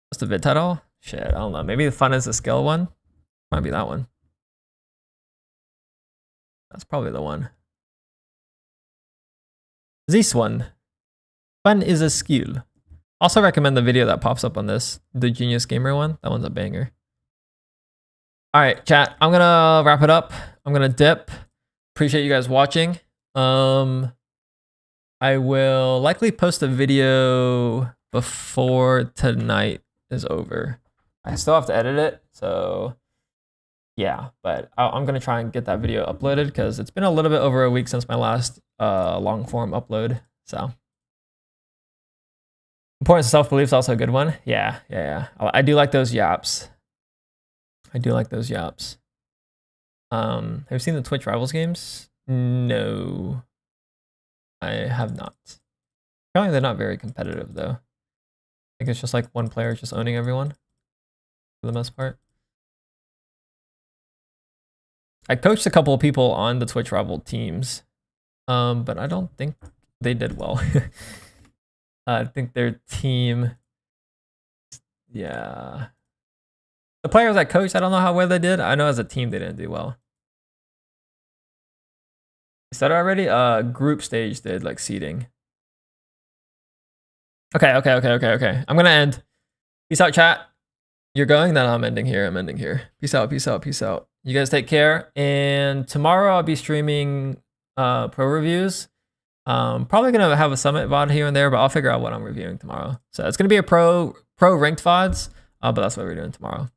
What's the vid title? Shit, I don't know. Maybe the fun is the skill one. Might be that one. That's probably the one. This one. Fun is a skill. Also recommend the video that pops up on this, the Genius Gamer one. That one's a banger. All right, chat. I'm gonna wrap it up. I'm gonna dip. Appreciate you guys watching. I will likely post a video before tonight is over. I still have to edit it, so yeah. But I'm gonna try and get that video uploaded because it's been a little bit over a week since my last long form upload. So. Importance of self-belief is also a good one. Yeah. I do like those yaps. Have you seen the Twitch Rivals games? No. I have not. Apparently they're not very competitive though. I think it's just like one player just owning everyone for the most part. I coached a couple of people on the Twitch Rival teams, but I don't think they did well. I think their team, yeah. The players I coached, I don't know how well they did. I know as a team they didn't do well. You said it already? Group stage did like seeding. Okay. I'm gonna end. Peace out, chat. You're going? Then I'm ending here. Peace out. You guys take care. And tomorrow I'll be streaming pro reviews. Probably gonna have a summit VOD here and there, but I'll figure out what I'm reviewing tomorrow. So it's gonna be a pro ranked VODs, but that's what we're doing tomorrow.